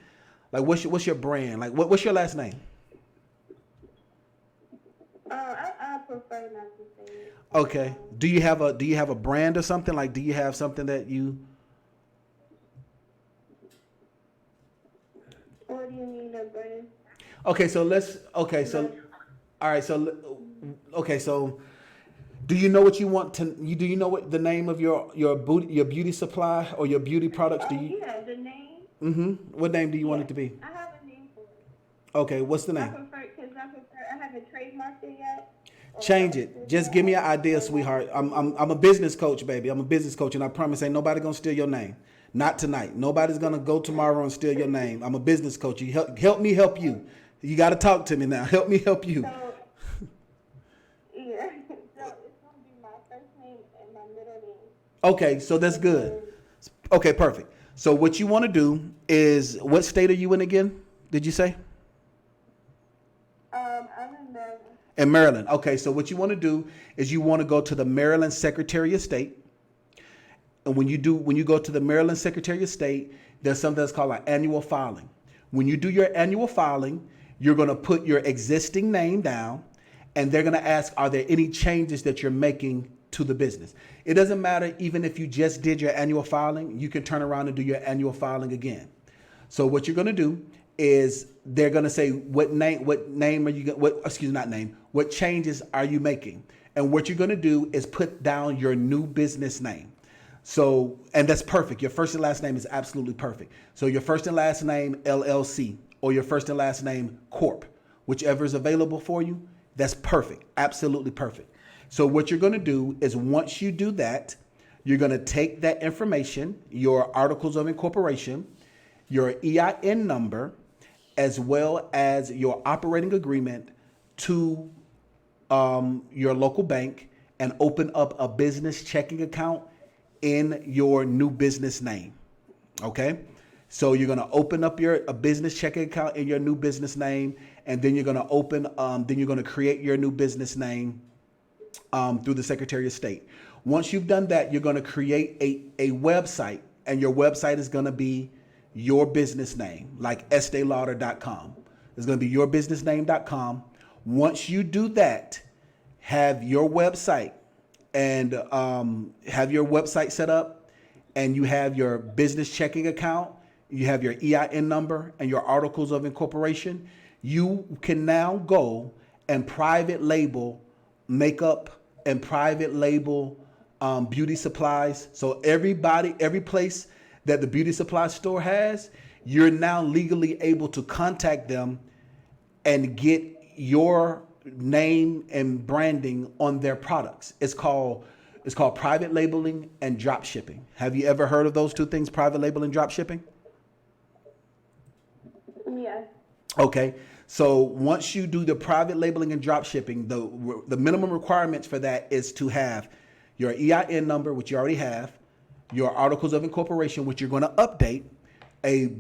Like what's your brand? Like what's your last name? I prefer not to say it. Okay. Do you have a brand or something? Like, do you have something that you? What do you mean a brand? Okay, so all right, so do you know what you want to? Do you know what the name of your beauty supply or your beauty products? Do you? Yeah, the name. Mm-hmm. What name do you want it to be? I have a name for it. Okay, what's the I name? haven't trademarked it yet. Change it. Just give me an idea, sweetheart. I'm a business coach, baby. I'm a business coach, and I promise ain't nobody gonna steal your name. Not tonight. Nobody's gonna go tomorrow and steal your name. I'm a business coach. You help me help you. You got to talk to me now. Help me help you. So, yeah. So it's gonna be my first name and my middle name. Okay, so that's good. Okay, perfect. So what you want to do is, what state are you in again? Did you say? I'm in Maryland. In Maryland. Okay, so what you want to do is you want to go to the Maryland Secretary of State. And when you go to the Maryland Secretary of State, there's something that's called an annual filing. When you do your annual filing, you're going to put your existing name down, and they're going to ask, are there any changes that you're making to the business? It doesn't matter even if you just did your annual filing, you can turn around and do your annual filing again. So what you're going to do is they're going to say, what changes are you making? And what you're going to do is put down your new business name. So, and that's perfect. Your first and last name is absolutely perfect. So your first and last name, LLC, or your first and last name, Corp, whichever is available for you, that's perfect. Absolutely perfect. So what you're going to do is, once you do that, you're going to take that information, your articles of incorporation, your EIN number, as well as your operating agreement, to your local bank and open up a business checking account in your new business name. Okay? So you're going to open up a business checking account in your new business name, and then you're going to create your new business name through the Secretary of State. Once you've done that, you're going to create a website, and your website is going to be your business name, like esteelauder.com. It's going to be yourbusinessname.com. Once you do that, have your website and have your website set up, and you have your business checking account, you have your EIN number and your articles of incorporation, you can now go and private label makeup and private label beauty supplies. So every place that the beauty supply store has, you're now legally able to contact them and get your name and branding on their products. It's called private labeling and drop shipping. Have you ever heard of those two things, private labeling and drop shipping? Yeah. Okay. So once you do the private labeling and drop shipping, the minimum requirements for that is to have your EIN number, which you already have, your articles of incorporation, which you're going to update, a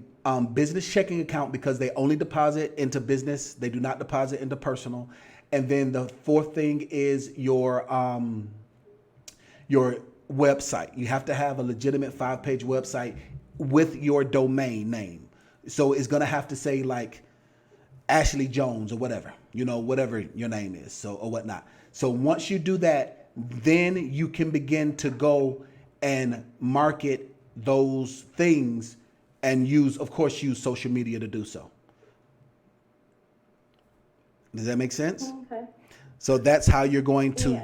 business checking account, because they only deposit into business, they do not deposit into personal. And then the fourth thing is your website. You have to have a legitimate 5-page website with your domain name. So it's going to have to say like Ashley Jones or whatever, whatever your name is, so, or whatnot. So once you do that, then you can begin to go and market those things and use social media to do so. Does that make sense? Okay. So that's how you're going to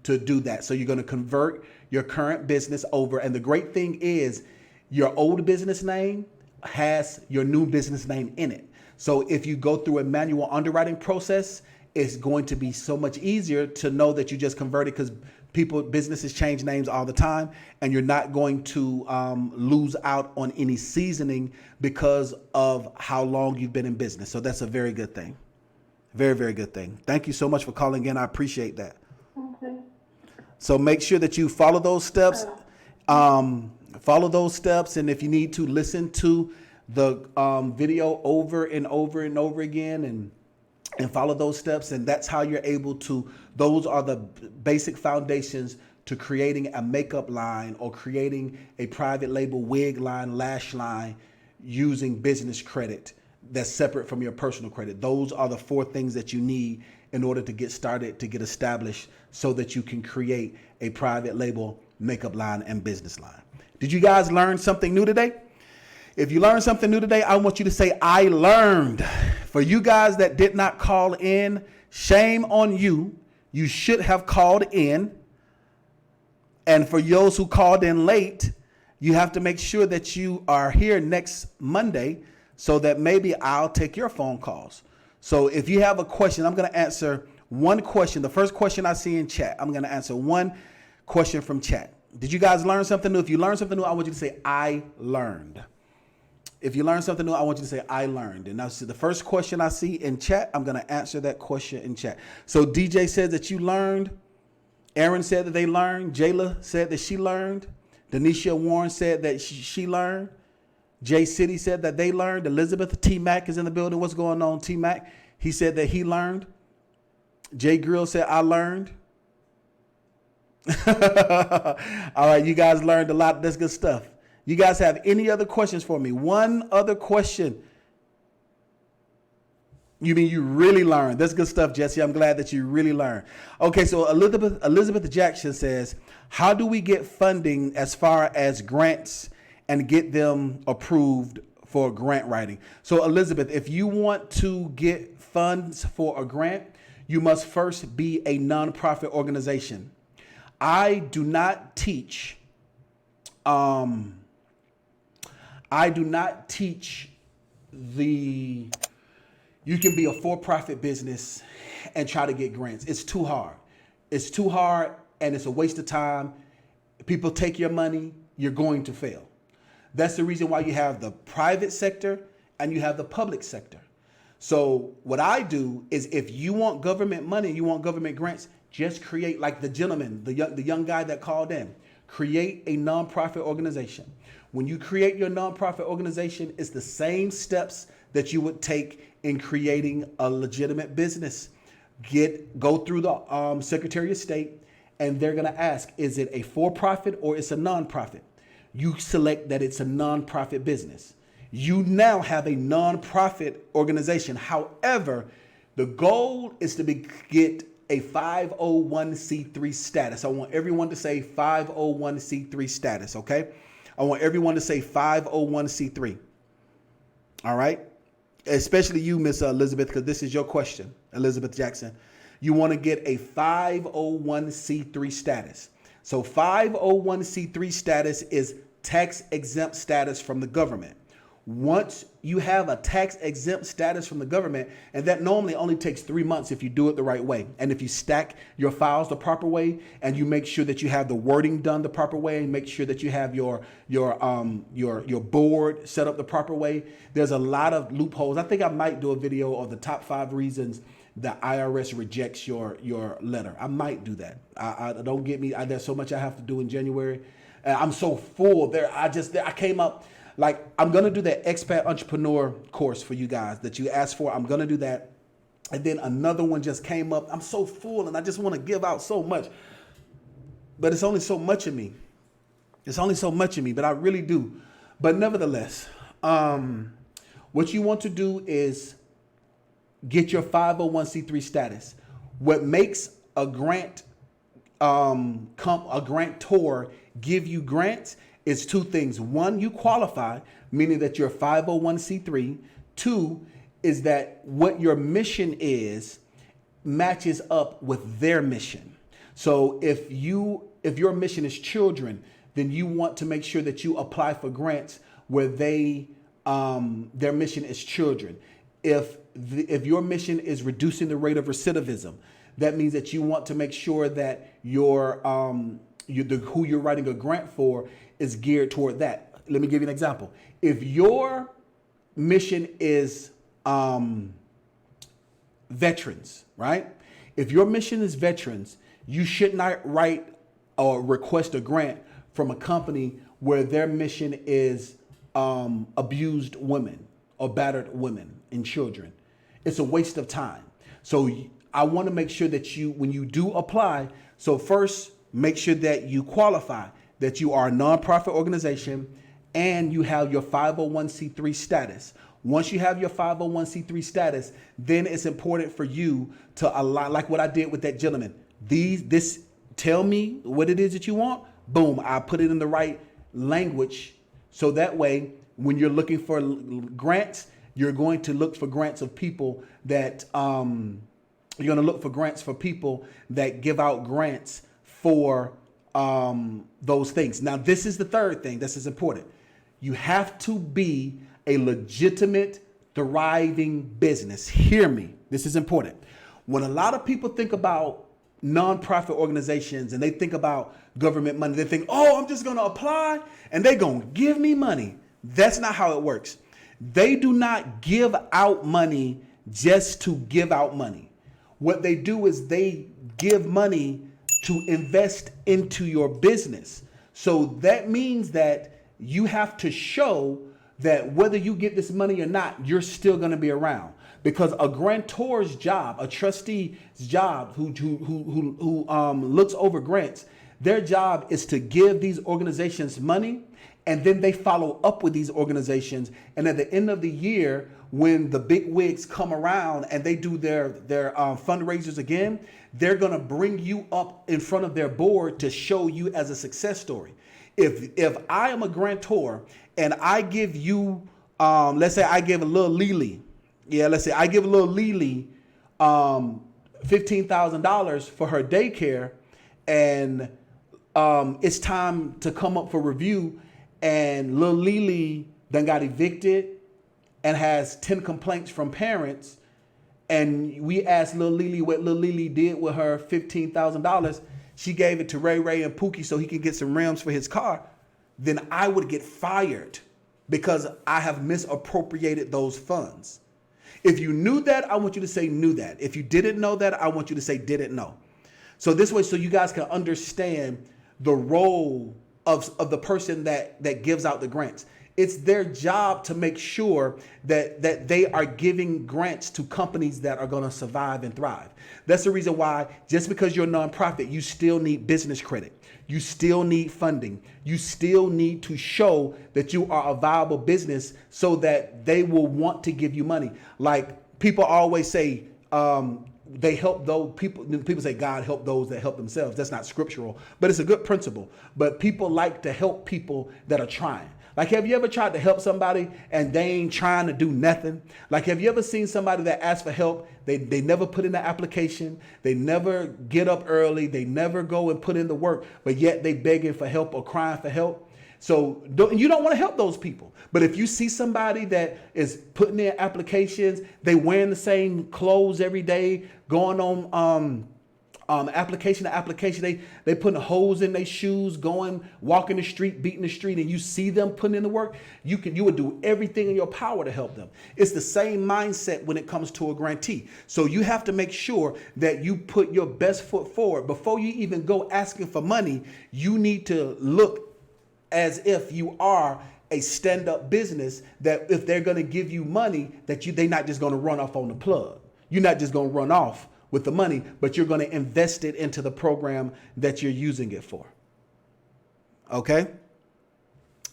do that. So you're going to convert your current business over. And the great thing is, your old business name has your new business name in it. So if you go through a manual underwriting process, it's going to be so much easier to know that you just converted, because businesses change names all the time, and you're not going to lose out on any seasoning because of how long you've been in business. So that's a very good thing. Very, very good thing. Thank you so much for calling in. I appreciate that. Okay. So make sure that you follow those steps. Follow those steps, and if you need to, listen to the video over and over and over again, and follow those steps. And that's how you're able to, those are the basic foundations to creating a makeup line or creating a private label wig line, lash line using business credit that's separate from your personal credit. Those are the 4 things that you need in order to get started, to get established, so that you can create a private label makeup line and business line. Did you guys learn something new today? If you learned something new today, I want you to say, I learned. For you guys that did not call in, shame on you. You should have called in. And for those who called in late, you have to make sure that you are here next Monday so that maybe I'll take your phone calls. So if you have a question, I'm going to answer one question. The first question I see in chat, I'm going to answer one question from chat. Did you guys learn something new? If you learned something new, I want you to say, I learned. If you learned something new, I want you to say, I learned. And that's the first question I see in chat. I'm going to answer that question in chat. So DJ said that you learned. Aaron said that they learned. Jayla said that she learned. Denisha Warren said that she learned. J City said that they learned. Elizabeth T Mac is in the building. What's going on, T Mac? He said that he learned. Jay Grill said, I learned. All right, you guys learned a lot. That's good stuff. You guys have any other questions for me? One other question. You mean you really learned? That's good stuff, Jesse. I'm glad that you really learned. Okay, so Elizabeth Jackson says, how do we get funding as far as grants and get them approved for grant writing? So Elizabeth, if you want to get funds for a grant, you must first be a nonprofit organization. I do not teach you can be a for-profit business and try to get grants. It's too hard. It's too hard and it's a waste of time. People take your money, you're going to fail. That's the reason why you have the private sector and you have the public sector. So what I do is, if you want government money, you want government grants, just create, like the gentleman, the young guy that called in, create a nonprofit organization. When you create your nonprofit organization, it's the same steps that you would take in creating a legitimate business. Go through the Secretary of State, and they're going to ask, is it a for-profit or it's a nonprofit? You select that it's a nonprofit business. You now have a nonprofit organization. However, the goal is to get a 501c3 status. I want everyone to say 501c3 status, okay? I want everyone to say 501c3. All right? Especially you, Miss Elizabeth, because this is your question, Elizabeth Jackson. You want to get a 501c3 status. So 501c3 status is tax exempt status from the government. Once you have a tax exempt status from the government, and that normally only takes 3 months if you do it the right way. And if you stack your files the proper way, and you make sure that you have the wording done the proper way, and make sure that you have your board set up the proper way, there's a lot of loopholes. I think I might do a video of the top 5 reasons the IRS rejects your letter. I might do that. I don't get me. There's so much I have to do in January. I'm so full there. I came up. Like, I'm going to do that expat entrepreneur course for you guys that you asked for. I'm going to do that. And then another one just came up. I'm so full and I just want to give out so much. But it's only so much of me. It's only so much of me, but I really do. But nevertheless, what you want to do is get your 501c3 status. What makes a grantor give you grants is 2 things. 1, you qualify, meaning that you're 501c3. 2 is that what your mission is matches up with their mission. So if your mission is children, then you want to make sure that you apply for grants where their mission is children. If your mission is reducing the rate of recidivism, that means that you want to make sure that who you're writing a grant for is geared toward that. Let me give you an example. If your mission is veterans, right? If your mission is veterans, you should not write or request a grant from a company where their mission is abused women or battered women and children. It's a waste of time. So I want to make sure that when you do apply, so first make sure that you qualify, that you are a nonprofit organization and you have your 501c3 status. Once you have your 501c3 status, then it's important for you to align, like what I did with that gentleman. Tell me what it is that you want. Boom, I put it in the right language. So that way, when you're looking for grants, you're going to look for grants of people that give out grants for those things. Now, this is the third thing. This is important. You have to be a legitimate, thriving business. Hear me. This is important. When a lot of people think about nonprofit organizations and they think about government money, they think, oh, I'm just going to apply and they're going to give me money. That's not how it works. They do not give out money just to give out money. What they do is they give money to invest into your business. So that means that you have to show that whether you get this money or not, you're still going to be around. Because a grantor's job, a trustee's job who looks over grants, their job is to give these organizations money, and then they follow up with these organizations. And at the end of the year, when the big wigs come around and they do their fundraisers again, they're going to bring you up in front of their board to show you as a success story. If I am a grantor and I give you, let's say I give a little Lily, $15,000 for her daycare, and it's time to come up for review, and Lil Lily then got evicted and has 10 complaints from parents, and we asked Lil Lily what Lil Lily did with her $15,000. She gave it to Ray Ray and Pookie so he can get some rims for his car. Then I would get fired because I have misappropriated those funds. If you knew that, I want you to say knew that. If you didn't know that, I want you to say didn't know. So this way, so you guys can understand the role of the person that gives out the grants. It's their job to make sure that they are giving grants to companies that are going to survive and thrive. That's the reason why, just because you're a nonprofit, you still need business credit. You still need funding. You still need to show that you are a viable business so that they will want to give you money. Like people always say, they help those people. People say God help those that help themselves. That's not scriptural, but it's a good principle. But people like to help people that are trying. Like, have you ever tried to help somebody and they ain't trying to do nothing? Like, have you ever seen somebody that asks for help? They never put in the application. They never get up early. They never go and put in the work, but yet they begging for help or crying for help. So you don't want to help those people. But if you see somebody that is putting in applications, they wearing the same clothes every day, going on application to application, they putting holes in their shoes, going, walking the street, beating the street, and you see them putting in the work, you would do everything in your power to help them. It's the same mindset when it comes to a grantee. So you have to make sure that you put your best foot forward. Before you even go asking for money, you need to look as if you are a stand-up business, that if they're going to give you money, that they're not just going to run off on the plug. You're not just going to run off with the money, but you're going to invest it into the program that you're using it for. Okay?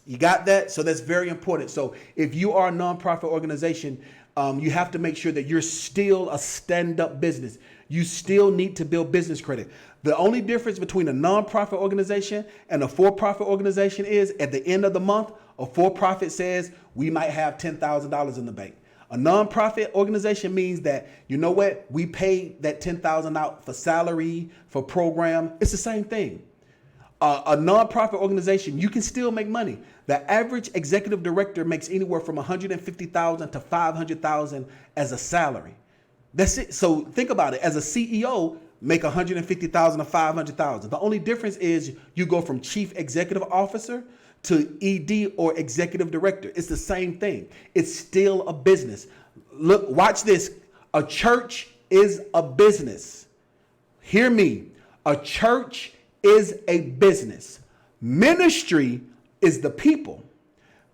You got that? So that's very important. So if you are a nonprofit organization, you have to make sure that you're still a stand-up business. You still need to build business credit. The only difference between a nonprofit organization and a for-profit organization is at the end of the month, a for-profit says we might have $10,000 in the bank. A nonprofit organization means that, you know what, we paid that $10,000 out for salary, for program. It's the same thing. A nonprofit organization, you can still make money. The average executive director makes anywhere from $150,000 to $500,000 as a salary. That's it. So think about it. As a CEO, make $150,000 to $500,000. The only difference is you go from chief executive officer to ED or executive director. It's the same thing. It's still a business. Look, watch this. A church is a business. Hear me. A church is a business. Ministry is the people.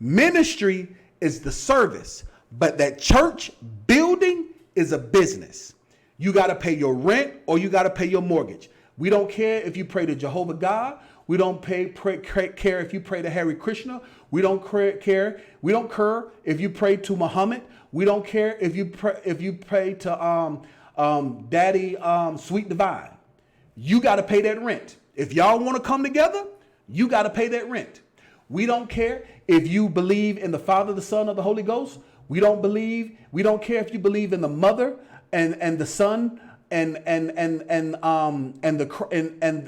Ministry is the service. But that church building is a business. You got to pay your rent or you got to pay your mortgage. We don't care if you pray to Jehovah God. We don't care if you pray to Hare Krishna. We don't care. We don't care if you pray to Muhammad. We don't care if you pray to Daddy Sweet Divine. You got to pay that rent. If y'all want to come together, you got to pay that rent. We don't care if you believe in the Father, the Son, or the Holy Ghost. We don't care if you believe in the Mother and the Son and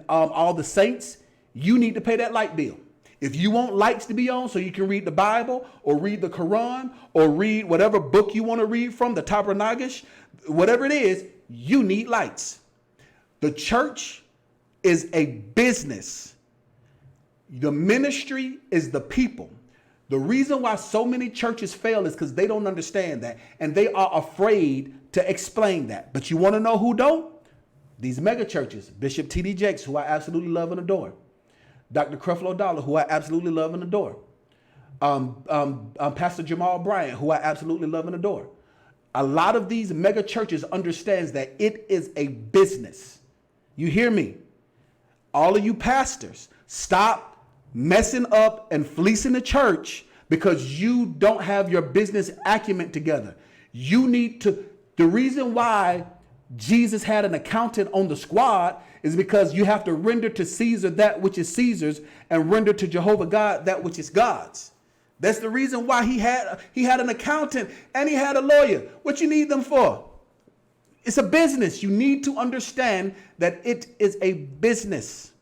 all the saints. You need to pay that light bill. If you want lights to be on so you can read the Bible or read the Quran or read whatever book you want to read from, the Tabernagish, whatever it is, you need lights. The church is a business. The ministry is the people. The reason why so many churches fail is because they don't understand that, and they are afraid to explain that. But you want to know who don't? These mega churches. Bishop T.D. Jakes, who I absolutely love and adore. Dr. Creflo Dollar, who I absolutely love and adore. Pastor Jamal Bryant, who I absolutely love and adore. A lot of these mega churches understands that it is a business. You hear me? All of you pastors, stop messing up and fleecing the church because you don't have your business acumen together. You need to, the reason why Jesus had an accountant on the squad is because you have to render to Caesar that which is Caesar's and render to Jehovah God that which is God's. That's the reason why he had an accountant and he had a lawyer. What you need them for? It's a business. You need to understand that it is a business.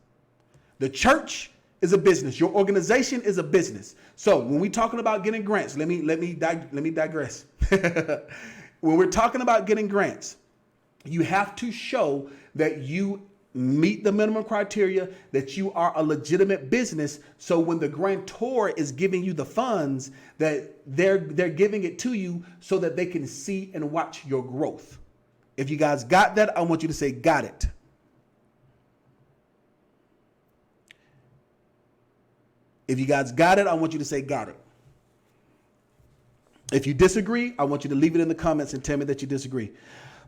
The church is a business. Your organization is a business. So when we're talking about getting grants, let me digress. When we're talking about getting grants, you have to show that you meet the minimum criteria, that you are a legitimate business. So when the grantor is giving you the funds, that they're giving it to you so that they can see and watch your growth. If you guys got that, I want you to say got it. If you guys got it, I want you to say got it. If you disagree, I want you to leave it in the comments and tell me that you disagree.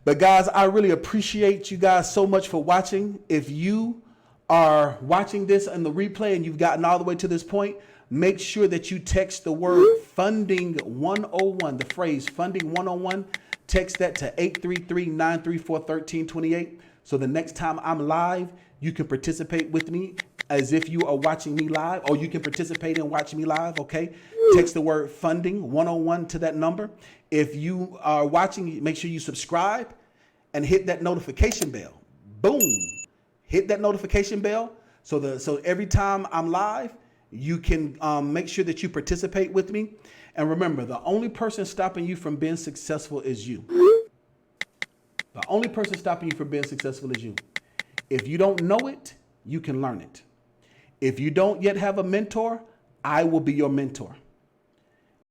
But guys, I really appreciate you guys so much for watching. If you are watching this in the replay and you've gotten all the way to this point, make sure that you text the word funding 101, the phrase funding 101. Text that to 833-934-1328. So the next time I'm live, you can participate with me as if you are watching me live, or you can participate and watch me live, okay? Text the word funding 101 to that number. If you are watching, make sure you subscribe and hit that notification bell. Boom. Hit that notification bell so every time I'm live, you can make sure that you participate with me. And remember, the only person stopping you from being successful is you. The only person stopping you from being successful is you. If you don't know it, you can learn it. If you don't yet have a mentor, I will be your mentor.